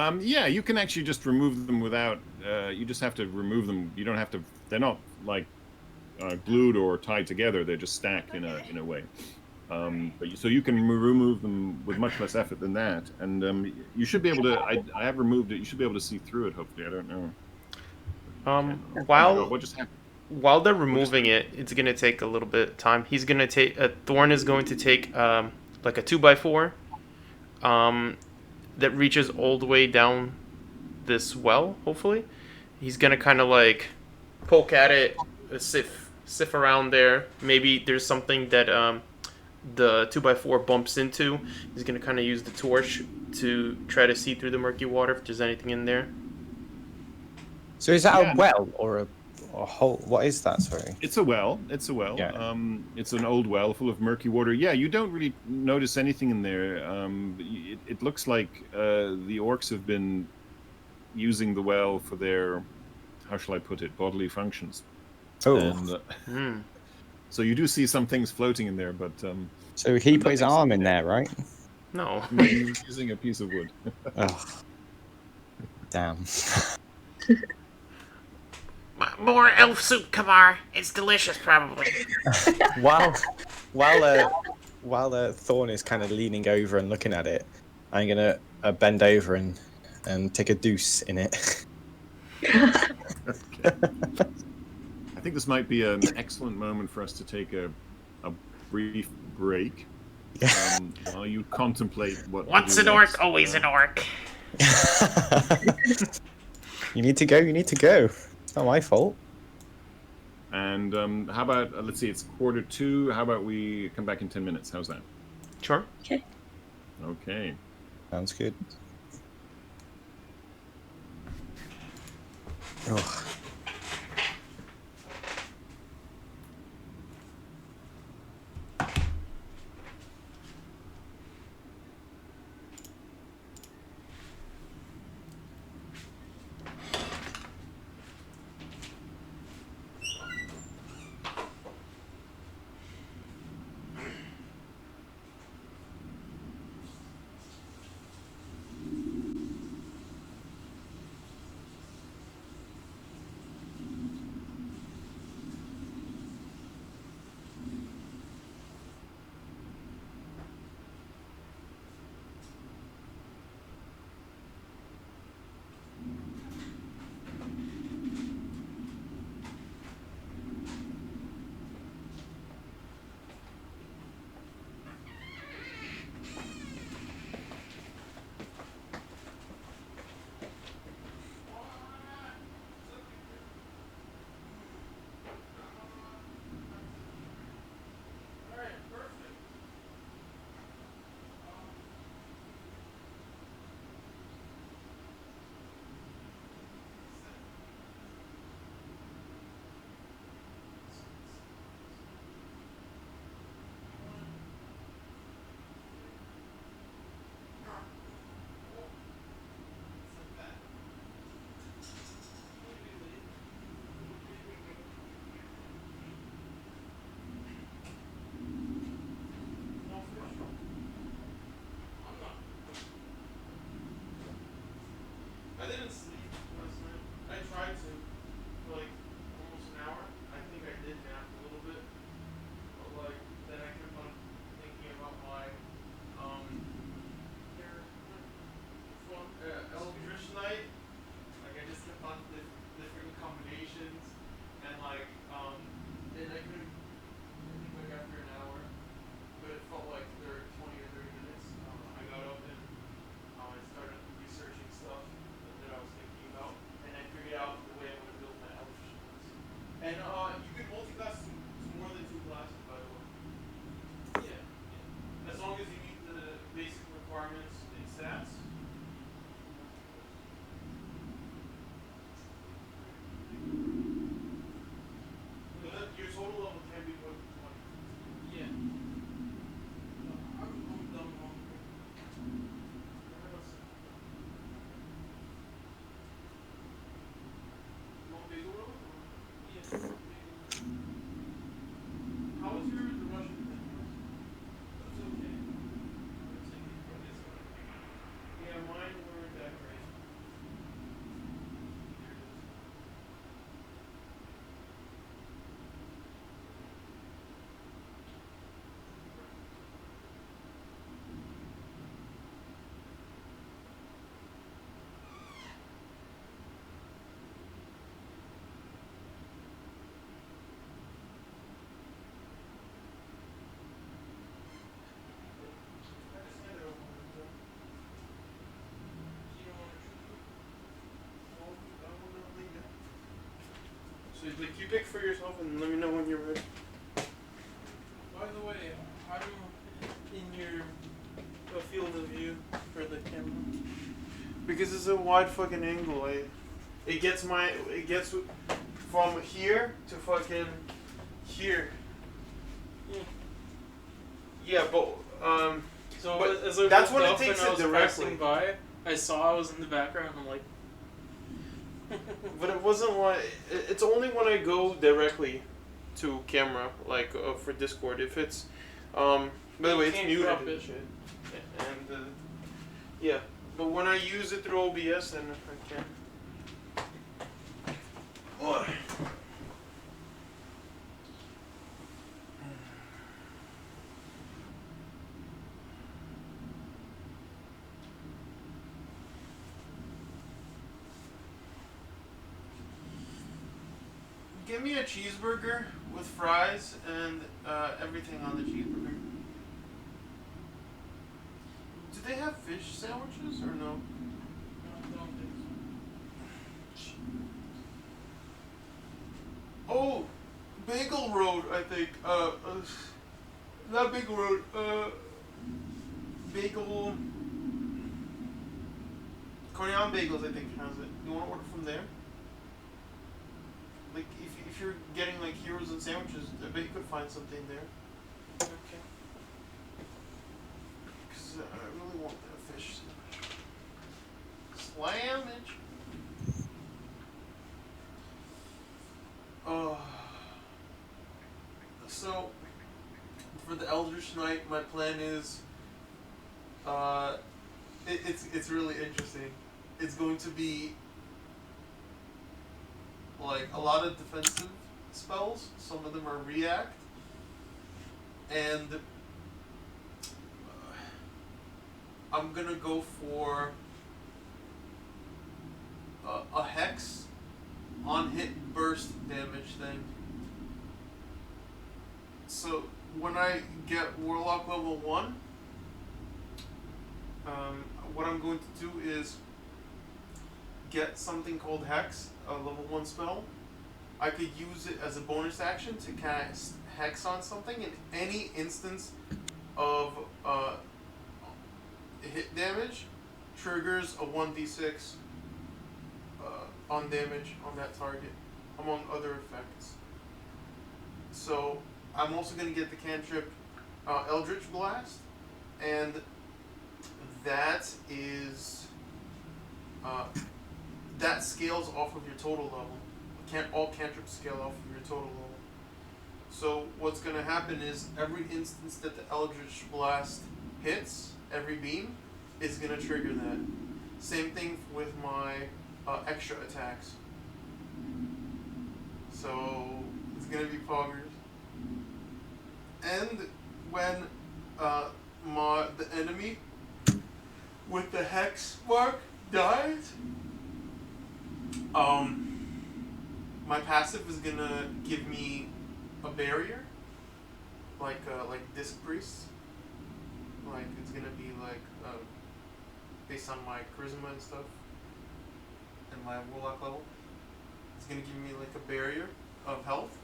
hammer? Yeah, you can actually just remove them without. You just have to remove them. You don't have to. They're not like glued or tied together. They're just stacked in a way. So you can remove them with much less effort than that, and you should be able to. I have removed it. You should be able to see through it. Hopefully, I don't know. What just happened? While they're removing it, it's gonna take a little bit of time. He's gonna take. Thorn is going to take like a 2x4, that reaches all the way down this well. Hopefully, he's gonna kind of like poke at it, sift around there. Maybe there's something that the 2x4 bumps into. He's gonna kind of use the torch to try to see through the murky water if there's anything in there. So is that a well or a hole? What is that? Sorry. It's a well. It's a well. Yeah. It's an old well full of murky water. Yeah, you don't really notice anything in there. It looks like the orcs have been using the well for their, how shall I put it, bodily functions. Oh. And, so you do see some things floating in there, but So he put his arm in there, right? No. he was using a piece of wood. Oh. Damn. More elf soup, Kamar. It's delicious, probably. while Thorn is kind of leaning over and looking at it, I'm gonna bend over and take a deuce in it. Okay. I think this might be an excellent moment for us to take a brief break while you contemplate what. Once an orc, always an orc. You need to go. You need to go. It's not my fault. And how about let's see, it's 1:45. How about we come back in 10 minutes? How's that? Sure. Okay. Okay. Sounds good. Oh. Like, you pick for yourself and let me know when you're ready. By the way, I'm in your field of view for the camera. Because it's a wide fucking angle. It gets from here to fucking here. Yeah. Yeah, but So but as I that's looked when it up takes and I it was directly. passing by, I saw I was in the background. I'm like, But it wasn't like it's only when I go directly to camera, like for Discord. If it's by the way, it's can't muted crop and it. shit. And yeah, but when I use it through OBS, then I can. Ugh. Give me a cheeseburger with fries and everything on the cheeseburger. Do they have fish sandwiches or no? I don't think so. Oh, Bagel Road, I think. Not Bagel Road. Bagel. Cornion Bagels, I think, has it. You want to order from there? Like, if you're getting like heroes and sandwiches, I bet you could find something there. Okay. Because I really want that fish sandwich. Slamage. Oh. So, for the Eldritch Knight, my plan is, it's really interesting. It's going to be like a lot of defensive spells. Some of them are react, and I'm gonna go for a hex on hit burst damage thing. So when I get Warlock level 1, what I'm going to do is get something called Hex, a level 1 spell. I could use it as a bonus action to cast Hex on something in any instance of hit damage, triggers a 1d6 on damage on that target, among other effects. So I'm also going to get the cantrip Eldritch Blast, and that is that scales off of your total level. All cantrips scale off of your total level. So what's going to happen is every instance that the Eldritch Blast hits, every beam, is going to trigger that. Same thing with my extra attacks. So it's going to be poggers. And when the enemy with the hex mark dies, my passive is gonna give me a barrier, like Disc Priest. Like it's gonna be like based on my charisma and stuff, and my warlock level. It's gonna give me like a barrier of health,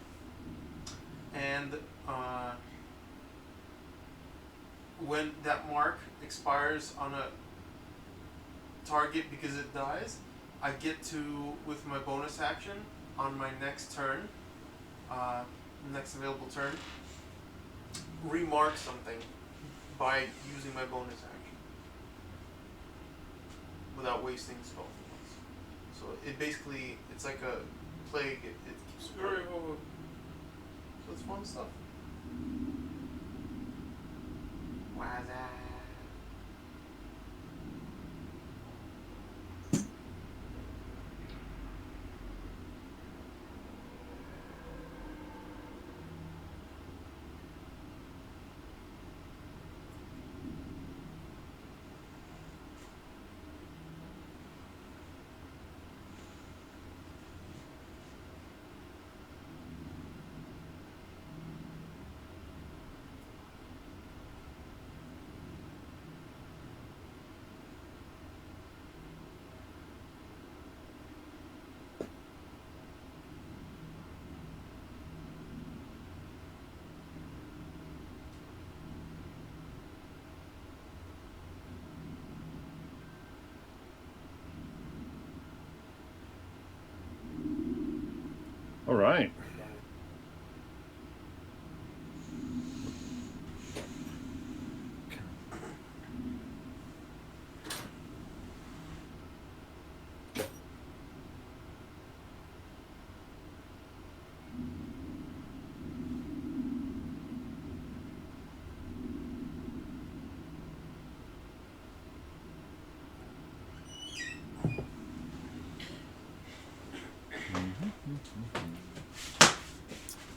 and when that mark expires on a target because it dies, I get to, with my bonus action, on my next turn, next available turn, remark something by using my bonus action without wasting spell points. So it basically, it's like a plague, it keeps spreading. So it's fun stuff. What's that? All right.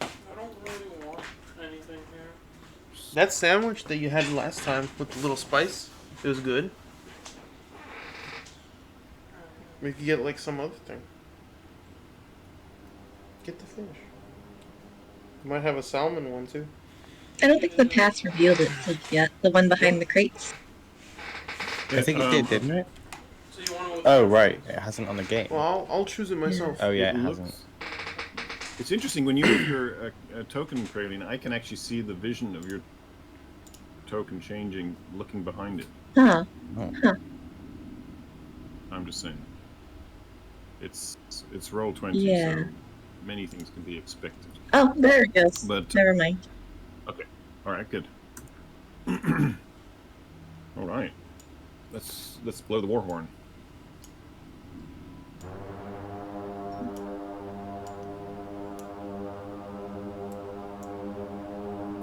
I don't really want anything here. That sandwich that you had last time with the little spice, it was good. We could get like some other thing. Get the fish. You might have a salmon one too. I don't think the pass revealed it just yet. The one behind the crates. I think it did, didn't it? So you want to? Oh, right. It hasn't on the game. Well, I'll choose it myself. Oh, yeah, It it looks- hasn't. It's interesting when you have your token, Praline. I can actually see the vision of your token changing, looking behind it. Huh. I'm just saying. It's roll 20, Yeah. so many things can be expected. Oh, there it goes. But Never mind. all right, good. All right, let's blow the war horn.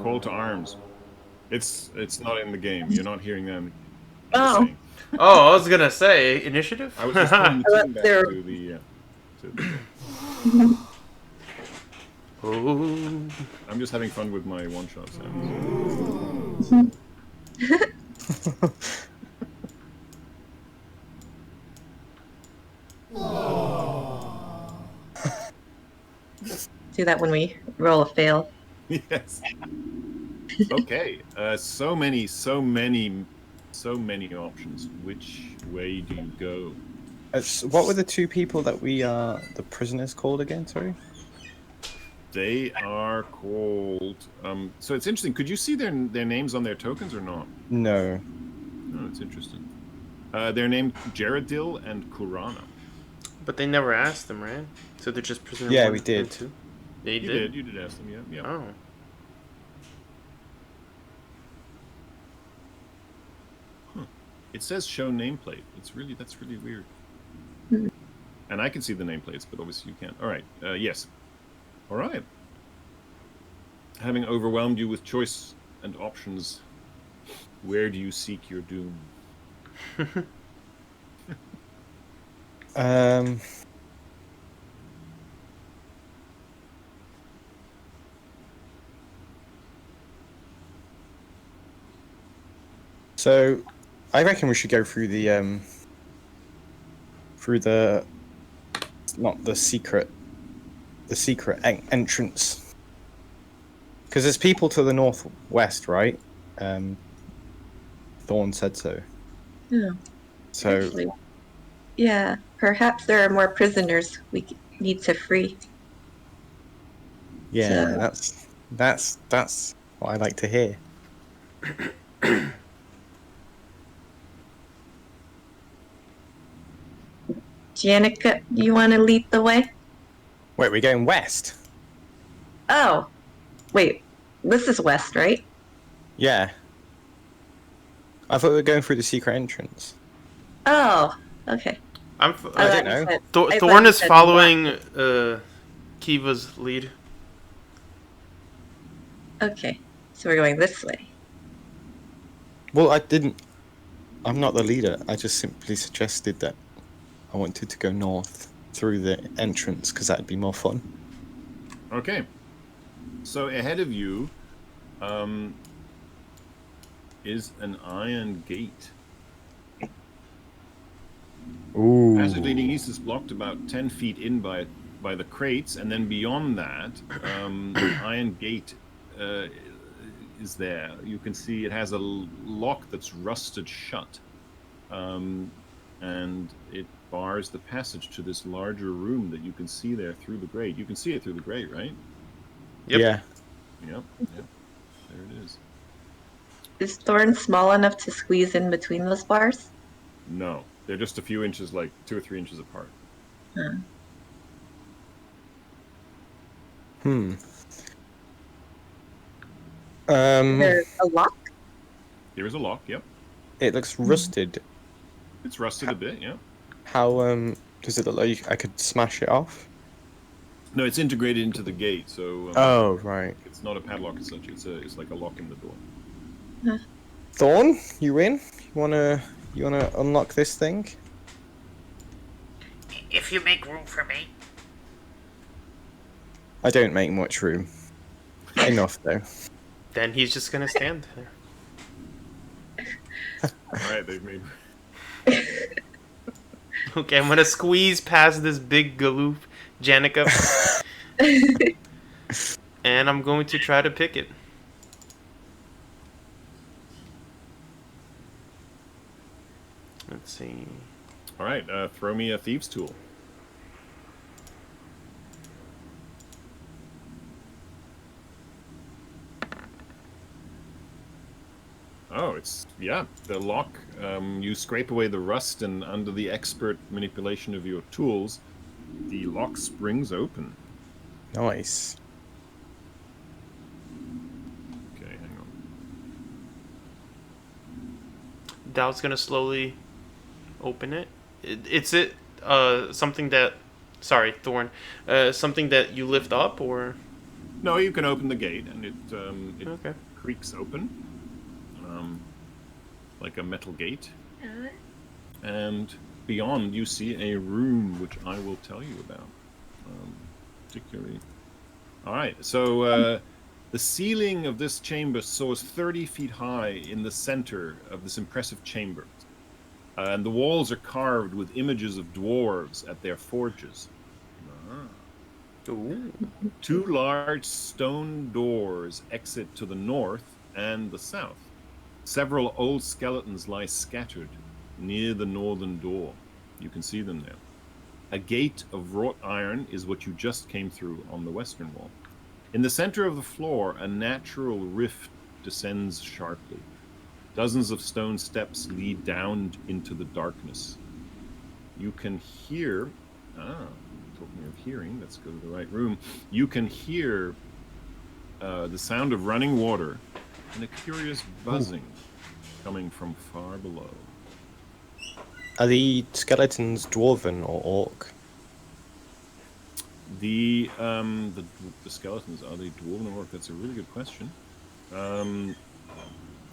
Call to arms. It's not in the game. You're not hearing them. I'm just Oh. saying. Oh, I was gonna say initiative. I was just pulling the team back There- to the. Oh. I'm just having fun with my one-shot sounds. Do that when we roll a fail. Yes. Okay. So many options. Which way do you go? What were the two people that we are the prisoners called again? Sorry. They are called. So it's interesting. Could you see their names on their tokens or not? No. Oh, it's interesting. They're named Jaredil and Kurana. But they never asked them, right? So they're just prisoner. Yeah, one we did. and two? They You did. did. You did ask them. Yeah. Yeah. Oh. It says show nameplate. That's really weird. And I can see the nameplates, but obviously you can't. All right. Yes. All right. Having overwhelmed you with choice and options, where do you seek your doom? So, I reckon we should go through the not the secret entrance, because there's people to the northwest, right? Thorn said so. Yeah. So Actually, yeah. Perhaps there are more prisoners we need to free. yeah, So- that's what I like to hear. Janikup, you want to lead the way? Wait, we're going west. Oh, wait. This is west, right? Yeah. I thought we were going through the secret entrance. Oh, okay. I I don't thought you know. said- Thor- I thought Thorn you is said following Kiva's lead. Okay, so we're going this way. Well, I'm not the leader. I just simply suggested that I wanted to go north through the entrance because that'd be more fun. Okay. So ahead of you is an iron gate. Ooh. Passage leading east is blocked about 10 feet in by the crates, and then beyond that, the iron gate is there. You can see it has a lock that's rusted shut, and it bars the passage to this larger room that you can see there through the grate. You can see it through the grate, right? Yep. Yeah. Yep. There it is. Is Thorn small enough to squeeze in between those bars? No, they're just a few inches, like 2 or 3 inches apart. There's a lock. There is a lock. Yep. It looks rusted. It's rusted a bit. Yeah. How does it look like I could smash it off? No, it's integrated into the gate, so Oh, right. it's not a padlock as such. It's like a lock in the door. Thorn, you in? You wanna unlock this thing? If you make room for me. I don't make much room. Enough though. Then he's just gonna stand there. All right, they've made. Okay, I'm gonna squeeze past this big galoof, Janikup, and I'm going to try to pick it. Let's see. All right, throw me a thieves' tool. Oh, it's the lock. You scrape away the rust, and under the expert manipulation of your tools, the lock springs open. Nice. Okay, hang on. Dow's gonna slowly open it. It's something that. Sorry, Thorn. Something that you lift up, or? No, you can open the gate, and it Okay. creaks open, like a metal gate. And beyond, you see a room, which I will tell you about, particularly. All right, so the ceiling of this chamber soars 30 feet high in the center of this impressive chamber. And the walls are carved with images of dwarves at their forges. Ooh. Two large stone doors exit to the north and the south. Several old skeletons lie scattered near the northern door. You can see them there. A gate of wrought iron is what you just came through on the western wall. In the center of the floor, a natural rift descends sharply. Dozens of stone steps lead down into the darkness. You can hear... talking of hearing, let's go to the right room. You can hear the sound of running water and a curious buzzing coming from far below. Are the skeletons dwarven or orc? The skeletons, are they dwarven or orc? That's a really good question. Are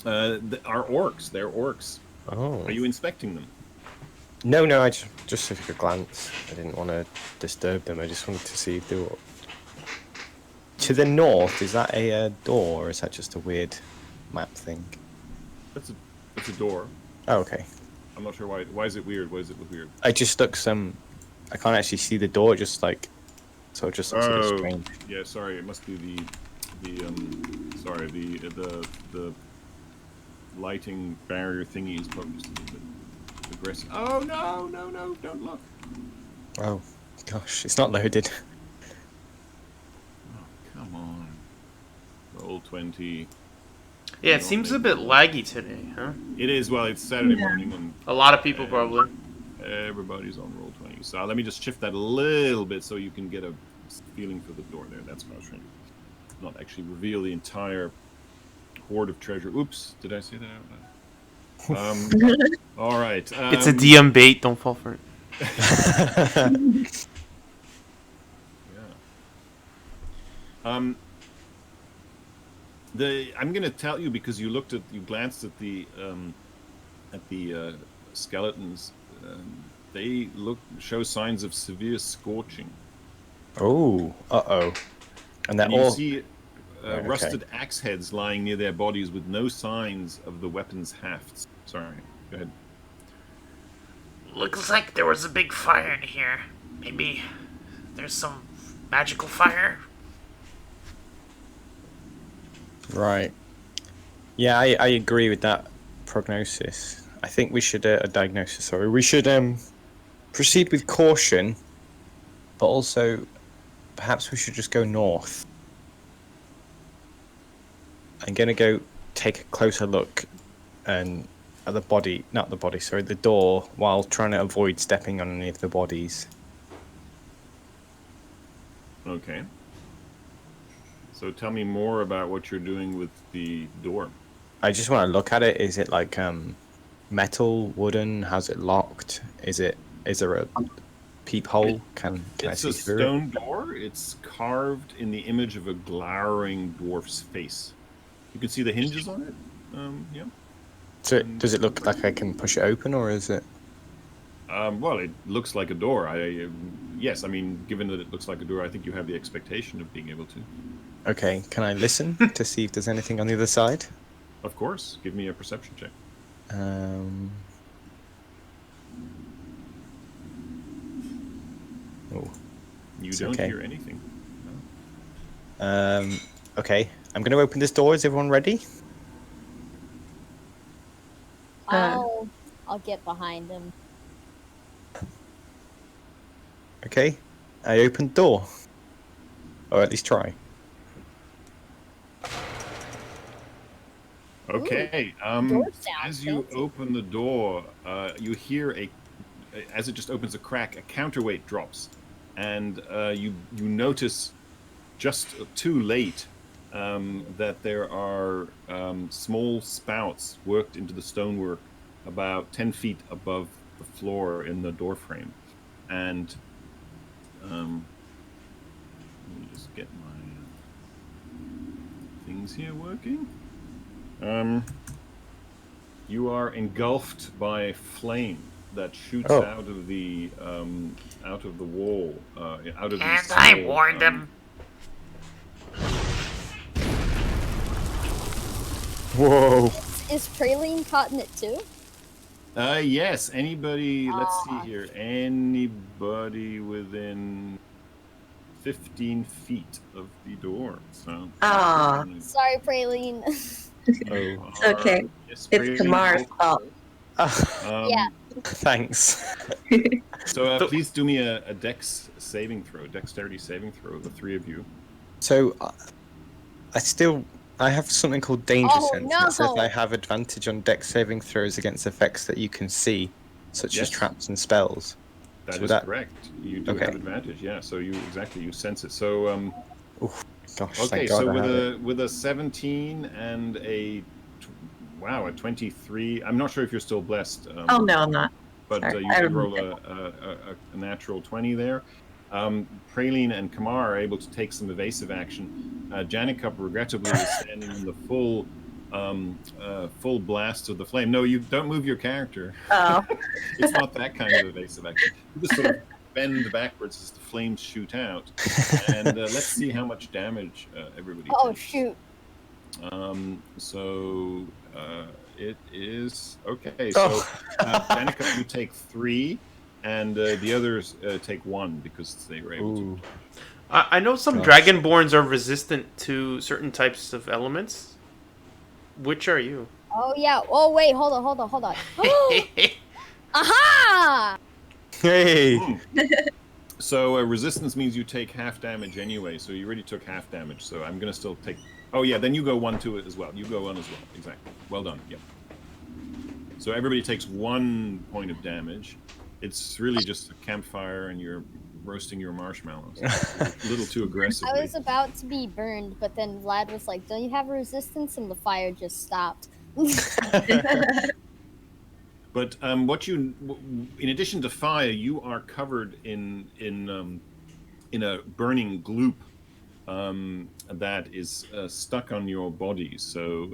orcs. They're orcs. Oh. Are you inspecting them? No, I just took a glance. I didn't want to disturb them. I just wanted to see if they were... To the north, is that a door, or is that just a weird map thing? It's a door. Oh, okay. I'm not sure why. Why is it weird? Why does it look weird? I just look I can't actually see the door. Just like, so it just looks sort of strange. Yeah, sorry. It must be the lighting barrier thingy is probably just a little bit aggressive. Oh no! Don't look. Oh, gosh, it's not loaded. Oh, come on. Roll 20. Yeah, it seems a bit laggy today, huh? It is. Well, it's Saturday morning, and A lot of people probably. everybody's on roll 20. So let me just shift that a little bit so you can get a feeling for the door there. That's what I was trying to not actually reveal the entire hoard of treasure. Oops, did I say that out loud? All right. It's a DM bait. Don't fall for it. Yeah. I'm going to tell you because you glanced at the skeletons. They show signs of severe scorching. Oh, uh-oh. And they're And you all... see Right, okay. rusted axe heads lying near their bodies with no signs of the weapon's hafts. Sorry, go ahead. Looks like there was a big fire in here. Maybe there's some magical fire. Right. Yeah, I agree with that prognosis. I think we should... diagnosis, sorry. We should proceed with caution, but also perhaps we should just go north. I'm going to go take a closer look at the the door, while trying to avoid stepping on any of the bodies. Okay. So tell me more about what you're doing with the door. I just want to look at it. Is it like metal, wooden? How's it locked? Is there a peephole? Can I It's see a through it? stone door. It's carved in the image of a glowering dwarf's face. You can see the hinges on it. Yeah. So does it look like I can push it open, or is it? Well, it looks like a door. Yes, I mean, given that it looks like a door, I think you have the expectation of being able to. Okay, can I listen to see if there's anything on the other side? Of course. Give me a perception check. Oh, You It's don't okay. hear anything. okay. I'm going to open this door. Is everyone ready? I'll get behind him. Okay. I opened door. Or at least try. Okay. Door sound As you fancy. open the door, you hear as it just opens a crack, a counterweight drops, and you notice just too late that there are small spouts worked into the stonework about 10 feet above the floor in the door frame, and let me just get my things here working. You are engulfed by flame that shoots Oh. out of the wall, out of the And I small, warned him. Whoa. Is Praline caught in it too? Yes. Anybody? Let's see Ah. here. Anybody within 15 feet of the door. So. Aw. Sorry, Praline. Oh. It's okay. Yes, It's Praline, Kamar's fault. Yeah. Thanks. So please do me a dexterity saving throw, the three of you. So, I have something called danger Oh, sense. That says no. I have advantage on dex saving throws against effects that you can see, such Yes. as traps and spells. That So is that- correct. You do Okay. have advantage. Yeah. So you sense it. So Gosh, okay. thank God So I have it. with a 17 and a 23. I'm not sure if you're still blessed. Oh no, I'm not. But Sorry, you I did removed roll a natural 20 there. Praline and Kamar are able to take some evasive action. Janikup, regrettably, is standing in the full blast of the flame. No, you don't move your character. Oh. It's not that kind of evasive action. You just sort of bend backwards as the flames shoot out. And let's see how much damage everybody Oh takes. shoot. So it is okay. So Janikup, you take 3, and the others take 1 because they were able to. Ooh. I know some Gosh. dragonborns are resistant to certain types of elements. Which are you? Oh yeah. Oh wait. Hold on. Aha! Hey! So resistance means you take half damage anyway. So you already took half damage. So I'm gonna still take. Oh yeah, then you go 1 to it as well. You go 1 as well. Exactly. Well done. Yep. So everybody takes 1 point of damage. It's really just a campfire, and you're roasting your marshmallows. A little too aggressively. I was about to be burned, but then Vlad was like, "Don't you have resistance?" And the fire just stopped. But what you, in addition to fire, you are covered in a burning gloop that is stuck on your body. So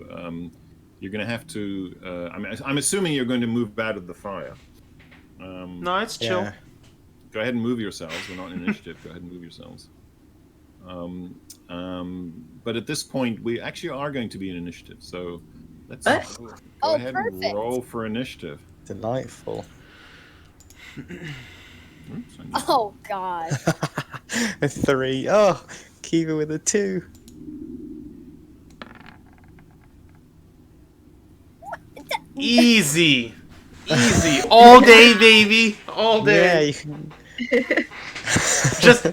you're going to have to. I'm assuming you're going to move out of the fire. No, it's chill. Yeah. Go ahead and move yourselves. We're not in initiative. Go ahead and move yourselves. But at this point, we actually are going to be in initiative. So let's go Oh, ahead perfect. and roll for initiative. Delightful. Oops, I need- Oh god. A 3. Oh, Kiva with a 2. Easy. All day, baby. All Yeah, day. you can.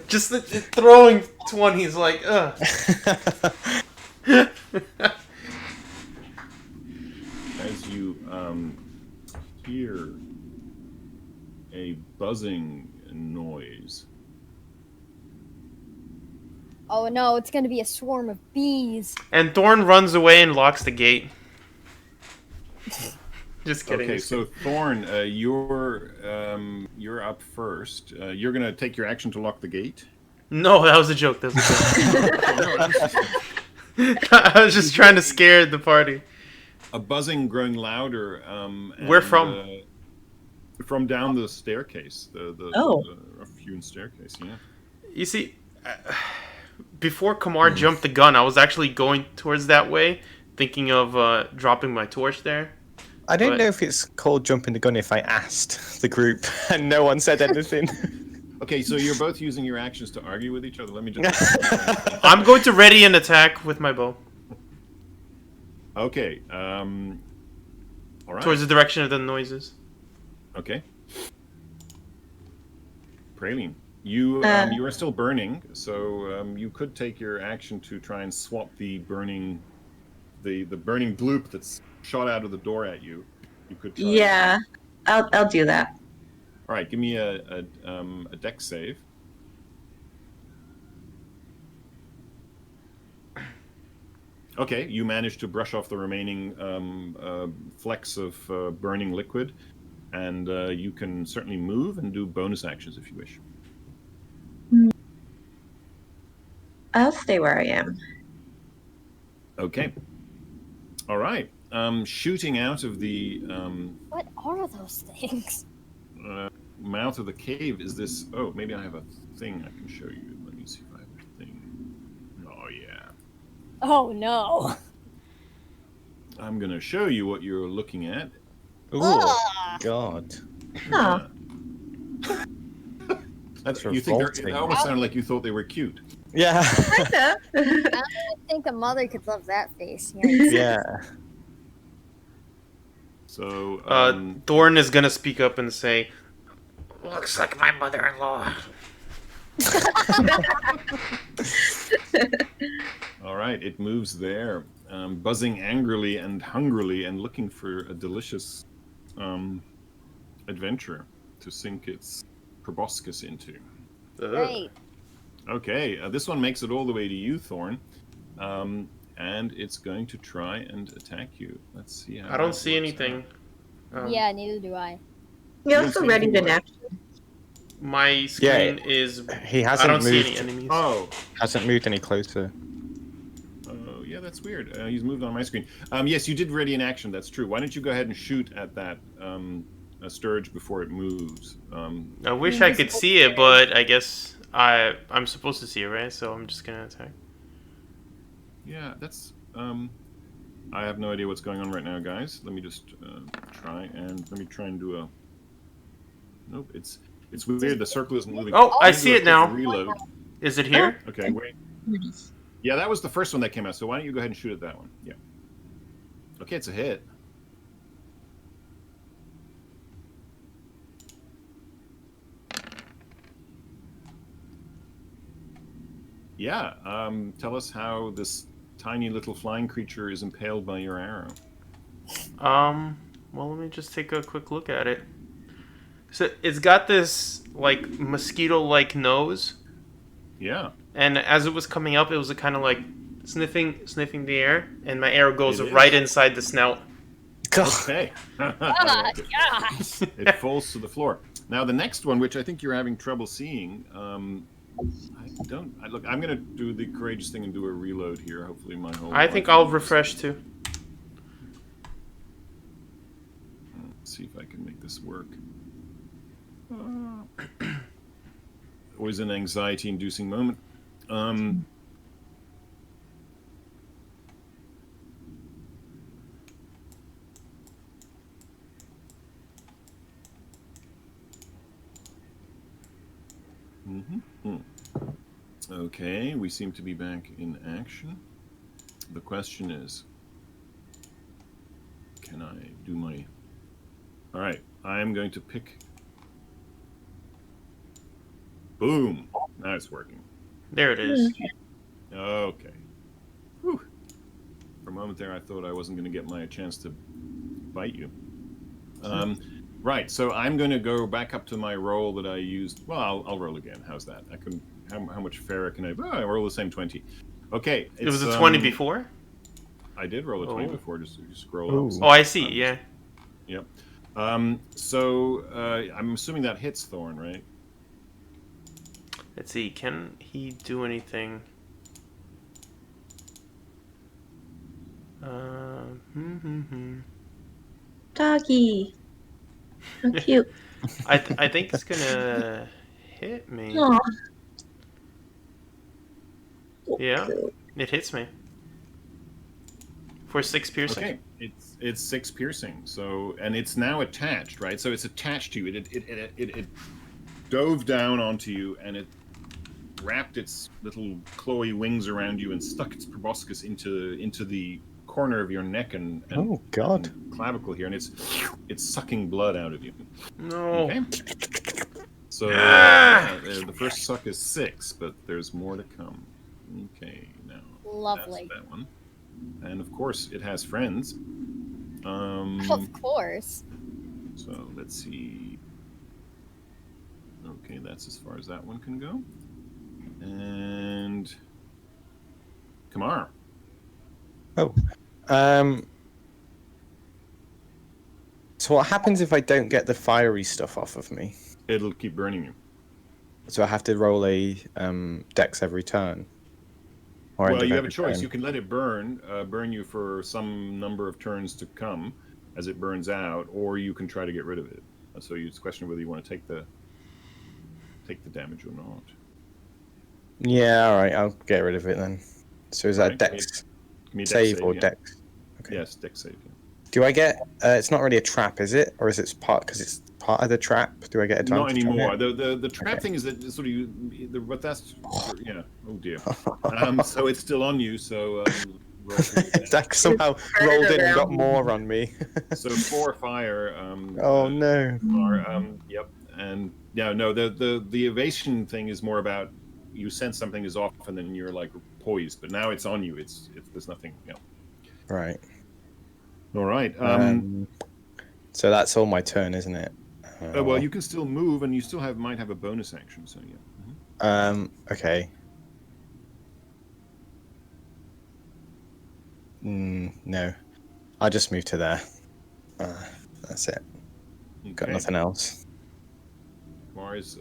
Just throwing 20s like, ugh. As you hear a buzzing noise, Oh Oh no, it's gonna be a swarm of bees. And Thorn runs away and locks the gate. Just kidding. Okay, just so kidding. Thorn, you're up first. You're gonna take your action to lock the gate. No, that was a joke. That was a joke. I was just trying to scare the party. A buzzing growing louder. Where and, from? From down the staircase. The hewn staircase. Yeah. You see, before Kamar jumped the gun, I was actually going towards that way, thinking of dropping my torch there. I don't But- know if it's called jumping the gun if I asked the group and no one said anything. Okay, so you're both using your actions to argue with each other. Let me just. I'm going to ready an attack with my bow Okay. All right. towards the direction of the noises. Okay. Praline, you are still burning, so you could take your action to try and swap the burning gloop that's shot out of the door at you. You could try. Yeah, I'll do that. All right, give me a dex save. Okay, you managed to brush off the remaining flecks of burning liquid, and you can certainly move and do bonus actions if you wish. I'll stay where I am. Okay. All right. Shooting out of the What are those things? mouth of the cave is this. Oh, maybe I have a thing I can show you. Let me see if I have a thing. Oh, yeah. Oh no. I'm going to show you what you're looking at. Ooh, Ah. God. Oh, That's, That's you think revolting. it almost sounded like you thought they were cute. Yeah. kinda. I don't even think a mother could love that face. Yikes. Yeah. So, Thorn is gonna speak up and say, Looks like my mother-in-law. all right, it moves there, buzzing angrily and hungrily and looking for a delicious adventure to sink its proboscis into. "Ugh." Great. Okay, this one makes it all the way to you, Thorn, and it's going to try and attack you. Let's see how. I don't that see works anything. Yeah, neither do I. You don't also see ready to anything, action. My screen is. He I hasn't don't see moved. any enemies. out. Hasn't moved any closer. Oh, yeah, that's weird. He's moved on my screen. Yes, you did ready in action. That's true. Why don't you go ahead and shoot at that stirge before it moves? I wish I could see it, but I guess I'm supposed to see it, right? So I'm just gonna attack. Yeah, that's. I have no idea what's going on right now, guys. Let me just try and do a. Nope, it's weird. The circle isn't moving. Oh, I I'm gonna see do a it quick now. Reload. Is it here? Okay, wait. Yeah, that was the first one that came out. So why don't you go ahead and shoot at that one? Yeah. Okay, it's a hit. Yeah. Tell us how this tiny little flying creature is impaled by your arrow. Well, let me just take a quick look at it. So it's got this like mosquito-like nose, Yeah. and as it was coming up, it was kind of like sniffing the air, and my arrow goes It is. right inside the snout. God. Okay. Ah, gosh. It falls to the floor. Now the next one, which I think you're having trouble seeing, look. I'm gonna do the courageous thing and do a reload here. Hopefully, my whole. I think I'll refresh too. Let's see if I can make this work. Always an anxiety-inducing moment. Okay, we seem to be back in action. The question is, can I do my... All right, I am going to pick... Boom! Now it's working. There it is. Okay. Whew. For a moment there, I thought I wasn't going to get my chance to bite you. Right, so I'm going to go back up to my roll that I used. Well, I'll roll again. How's that? I can how much fairer can I? Oh, I roll the same 20. Okay, It was a 20 before? I did roll a 20 Oh. before. Just scroll Ooh. up. Oh, I see, yeah. Yep. So I'm assuming that hits Thorn, right? Let's see, can he do anything? Doggy. How cute. I think it's gonna hit me. Aw. Yeah, it hits me. For 6 piercing. Okay, it's 6 piercing. So and it's now attached, right? So it's attached to you. It dove down onto you and it wrapped its little clawy wings around you and stuck its proboscis into the corner of your neck and Oh, God. and clavicle here, and it's sucking blood out of you. No. Okay. So the first suck is 6, but there's more to come. Okay, now Lovely. that's that one. And of course, it has friends. Of course. So let's see. Okay, that's as far as that one can go. And Kamar. Oh. So what happens if I don't get the fiery stuff off of me? It'll keep burning you. So I have to roll a dex every turn? Or end Well, of you have a every choice. turn? You can let it burn you for some number of turns to come as it burns out, or you can try to get rid of it. So it's a question of whether you want to take the damage or not. Yeah, all right. I'll get rid of it then. So is that Right, dex Give me a dex save or yeah. dex? Okay. Yes, dex save. Yeah. Do I get? It's not really a trap, is it? Or is it part because it's part of the trap? Do I get advantage? Not anymore. On it? The trap thing is that sort of but that's yeah. Oh dear. So it's still on you. So roll through that. That somehow rolled in and got more on me. So 4 fire. Oh no. Yep. And yeah, no. The evasion thing is more about you sense something is off and then you're like poised, but now it's on you. It's there's nothing. Yeah. Right. All right. So that's all my turn, isn't it? Well, you can still move, and you still might have a bonus action. So yeah. Okay. No. I'll just move to there. That's it. Got Okay. nothing else. Kamar is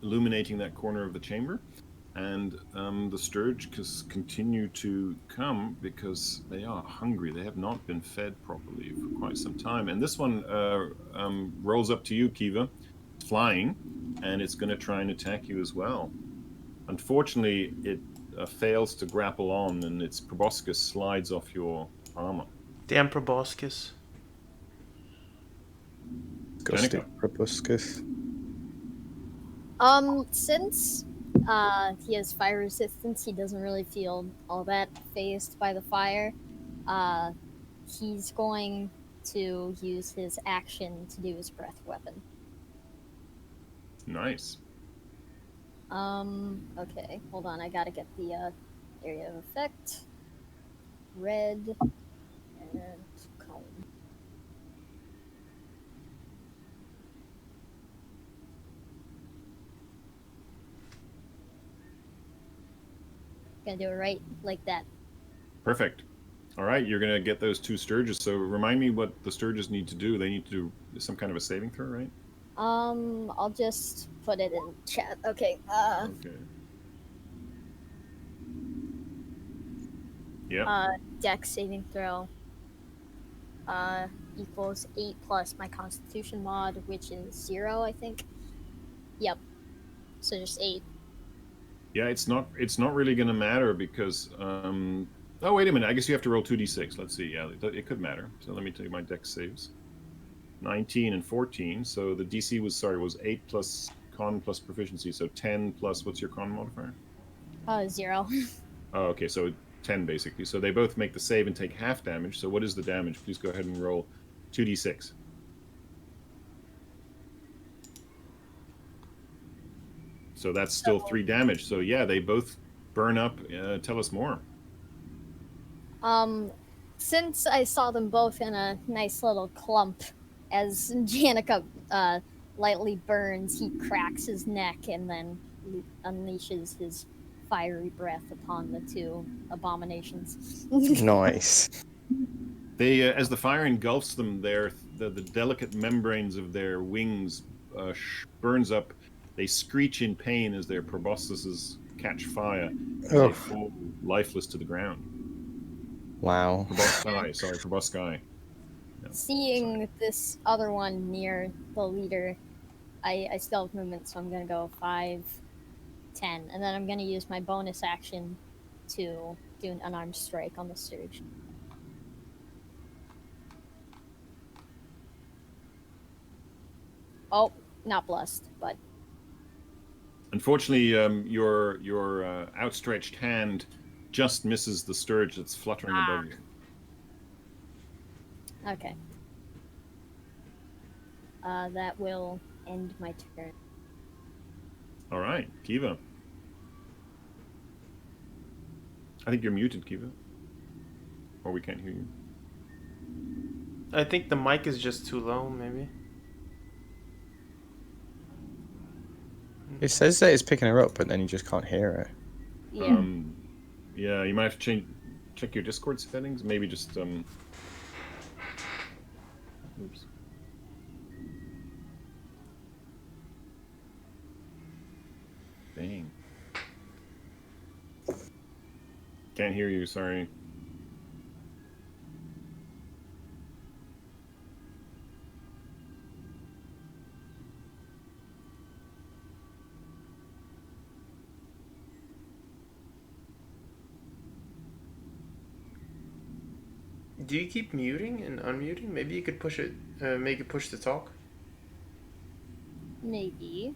illuminating that corner of the chamber, and the stirges continue to come because they are hungry. They have not been fed properly for quite some time. And this one rolls up to you, Kiva, flying, and it's going to try and attack you as well. Unfortunately, it fails to grapple on, and its proboscis slides off your armor. Damn proboscis. Gustic proboscis. Since he has fire resistance, he doesn't really feel all that fazed by the fire. He's going to use his action to do his breath weapon. Nice. Okay, hold on, I gotta get the area of effect. Red and cone. Gonna do it right like that. Perfect. All right, you're going to get those 2 stirges. So remind me what the stirges need to do. They need to do some kind of a saving throw, right? I'll just put it in chat. Okay. Okay. Yeah. Dex saving throw. Equals 8 plus my Constitution mod, which is 0, I think. Yep. So just 8. Yeah, it's not really going to matter because oh wait a minute, I guess you have to roll 2d6. Let's see. Yeah, it could matter. So let me take my dex saves. 19 and 14. So the DC was 8 plus con plus proficiency. So 10 plus what's your con modifier? 0. Oh, okay, so 10 basically. So they both make the save and take half damage. So what is the damage? Please go ahead and roll 2d6. So that's still 3 damage. So yeah, they both burn up. Tell us more. Since I saw them both in a nice little clump, as Janikup lightly burns, he cracks his neck and then unleashes his fiery breath upon the two abominations. Nice. They, as the fire engulfs them, the delicate membranes of their wings burns up. They screech in pain as their proboscises catch fire, and they fall lifeless to the ground. Wow. Probosci. Yeah. Seeing this other one near the leader, I still have movement, so I'm gonna go 5, 10, and then I'm gonna use my bonus action to do an unarmed strike on the stirge. Oh, not blessed, but Unfortunately, your outstretched hand just misses the stirge that's fluttering above you. okay. That will end my turn. All right, Kiva. I think you're muted, Kiva. Or we can't hear you. I think the mic is just too low, maybe. It says that it's picking her up, but then you just can't hear it. Yeah. Yeah, you might have to check your Discord settings. Maybe just Oops. Dang. Can't hear you, sorry. Do you keep muting and unmuting? Maybe you could push it, make it push to talk. Maybe.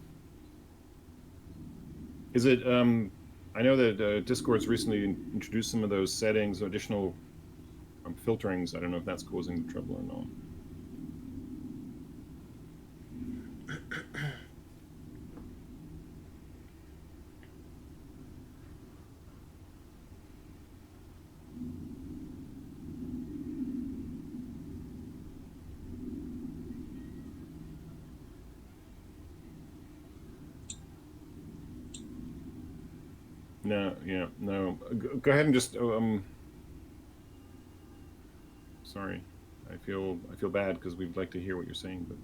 Is it, I know that Discord's recently introduced some of those settings, additional filterings. I don't know if that's causing trouble or not. No, yeah, no. Go ahead and just. Sorry, I feel bad because we'd like to hear what you're saying, but.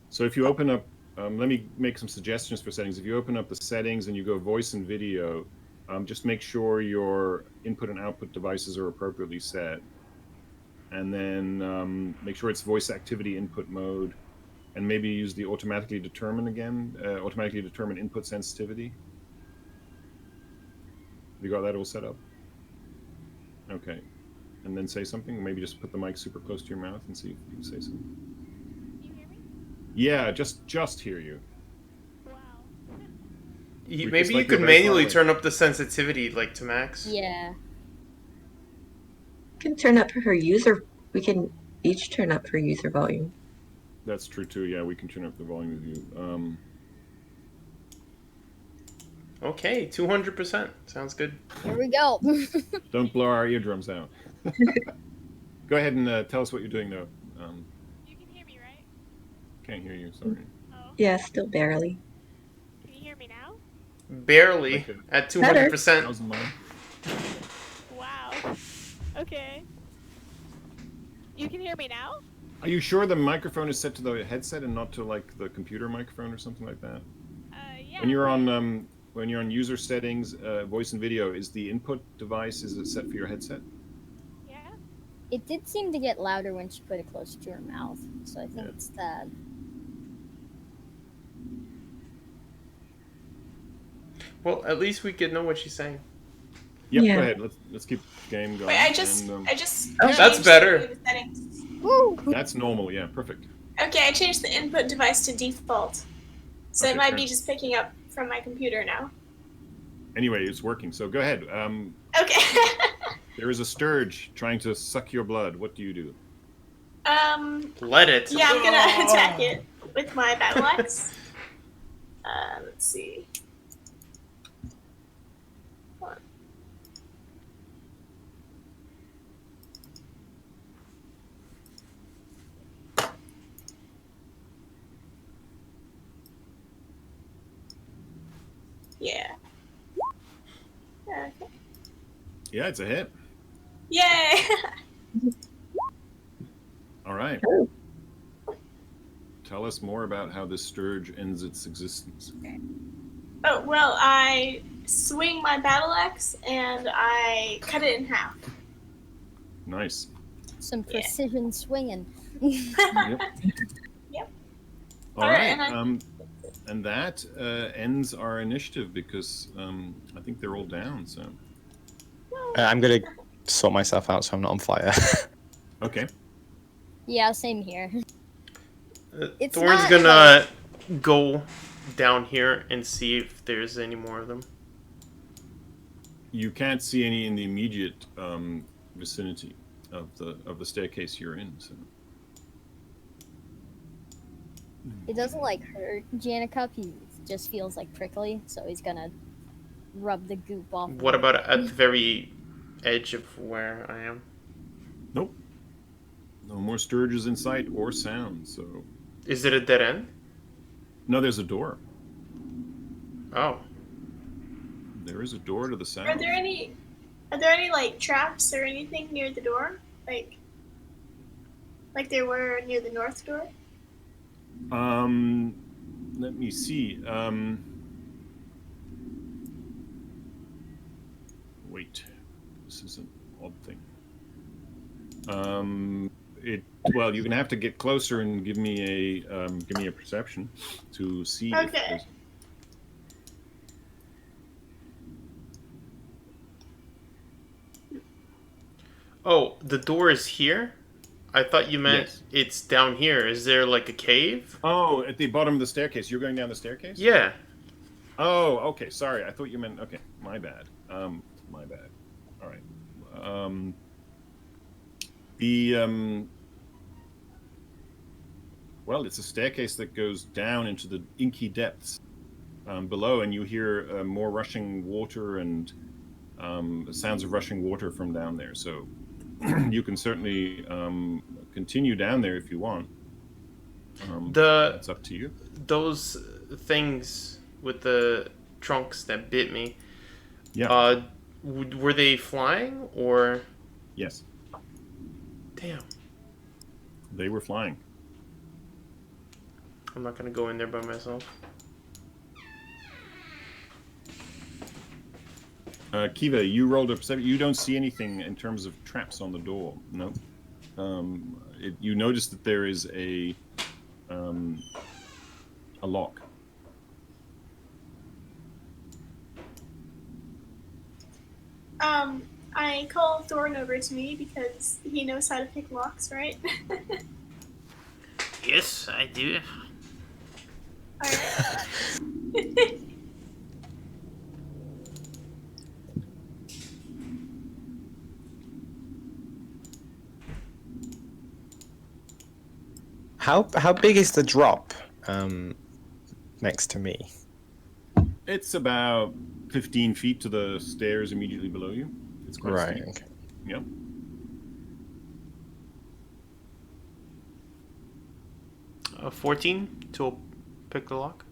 So if you open up, let me make some suggestions for settings. If you open up the settings and you go voice and video, just make sure your input and output devices are appropriately set, and then make sure it's voice activity input mode. And maybe use the automatically determine again, automatically determine input sensitivity. Have you got that all set up? Okay. And then say something. Maybe just put the mic super close to your mouth and see if you can say something. Can you hear me? Yeah, just hear you. Wow. Maybe you could manually turn up the sensitivity like to max. Yeah. You can turn up her user. We can each turn up her user volume. That's true too. Yeah, we can turn up the volume of you. Okay, 200%. Sounds good. Here we go. Don't blow our eardrums out. Go ahead and tell us what you're doing, though. You can hear me, right? Can't hear you. Sorry. Oh. Yeah, still barely. Can you hear me now? Barely. Like At 200%. 1,000 miles. Wow. Okay. You can hear me now? Are you sure the microphone is set to the headset and not to like the computer microphone or something like that? Yeah. When you're on user settings, voice and video, is the input device, is it set for your headset? Yeah. It did seem to get louder when she put it close to her mouth, so I think Yeah. it's that. Well, at least we could know what she's saying. Yep, Yeah. go ahead. Let's keep the game going. Wait, I just That's changed better. the settings. Woo! That's normal, yeah, perfect. Okay, I changed the input device to default. So Okay, it might fair. be just picking up from my computer now. Anyway, it's working, so go ahead. Okay. There is a stirge trying to suck your blood. What do you do? Let it. Yeah, I'm gonna attack it with my battle axe. Let's see. Yeah, it's a hit. Yay! All right. Tell us more about how this stirge ends its existence. Oh, well, I swing my battle axe and I cut it in half. Nice. Some Yeah. precision swinging. Yep. Yep. All All right. right, And that ends our initiative because I think they're all down. So I'm gonna sort myself out so I'm not on fire. okay. Yeah, same here. It's Thorn's not, gonna go down here and see if there's any more of them. You can't see any in the immediate vicinity of the staircase you're in. So It doesn't like hurt Janikup. He just feels like prickly, so he's gonna rub the goop off. What about at the very edge of where I am? nope. No more stirges in sight or sound. So Is it a dead end? no, there's a door. Oh. There is a door to the south. Are there any like traps or anything near the door? Like there were near the north door? Let me see. Wait, this is an odd thing. Well, you're gonna have to get closer and give me a perception to see. If Okay. there's... Oh, the door is here? I thought you meant Yes. it's down here. Is there like a cave? Oh, at the bottom of the staircase. You're going down the staircase? Yeah. Oh, okay. Sorry, I thought you meant. Okay, my bad. My bad. All right. Well, it's a staircase that goes down into the inky depths below, and you hear more rushing water and sounds of rushing water from down there. So you can certainly continue down there if you want. That's up to you. Those things with the trunks that bit me. Yeah. Were they flying or? Yes, Damn. they were flying. I'm not gonna go in there by myself. Kiva, you rolled up 7. You don't see anything in terms of traps on the door. No. You notice that there is a lock. I call Thorn over to me because he knows how to pick locks, right? Yes, I do. Alright. How big is the drop next to me? It's about 15 feet to the stairs immediately below you. It's quite Right. steep. Okay. Yep. 14 to pick the lock.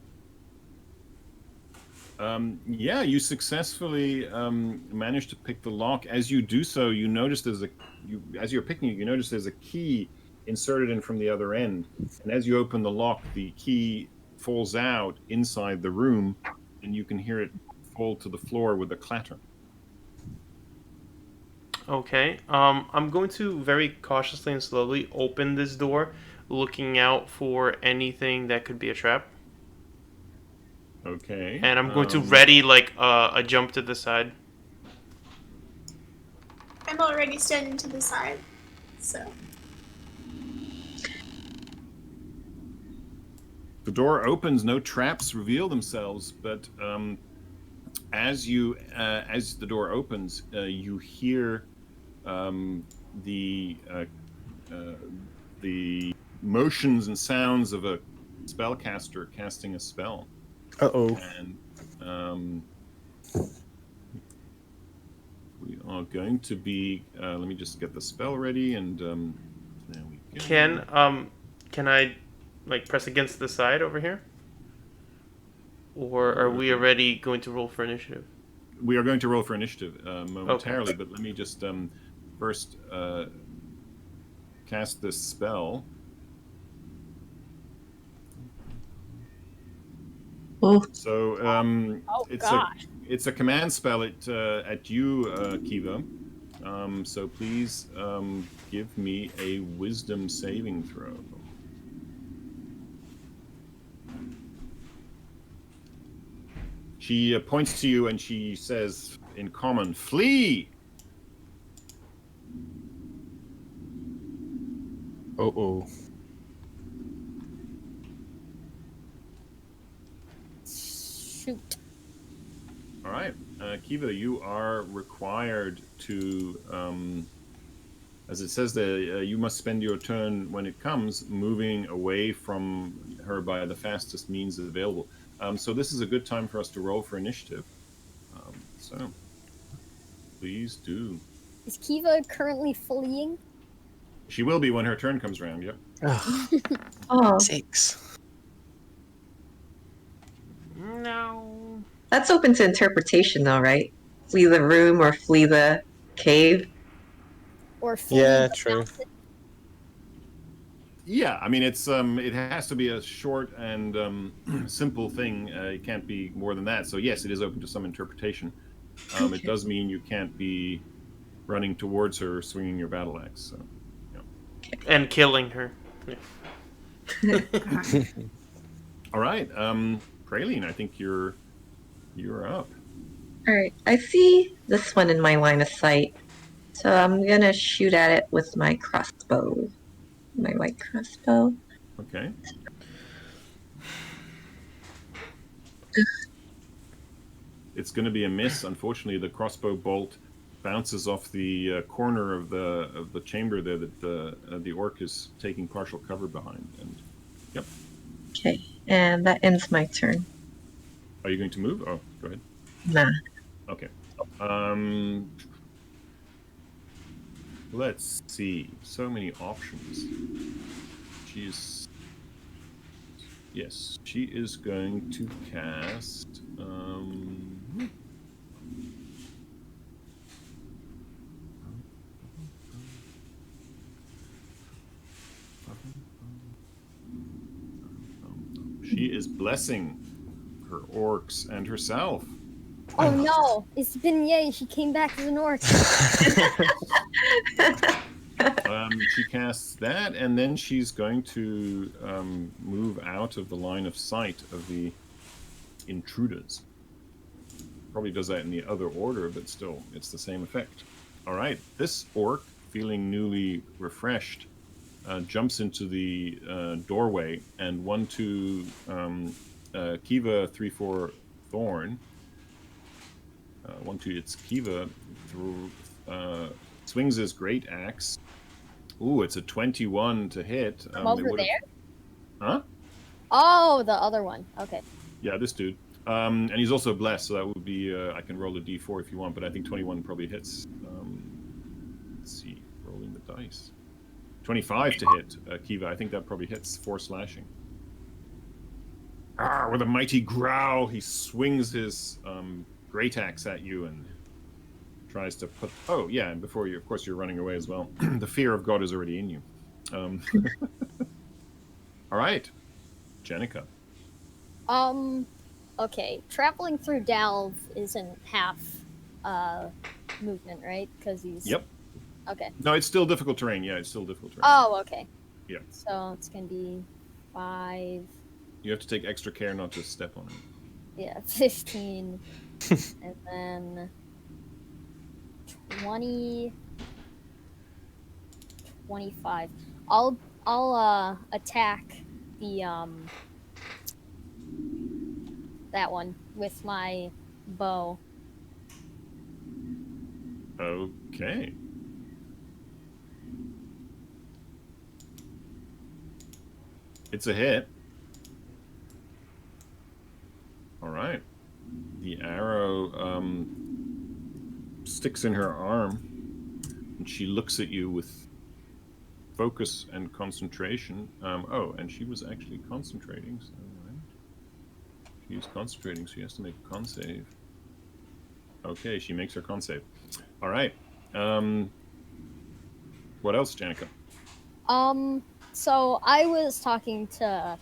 Yeah, you successfully managed to pick the lock. As you do so, you notice as you're picking it, you notice there's a key inserted in from the other end. And as you open the lock, the key falls out inside the room, and you can hear it fall to the floor with a clatter. Okay. I'm going to very cautiously and slowly open this door, looking out for anything that could be a trap. Okay. And I'm going to ready like a jump to the side. I'm already standing to the side, so. The door opens, no traps reveal themselves, but as the door opens, you hear the motions and sounds of a spellcaster casting a spell. Uh-oh. And we are going to be. Let me just get the spell ready, and there we go. Can I like press against the side over here? Or are we already going to roll for initiative? we are going to roll for initiative momentarily, but let me just first cast this spell. Oh, So gosh. it's a command spell at you, Kiva. So please give me a wisdom saving throw. She points to you and she says in common, "Flee!" Oh. Shoot. All right, Kiva, you are required to, as it says there, you must spend your turn when it comes moving away from her by the fastest means available. So this is a good time for us to roll for initiative. So please do. Is Kiva currently fleeing? She will be when her turn comes around. Yep. oh, 6. No. that's open to interpretation, though, right? Flee the room or flee the cave. Or flee Yeah, the true. mountain? Yeah, I mean it's it has to be a short and simple thing. It can't be more than that. So yes, it is open to some interpretation. It does mean you can't be running towards her, swinging your battle axe. So, And killing her. all right, Praline, I think you're up. All right, I see this one in my line of sight, so I'm gonna shoot at it with my crossbow, my white crossbow. Okay. It's going to be a miss. Unfortunately, the crossbow bolt bounces off the corner of the chamber there that the orc is taking partial cover behind. And yep. Okay, and that ends my turn. Are you going to move? Oh, go ahead. Nah. Okay. Let's see. So many options. Yes, she is going to cast. She is blessing her orcs and herself. Oh no! It's Beignet. She came back as an orc. She casts that, and then she's going to move out of the line of sight of the intruders. Probably does that in the other order, but still, it's the same effect. All right, this orc, feeling newly refreshed, jumps into the doorway, and 1-2 Kiva, 3-4 Thorn. 1-2, it's Kiva through swings his great axe. Ooh, it's a 21 to hit. From over there? Huh? Oh, the other one. Okay. Yeah, this dude. And he's also blessed, so that would be, I can roll a d4 if you want, but I think 21 probably hits. Let's see, rolling the dice. 25 to hit, Kiva. I think that probably hits 4 slashing. With a mighty growl, he swings his great axe at you and tries to put... Oh, yeah, and before you, of course, you're running away as well. The fear of God is already in you. All right, Janikup. Okay. Traveling through Dalv isn't half movement, right? Because he's... Yep. Okay. No, it's still difficult terrain. Yeah, it's still difficult terrain. Oh, okay. Yeah. So it's going to be 5... You have to take extra care not to step on it. Yeah, 15. And then 20... 25. I'll attack the that one with my bow. Okay. It's a hit. All right. The arrow sticks in her arm, and she looks at you with focus and concentration. Oh, and she was actually concentrating. So, right. She's concentrating, so she has to make a con save. Okay, she makes her con save. All right. What else, Janica? So I was talking to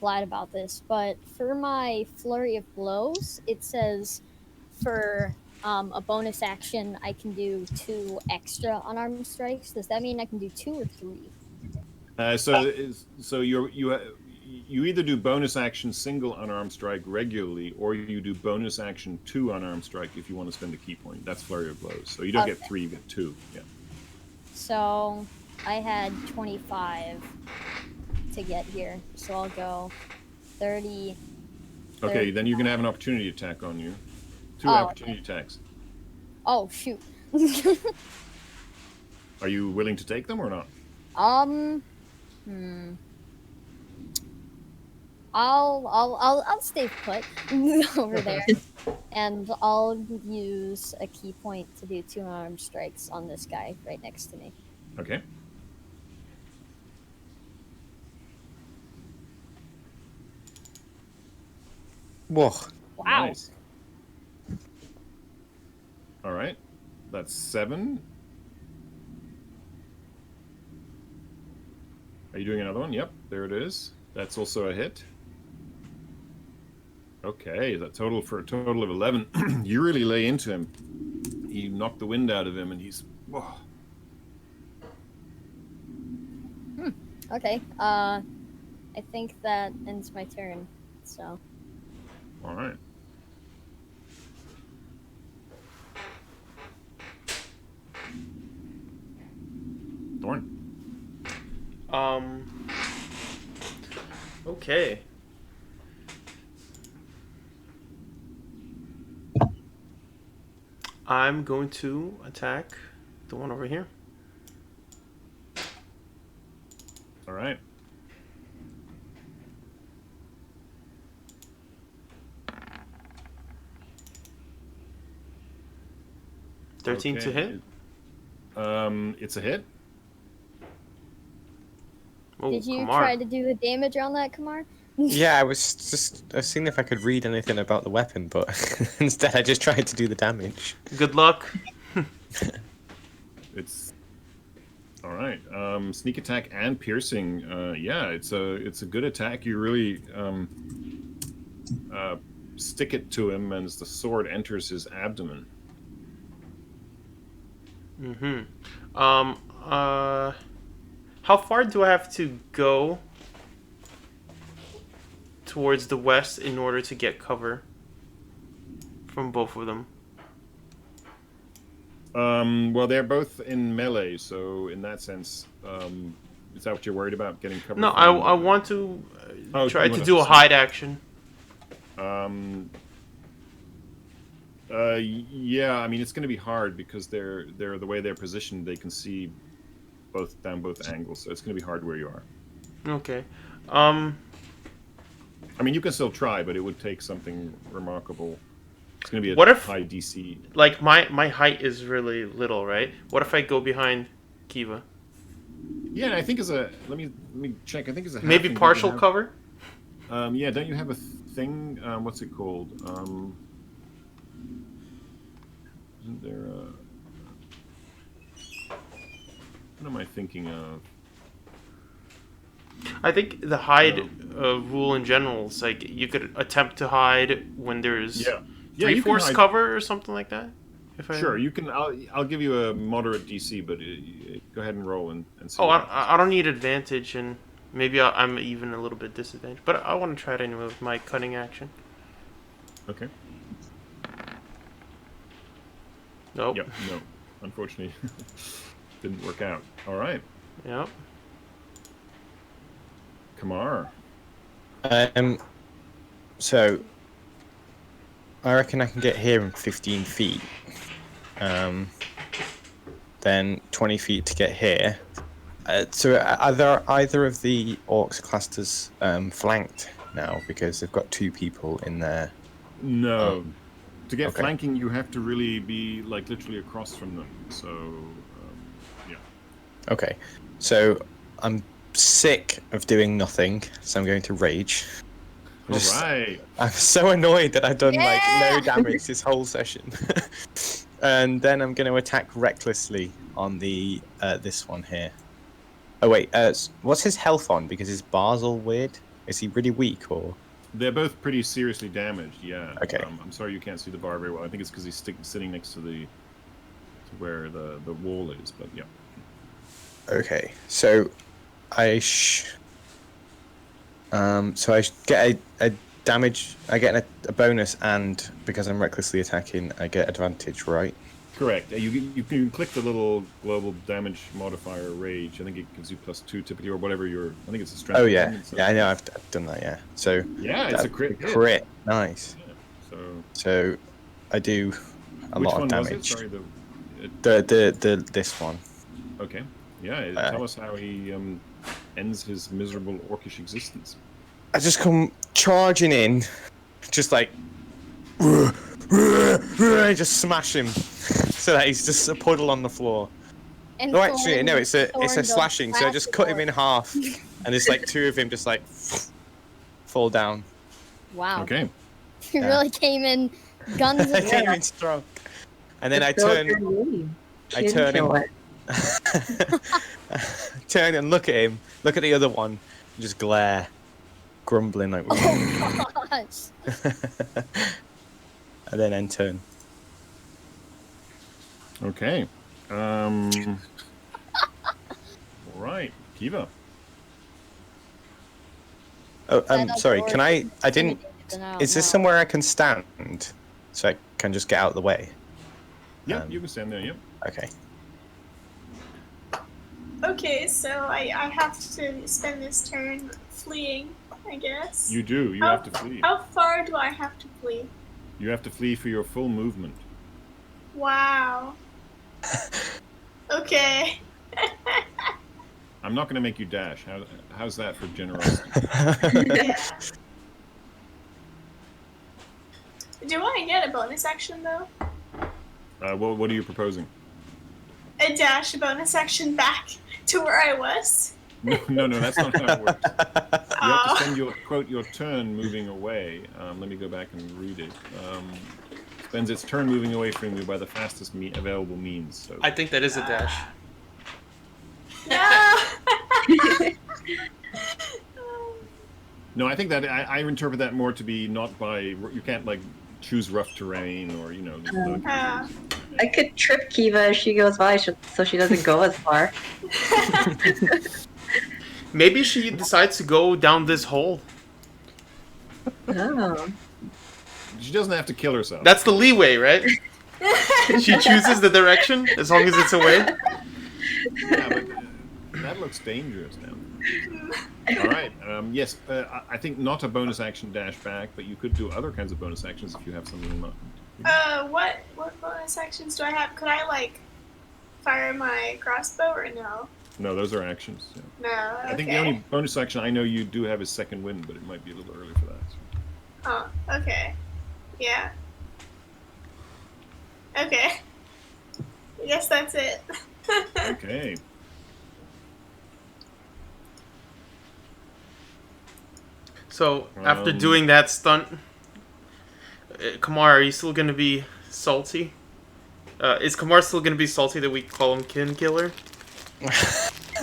Vlad about this, but for my flurry of blows, it says for a bonus action I can do 2 extra unarmed strikes. Does that mean I can do 2 or 3? So you either do bonus action single unarmed strike regularly, or you do bonus action 2 unarmed strike if you want to spend a key point. That's flurry of blows. So you don't get 3, you get 2. Yeah. So I had 25 to get here, so I'll go 30. Okay, then you're gonna have an opportunity attack on you. 2 Oh, opportunity attacks. Oh shoot. Are you willing to take them or not? I'll stay put over there, and I'll use a key point to do 2 unarmed strikes on this guy right next to me. Okay. Whoa. Wow. Nice. All right. That's 7. Are you doing another one? Yep, there it is. That's also a hit. Okay, that total for a total of 11. You really lay into him. You knock the wind out of him, and he's. Whoa. Okay. I think that ends my turn. So. All right. Thorn. Okay. I'm going to attack the one over here. All right. $13 to hit. It's a hit. Oh, Did you Kamar. try to do the damage on that, Kamar? Yeah, I was seeing if I could read anything about the weapon, but instead I just tried to do the damage. Good luck. It's all right. Sneak attack and piercing. Yeah, it's a good attack. You really stick it to him as the sword enters his abdomen. How far do I have to go towards the west in order to get cover from both of them? Well, they're both in melee, so in that sense, is that what you're worried about, getting cover? No, from- I want to try you to wanna- do a hide action. Yeah, I mean it's going to be hard because they're the way they're positioned. They can see down both angles, so it's going to be hard where you are. Okay. I mean, you can still try, but it would take something remarkable. It's going to be a What if- high DC. Like my height is really little, right? What if I go behind Kiva? Yeah, I think let me check. I think it's a Maybe halfling. partial Have- cover? Yeah, don't you have a thing? What's it called? Isn't there a... What am I thinking of? I think the hide rule in general is like you could attempt to hide when there's Yeah, you can 3/4 hide. cover or something like that. Sure, you can. I'll give you a moderate DC, but go ahead and roll and see. Oh, what happens. I don't need advantage, and maybe I'm even a little bit disadvantaged. But I want to try it anyway with my cutting action. Okay. Nope. Yep. No. Unfortunately, didn't work out. All right. Yep. Kamar. So I reckon I can get here in 15 feet. Then 20 feet to get here. So are there either of the orcs classed as flanked now? Because they've got 2 people in there. No. To get okay. flanking, you have to really be like literally across from them. So, yeah. Okay. So I'm sick of doing nothing, so I'm going to rage. Alright. I'm so annoyed that I've done like no damage this whole session. And then I'm going to attack recklessly on the this one here. Oh wait, what's his health on? Because his bar's all weird. Is he really weak or? They're both pretty seriously damaged, yeah. Okay. I'm sorry you can't see the bar very well. I think it's because he's sitting next to where the wall is, but yeah. Okay, so I get a damage. I get a bonus, and because I'm recklessly attacking, I get advantage, right? Correct. You can click the little global damage modifier rage. I think it gives you +2 typically, or whatever your. I think it's a strength. Oh yeah, yeah, I know. I've done that. Yeah. So yeah, it's a crit. Crit, nice. Yeah, so I do a lot of damage. Was it? Sorry, this one. Okay. Yeah. Tell us how he ends his miserable orcish existence. I just come charging in, just like, just smash him, so that he's just a puddle on the floor. And No, actually, no, it's a Thorn slashing. So I just cut him in half, and there's like two of him just like fall down. Wow. Okay. You really came in guns I and came in strong, and then I turn him. Turn and look at him. Look at the other one. And just glare, grumbling like. Oh gosh. And then end turn. Okay. All right, Kiva. Oh, sorry. Can I didn't. Is this No. somewhere I can stand, so I can just get out of the way? Yeah, you can stand there. Yep. Okay. Okay, so I have to spend this turn fleeing, I guess. You do. You have to flee. How far do I have to flee? You have to flee for your full movement. Wow. Okay. I'm not going to make you dash. How's that for generosity? Do I get a bonus action though? What are you proposing? A dash bonus action back to where I was? No, that's not how it works. You have to Oh. spend your turn moving away. Let me go back and read it. Spends its turn moving away from you by the fastest available means. So I think that is a dash. No. no, I think that I interpret that more to be not by you can't like choose rough terrain or I could trip Kiva as she goes by, so she doesn't go as far. Maybe she decides to go down this hole. Oh. She doesn't have to kill herself. That's the leeway, right? She chooses the direction as long as it's away. Yeah, but that looks dangerous now. All right. Yes, I think not a bonus action dash back, but you could do other kinds of bonus actions if you have something in mind. What bonus actions do I have? Could I like fire my crossbow or no? No, those are actions. Yeah. No. Okay. I think the only bonus action I know you do have is second wind, but it might be a little early for that. So. Oh, okay. Yeah. Okay. I guess that's it. Okay. So, after doing that stunt, Kamar, are you still going to be salty? Is Kamar still going to be salty that we call him Kin Killer?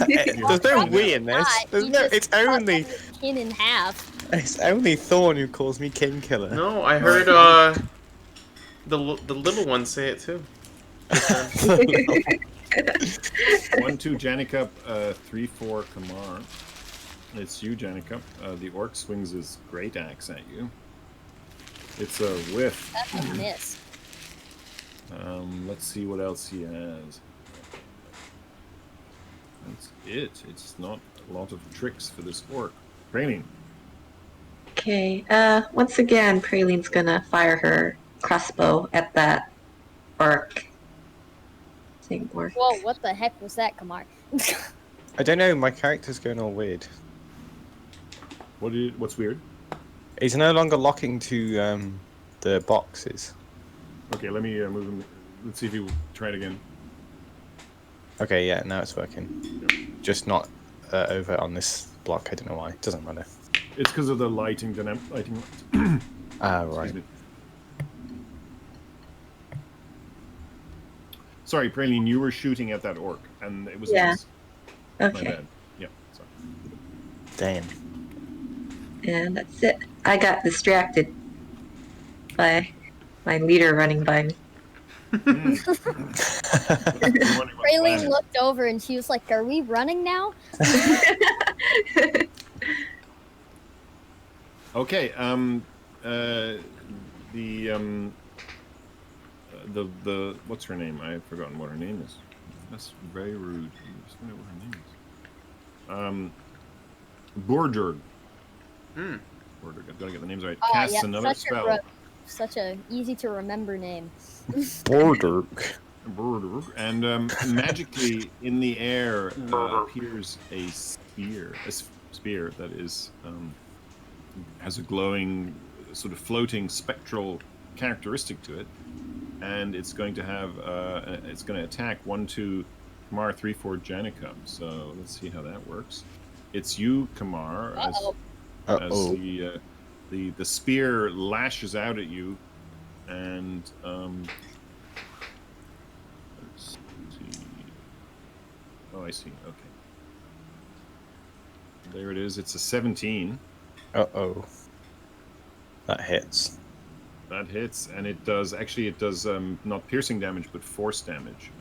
There's no we in this. There's no. It's only. Kin in half. It's only Thorn who calls me King Killer. No, I heard the little one say it too. 1-2 Janikup, 3-4 Kamar. It's you, Janikup. The orc swings his great axe at you. It's a whiff. That's a miss. Let's see what else he has. That's it. It's not a lot of tricks for this orc. Praline. Okay, once again, Praline's gonna fire her crossbow at that orc. Same orc. Whoa, what the heck was that, Kamar? I don't know. My character's going all weird. What's weird? He's no longer locking to the boxes. Okay, let me move him. Let's see if he try it again. Okay, yeah, now it's working. Just not over on this block. I don't know why. It doesn't matter. It's because of the lighting. Lighting. Ah, Excuse right. me. Sorry, Praline, you were shooting at that orc, and it was a Yeah. miss. My Okay. bad. Yeah, sorry. Damn. And that's it. I got distracted by my leader running by me. You're wondering what the plan Praline is. looked over and she was like, "Are we running now?" Okay. The what's her name? I've forgotten what her name is. That's very rude. I just wonder what her name is. Border. Border. I've got to get the names right. Oh, Casts yeah, another spell. such a easy to remember name. Border. And magically in the air appears a spear. Spear that is has a glowing, sort of floating spectral characteristic to it, and it's going to have it's going to attack 1, 2, Kamar, 3, 4, Janikup. So let's see how that works. It's you, Kamar, as the spear lashes out at you, and let's see. Oh, I see. Okay, there it is. It's a 17. Uh-oh. That hits. That hits, and it does not piercing damage, but force damage.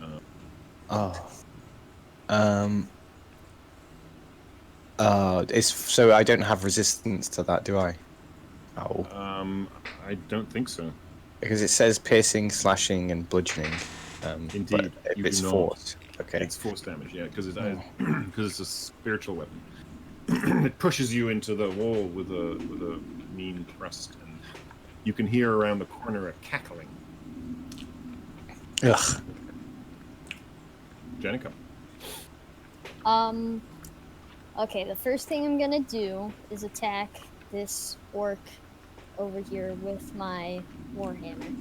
It's so I don't have resistance to that, do I? Oh. I don't think so. Because it says piercing, slashing, and bludgeoning. Indeed, but you it's do not. force. Okay. It's force damage, yeah, because it's a spiritual weapon. It pushes you into the wall with a mean thrust, and you can hear around the corner a cackling. Ugh. Janikup. Okay, the first thing I'm gonna do is attack this orc over here with my warhammer.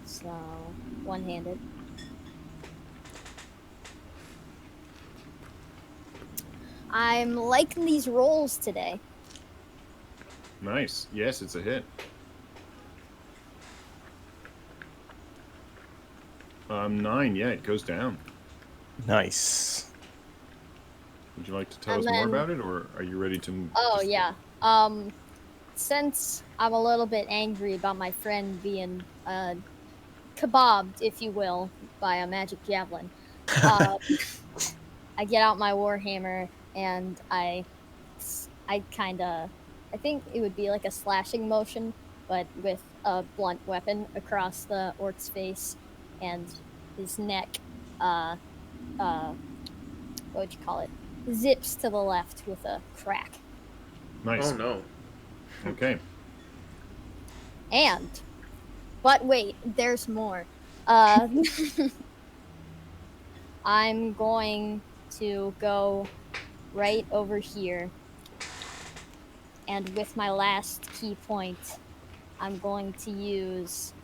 So, one-handed. I'm liking these rolls today. Nice. Yes, it's a hit. 9. Yeah, it goes down. Nice. Would you like to tell And us more then- about it, or are you ready to? Oh, yeah. Since I'm a little bit angry about my friend being kebabbed, if you will, by a magic javelin, I get out my warhammer and I think it would be like a slashing motion, but with a blunt weapon across the orc's face and his neck. What would you call it? Zips to the left with a crack. Nice. Oh no. Okay. But wait, there's more. I'm going to go right over here, and with my last key point, I'm going to use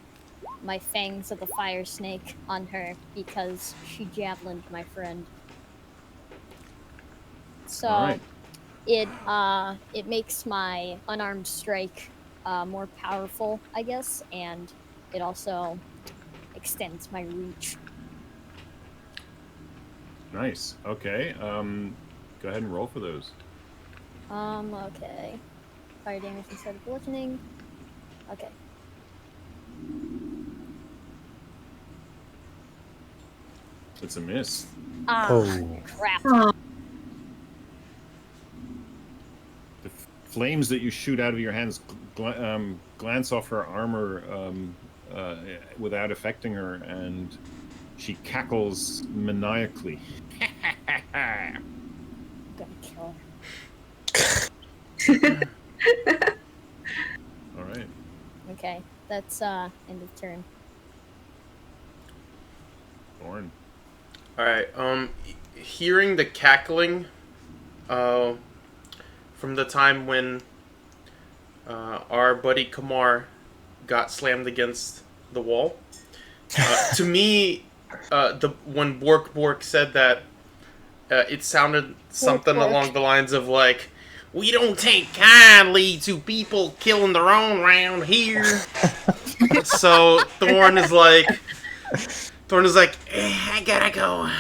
my Fangs of the Fire Snake on her because she javelined my friend. So All right. it makes my unarmed strike more powerful, I guess, and it also extends my reach. Nice. Okay. Go ahead and roll for those. Okay. Fire damage instead of bludgeoning. Okay. It's a miss. Ah, Oh. crap. The flames that you shoot out of your hands glance off her armor without affecting her, and she cackles maniacally. I'm gonna kill her. All right. Okay, that's end of turn. Thorn. All right. Hearing the cackling, from the time when our buddy Kamar got slammed against the wall, to me, when Bork said that, it sounded something Bork. along the lines of like, We don't take kindly to people killing their own round here. So Thorn is like, I gotta go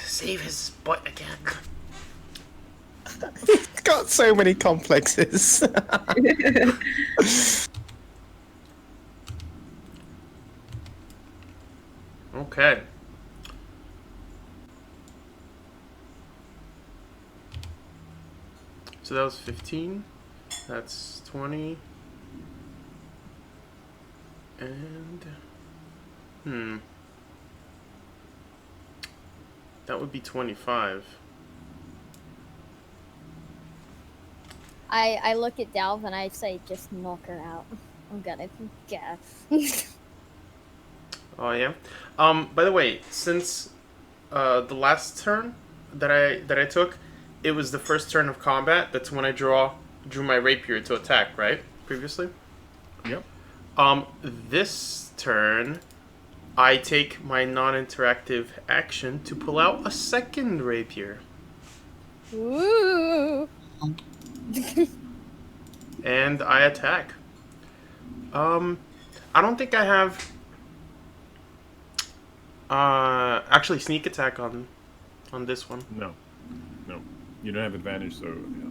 save his butt again. He's got so many complexes. okay. So that was 15. That's 20. And that would be 25. I look at Delve and I say, just knock her out. I'm gonna guess. Oh yeah. By the way, since the last turn that I took, it was the first turn of combat. That's when I drew my rapier to attack, right? Previously. Yep. This turn, I take my non-interactive action to pull out a second rapier. Ooh. And I attack. I don't think I have actually sneak attack on this one. No. You don't have advantage, so yeah.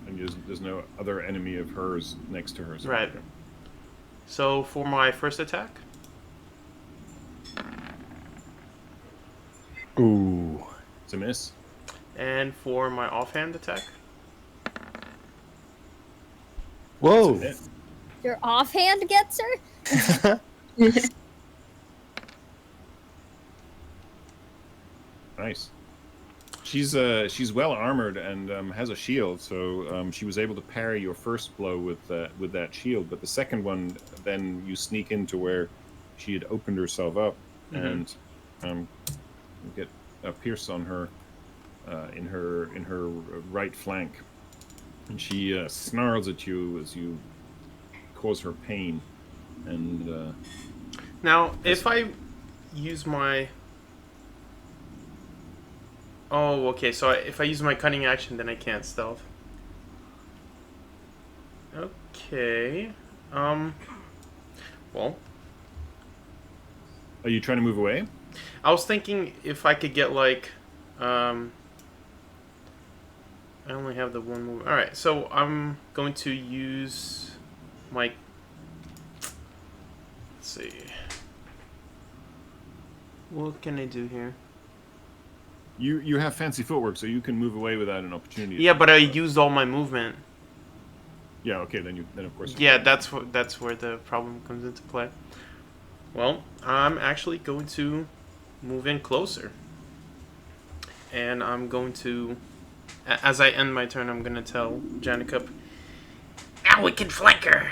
And there's no other enemy of hers next to her. So Right. okay. So for my first attack, Ooh. It's a miss. and for my offhand attack, Whoa. It's a hit. Your offhand gets her? Nice. She's well armored and has a shield, so she was able to parry your first blow with that shield. But the second one, then you sneak into where she had opened herself up, and get a pierce on her in her right flank, and she snarls at you as you cause her pain. And now if I use my okay, so if I use my cunning action, then I can't stealth. Okay. Well, are you trying to move away? I was thinking if I could get like, I only have the one move. All right, so I'm going to use my. Let's see. What can I do here? You have fancy footwork, so you can move away without an opportunity. Yeah, but I used all my movement. Yeah. Okay. Then of course. Yeah, that's where the problem comes into play. Well, I'm actually going to move in closer, and I'm going to, as I end my turn, I'm going to tell Janikup, Now we can flank her.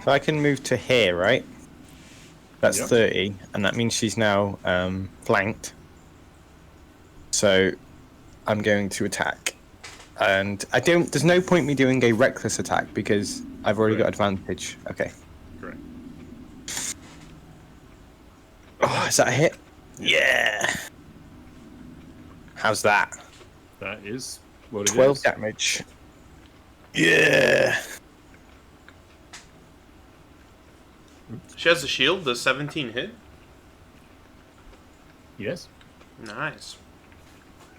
So I can move to here, right? That's Yep. 30, and that means she's now flanked. So I'm going to attack. And there's no point me doing a reckless attack because I've already got advantage. Okay. Correct. Oh, is that a hit? Yeah. How's that? That is what it is. 12 damage. Yeah. she has a shield. Does 17 hit? Yes. Nice.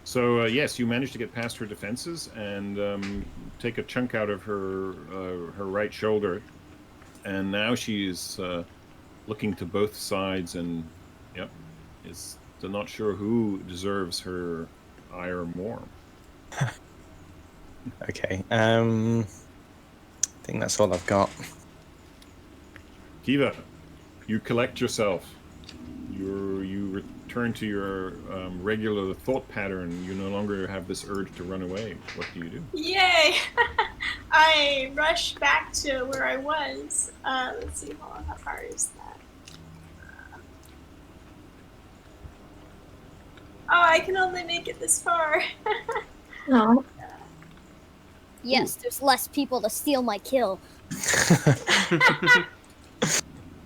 So yes, you managed to get past her defenses and take a chunk out of her right shoulder, and now she's looking to both sides and is not sure who deserves her ire more. Okay. I think that's all I've got. Kiva, you collect yourself. You return to your regular thought pattern. You no longer have this urge to run away. What do you do? Yay! I rush back to where I was. Let's see, how far is that? Oh, I can only make it this far. No. Yes, there's less people to steal my kill.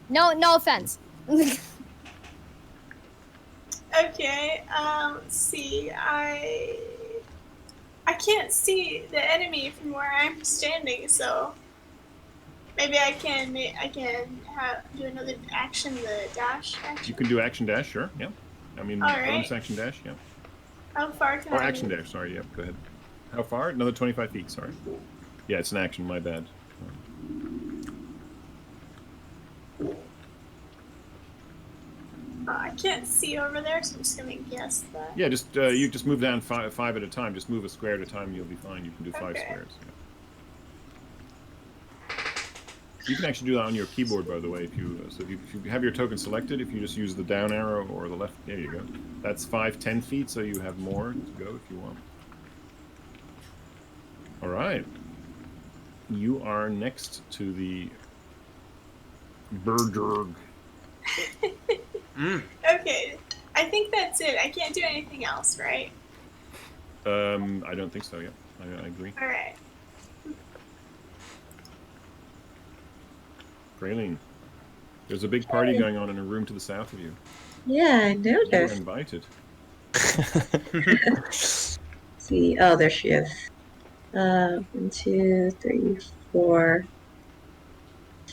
No offense. Okay, let's see. I can't see the enemy from where I'm standing, so maybe I can do another action, the dash action. You can do action dash, sure. Yeah. I mean, All right. bonus action dash, yeah. How far can Or I action move? dash, sorry, yeah, go ahead. How far? Another 25 feet, sorry. Yeah, it's an action, my bad. I can't see over there, so I'm just gonna guess that. Yeah, just you just move down five at a time. Just move a square at a time, and you'll be fine. You can do 5 Okay. squares. Yeah. You can actually do that on your keyboard, by the way. If you if you have your token selected, if you just use the down arrow or the left, there you go. That's 10 feet, so you have more to go if you want. All right. You are next to the Bergerg. Okay, I think that's it. I can't do anything else, right? I don't think so. Yeah, I agree. All right. Praline, there's a big party going on in a room to the south of you. Yeah, I You are noticed. invited. See, oh, there she is. 1, 2, 3, 4,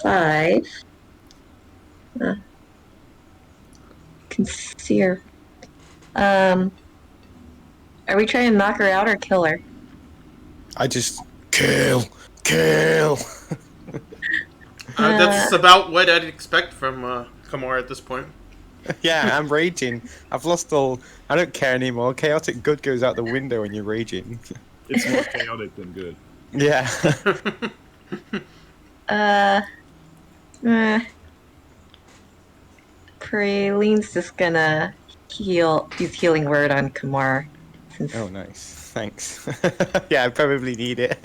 5. Can see her. Are we trying to knock her out or kill her? I just kill. That's about what I'd expect from Kamar at this point. Yeah, I'm raging. I've lost all. I don't care anymore. Chaotic good goes out the window when you're raging. It's more chaotic than good. Yeah. Praline's just gonna use healing word on Kamar. Since Oh, nice. Thanks. Yeah, I probably need it.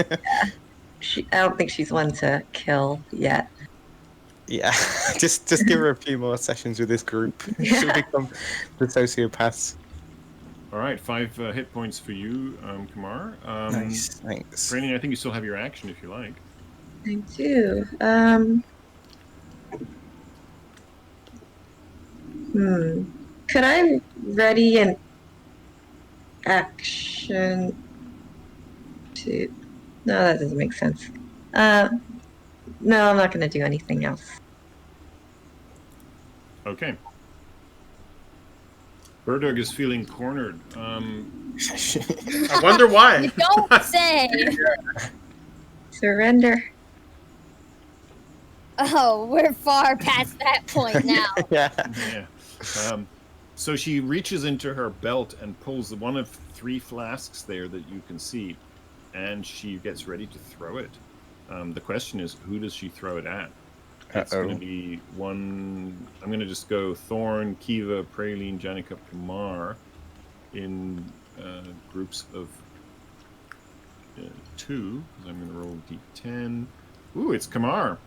I don't think she's one to kill yet. Yeah, just give her a few more sessions with this group. She'll become the sociopaths. All right, 5 hit points for you, Kamar. Nice, thanks. Praline, I think you still have your action if you like. I do. Could I ready an action to... No, that doesn't make sense. No, I'm not going to do anything else. Okay. Berdog is feeling cornered. I wonder why. You don't say. Surrender. Oh, we're far past that point now. Yeah. Yeah. So she reaches into her belt and pulls one of 3 flasks there that you can see, and she gets ready to throw it. The question is, who does she throw it at? It's going to be one... I'm going to just go Thorn, Kiva, Praline, Janikup, Kamar in groups of 2. I'm going to roll D10. Ooh, it's Kamar.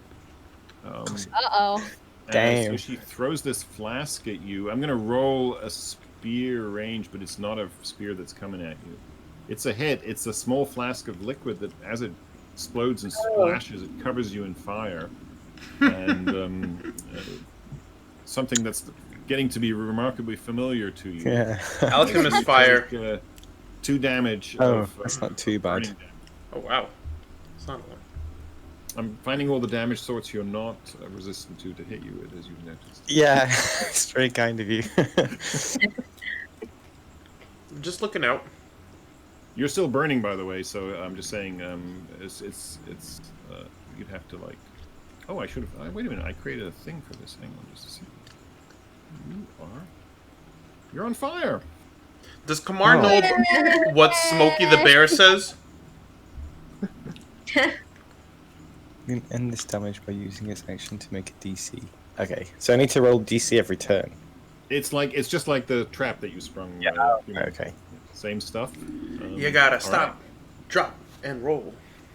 Uh-oh. Damn. So she throws this flask at you. I'm going to roll a spear range, but it's not a spear that's coming at you. It's a hit. It's a small flask of liquid that, as it explodes and splashes, it covers you in fire. And something that's getting to be remarkably familiar to you. Yeah. Alchemist fire. Take, 2 damage. Oh, of, that's not too bad. burning damage. Oh wow. It's not a lot. I'm finding all the damage sorts you're not resistant to hit you with, as you've noticed. Yeah, it's very kind of you. Just looking out. You're still burning, by the way. So I'm just saying, it's you'd have to like. Oh, I should have. Wait a minute. I created a thing for this. Hang on, just a second. You're on fire. Does Kamar know what Smokey the Bear says? You can end this damage by using its action to make a DC. Okay, so I need to roll DC every turn. It's just like the trap that you sprung. Yeah. You know, Okay. Same stuff. You gotta all stop, right. drop, and roll.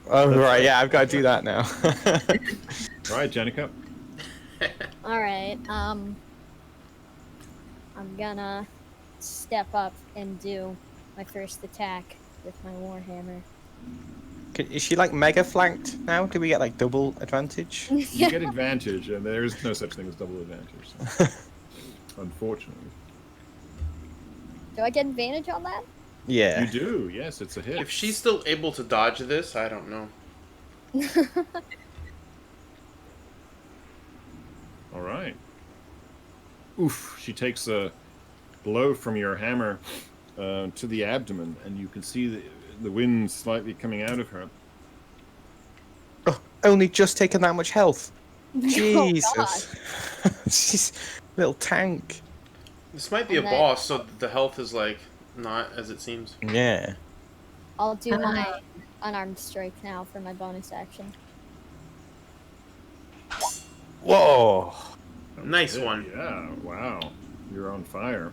Oh, right, yeah, I've got to do that now. All right, Janikup. Alright, I'm gonna step up and do my first attack with my warhammer. Is she like mega flanked now? Do we get like double advantage? You get advantage, and there is no such thing as double advantage. So. Unfortunately. Do I get advantage on that? Yeah. You do, yes, it's a hit. If she's still able to dodge this, I don't know. All right. Oof, she takes a blow from your hammer to the abdomen, and you can see the wind slightly coming out of her. Oh, only just taken that much health. Oh, Jesus. She's a little tank. This might be a And that- boss, so the health is like not as it seems. Yeah. I'll do my unarmed strike now for my bonus action. Whoa. Nice Yeah, one. Yeah, wow. You're on fire.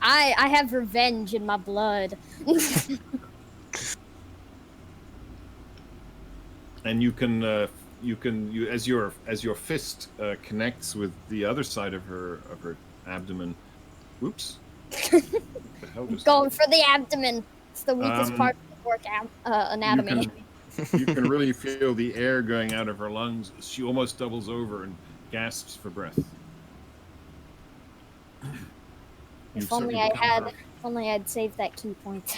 I have revenge in my blood. And you can as your fist connects with the other side of her abdomen. Whoops. What the hell just Going for the abdomen. It's the weakest Um, part of the orc anatomy. You can really feel the air going out of her lungs. She almost doubles over and gasps for breath. You've If only certainly become If only I'd saved that key point.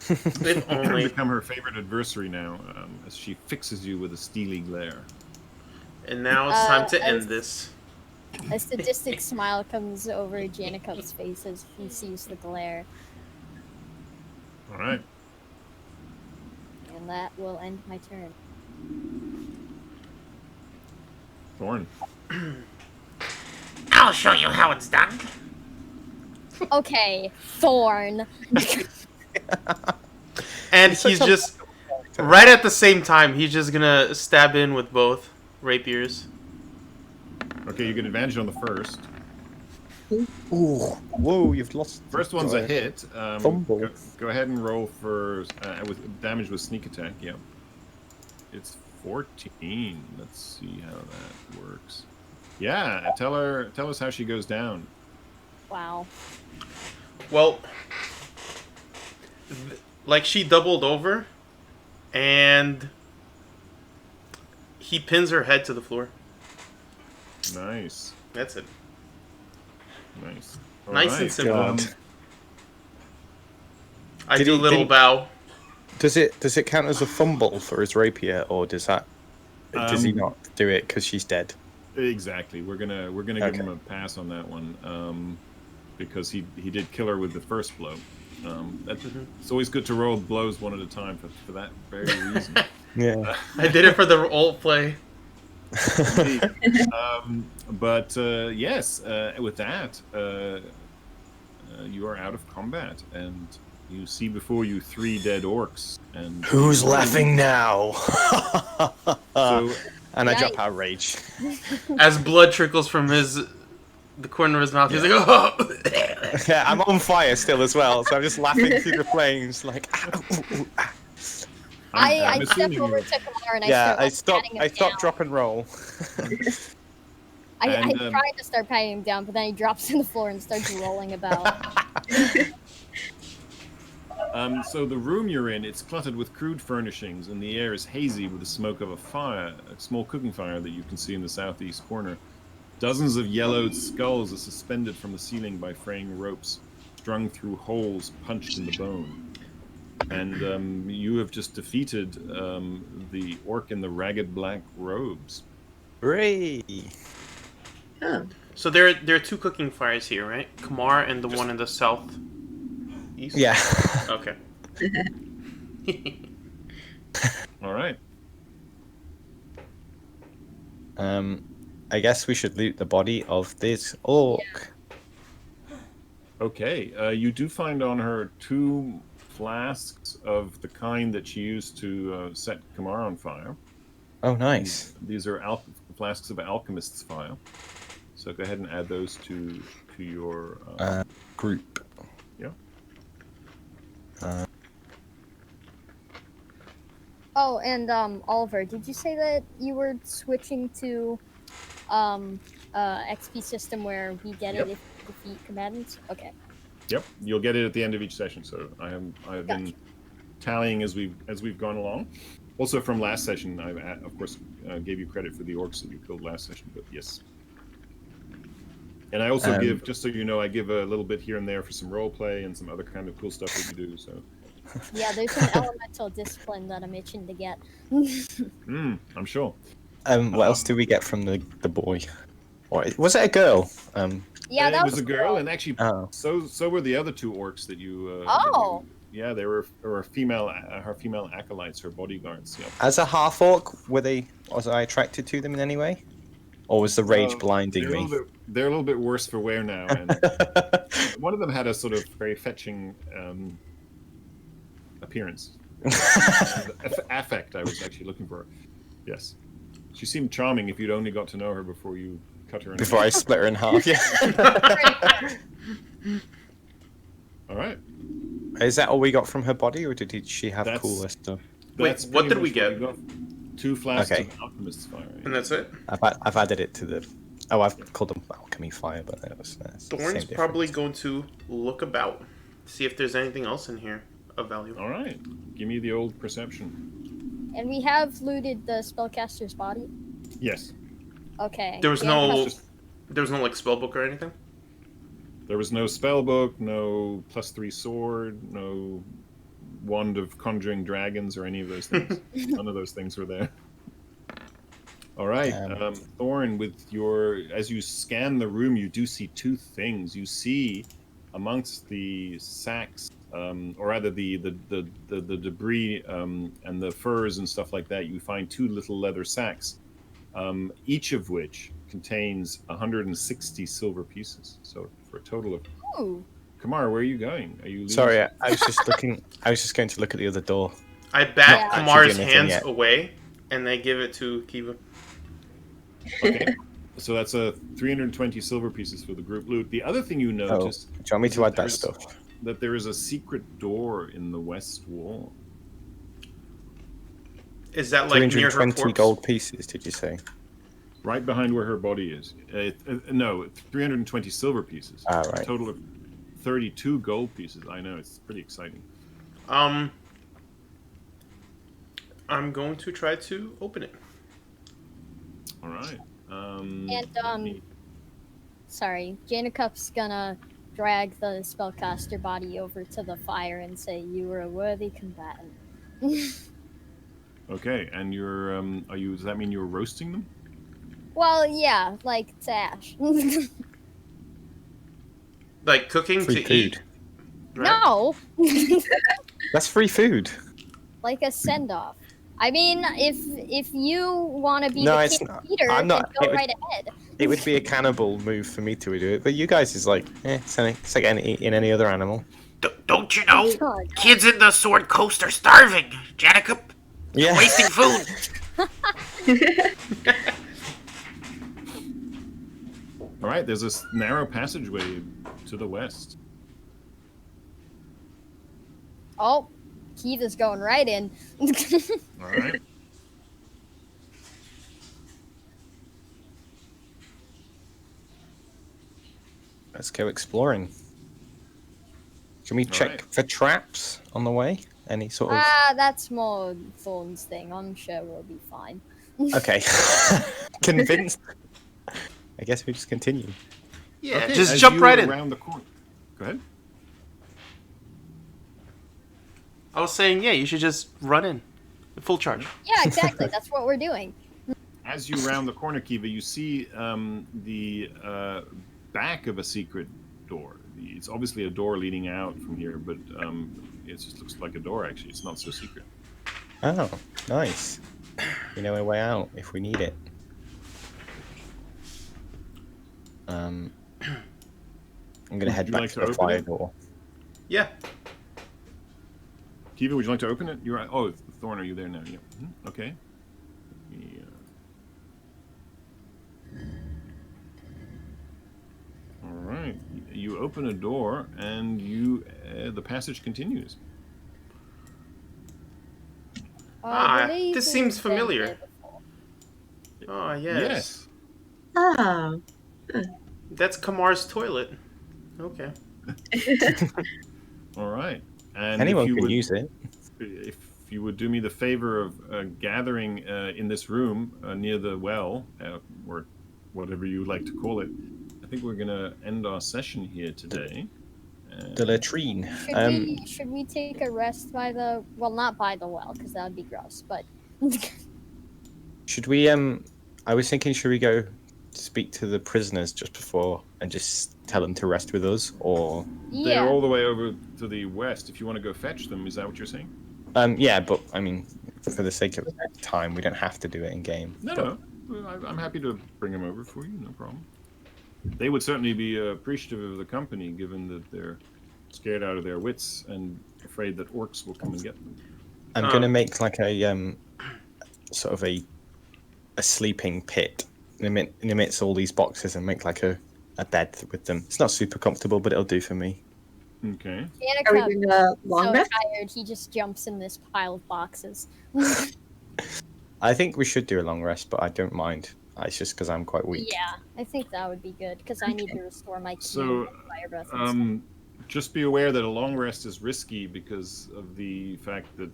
If her, only. become her favorite adversary now, as she fixes you with a steely glare. And now it's time to end as- this. A sadistic smile comes over Janikup's face as he sees the glare, All right. and that will end my turn. Thorn. I'll show you how it's done. Okay, Thorn. And he's just right at the same time. He's just gonna stab in with both rapiers. Okay, you get advantage on the first. Ooh. Whoa, you've lost. First one's a hit. Fumble. Go ahead and roll for with damage with sneak attack. Yeah. It's 14. Let's see how that works. Yeah, tell us how she goes down. Wow. Well, like she doubled over, and he pins her head to the floor. Nice. That's it. Nice. Nice and Alright, simple. I Did do a he- little didn't- bow. Does it count as a fumble for his rapier, or does he not do it because she's dead? Exactly. We're gonna give Okay. him a pass on that one, because he did kill her with the first blow. It's always good to roll blows one at a time for that very reason. Yeah. I did it for the role play. Indeed. But yes, with that, you are out of combat, and you see before you 3 dead orcs. And Who's laughing now? So, And I drop Yikes. out rage. As blood trickles from the corner of his mouth, he's like, "Oh!" Yeah, I'm on fire still as well, so I'm just laughing through the flames, like. "Ah, ooh, ooh, ah." I I'm step assuming over you're- to Kamar and Yeah, I start patting him I stop, down. drop, and roll. I And, tried to start patting him down, but then he drops to the floor and starts rolling about. So the room you're in, it's cluttered with crude furnishings, and the air is hazy with the smoke of a small cooking fire that you can see in the southeast corner. Dozens of yellowed skulls are suspended from the ceiling by fraying ropes, strung through holes punched in the bone. And you have just defeated the orc in the ragged black robes. Hooray! Oh. So there are 2 cooking fires here, right? Kamar and the one in the south east. Yeah. Okay. All right. I guess we should loot the body of this orc. Okay. You do find on her 2 flasks of the kind that she used to set Kamar on fire. Oh, nice. These are flasks of alchemist's fire. So go ahead and add those to your Group. yeah. Oh, and Oliver, did you say that you were switching to XP system where we get Yep. it if we defeat combatants? Okay. Yep, you'll get it at the end of each session. So I've been tallying as we've gone along. Also from last session, of course gave you credit for the orcs that you killed last session. But yes. And I also give, just so you know, I give a little bit here and there for some role play and some other kind of cool stuff that you do. So. Yeah, there's some elemental discipline that I'm itching to get. I'm sure. What else do we get from the boy? Or was it a girl? Yeah, that was a girl, and actually, Oh. so were the other two orcs that you. Oh. Yeah, they were female. Her female acolytes, her bodyguards. Yeah. As a half orc, was I attracted to them in any way, or was the rage blinding me? They're a little bit worse for wear now, and one of them had a sort of very fetching appearance. Affect, I was actually looking for. Yes, she seemed charming if you'd only got to know her before you cut her in before I split her in half. Yeah. All right. Is that all we got from her body, or did she have cooler stuff? Wait, what did we get? 2 flasks Okay. of alchemist's fire. And that's it? I've added it to the. Oh, I've called them alchemy fire, but that was. Thorn's probably going to look about, see if there's anything else in here of value. All right, give me the old perception. And we have looted the spellcaster's body. Yes. Okay. There was no like spellbook or anything. There was no spellbook, no +3 sword, no wand of conjuring dragons, or any of those things. None of those things were there. All right, Thorn, as you scan the room, you do see 2 things. You see amongst the sacks, or rather the debris and the furs and stuff like that, you find 2 little leather sacks, each of which contains 160 silver pieces. So for a total of. Ooh. Kamar, where are you going? Are you? Sorry, I was just looking. I was just going to look at the other door. I bat Not Kamar's actually doing anything hands yet. away, and I give it to Kiva. Okay. So that's 320 silver pieces for the group loot. The other thing you notice. Do you want me to add that there's- stuff? That there is a secret door in the west wall. Is that like near her 320 corpse? gold pieces, did you say? Right behind where her body is. No, 320 silver pieces. Ah, right. A total of 32 gold pieces. I know, it's pretty exciting. I'm going to try to open it. All right. And sorry, Janikup's gonna drag the spellcaster body over to the fire and say, "You were a worthy combatant." Okay, and you're does that mean you're roasting them? Well, yeah, like it's ash. Like cooking Free to food. eat. Right? No, That's free food. like a send off. I mean, if you want to be No, the it's king not. eater, I'm not- then go it was- right ahead. It would be a cannibal move for me to do it, but you guys is like, it's like any other animal. Don't you know? God. Kids in the Sword Coast are starving. Janikup, Yeah. wasting food. All right, there's this narrow passageway to the west. Oh, Kiva's going right in. All right. Let's go exploring. Can we check right. for traps on the way? Any sort of? That's more Thorn's thing. I'm sure we'll be fine. Okay. Convinced. I guess we just continue. Yeah, Okay, just as jump you right are in. around the corner. Go ahead. I was saying, yeah, you should just run in. Full charge. Yeah, exactly. That's what we're doing. As you round the corner, Kiva, you see the back of a secret door. It's obviously a door leading out from here, but it just looks like a door, actually. It's not so secret. Oh, nice. We know a way out if we need it. I'm gonna head you back like to to the open fire it? door. Yeah. Kiva, would you like to open it? You're oh, Thorn, are you there now? Yeah. Okay. Yeah. All right. You open a door, and the passage continues. Ah, I believe this we've seems been familiar. there before. Oh, yes. Oh. That's Kamar's toilet. Okay. All right. And Anyone if you can would, use it. If you would do me the favor of gathering in this room near the well, or whatever you like to call it, I think we're gonna end our session here today. The latrine. Should we take a rest by the not by the well because that would be gross, but Should we I was thinking, should we go speak to the prisoners just before and just tell them to rest with us, or They're all the way over to the west. If you want to go fetch them, is that what you're saying? yeah, but I mean, for the sake of time, we don't have to do it in game. No. I'm happy to bring them over for you, no problem. They would certainly be appreciative of the company, given that they're scared out of their wits and afraid that orcs will come and get them. I'm gonna make like a sort of a sleeping pit in amidst all these boxes and make like a bed with them. It's not super comfortable, but it'll do for me. Okay. Are we Janikup doing a long so rest? tired he just jumps in this pile of boxes. I think we should do a long rest, but I don't mind. It's just because I'm quite weak. Yeah, I think that would be good because I need to restore my ki So, and fire breath and stuff. just be aware that a long rest is risky because of the fact that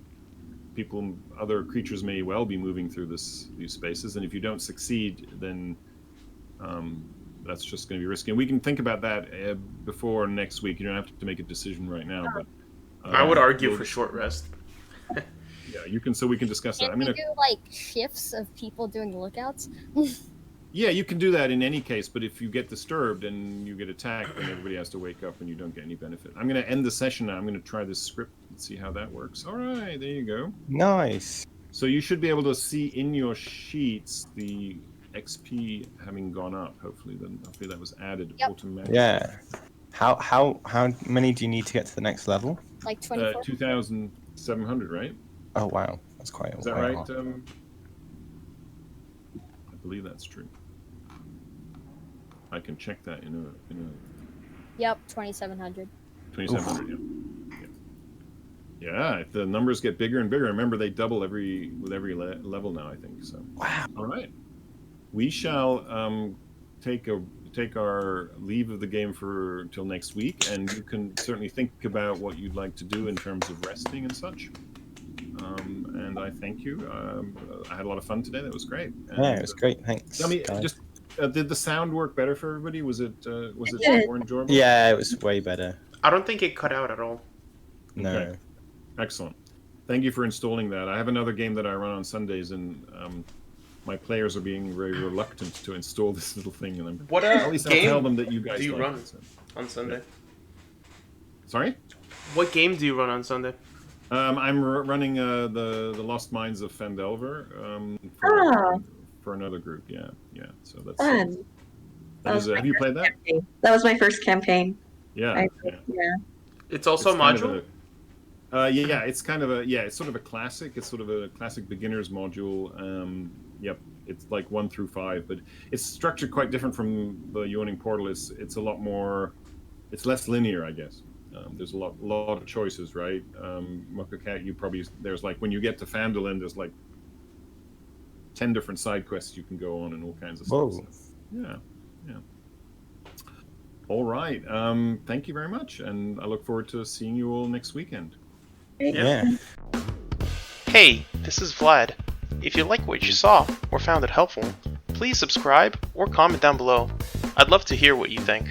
other creatures may well be moving through these spaces, and if you don't succeed, then that's just going to be risky. And we can think about that before next week. You don't have to make a decision right now, but I would argue for short rest. Yeah, you can. So we can discuss that. Can we do like shifts of people doing lookouts? Yeah, you can do that in any case, but if you get disturbed and you get attacked, then everybody has to wake up and you don't get any benefit. I'm going to end the session now. I'm going to try this script and see how that works. All right, there you go. Nice. So you should be able to see in your sheets the XP having gone up. Hopefully that was added automatically. Yeah. How many do you need to get to the next level? Like 24? 2,700, right? Oh wow, that's quite. Is that right? I believe that's true. I can check that in a. Yep, 2,700. 2,700. Yeah. If the numbers get bigger and bigger, remember they double with every level now. I think so. Wow. All right. We shall take our leave of the game until next week, and you can certainly think about what you'd like to do in terms of resting and such. And I thank you. I had a lot of fun today. That was great. And, yeah, it was great. Thanks. Tell me, guys. did the sound work better for everybody? Was it did. more enjoyable? Yeah, it was way better. I don't think it cut out at all. No. Okay. Excellent. Thank you for installing that. I have another game that I run on Sundays, and my players are being very reluctant to install this little thing. And What at least I'll game tell them that you guys do you like run it, so. on Sunday? Sorry? What game do you run on Sunday? I'm running the Lost Mines of Phandelver for another group. Yeah. So that's Fun. have you played that? Campaign. That was my first campaign. Yeah. It's also a It's kind module? of it's kind of it's sort of a classic. It's sort of a classic beginner's module. Yep, it's like 1 through 5, but it's structured quite different from the Yawning Portal. It's a lot more. It's less linear, I guess. There's a lot of choices, right? Mochacat, there's like when you get to Phandalin, there's like 10 different side quests you can go on and all kinds of stuff. So, yeah. All right. Thank you very much, and I look forward to seeing you all next weekend. Yeah. Hey, this is Vlad. If you like what you saw or found it helpful, please subscribe or comment down below. I'd love to hear what you think.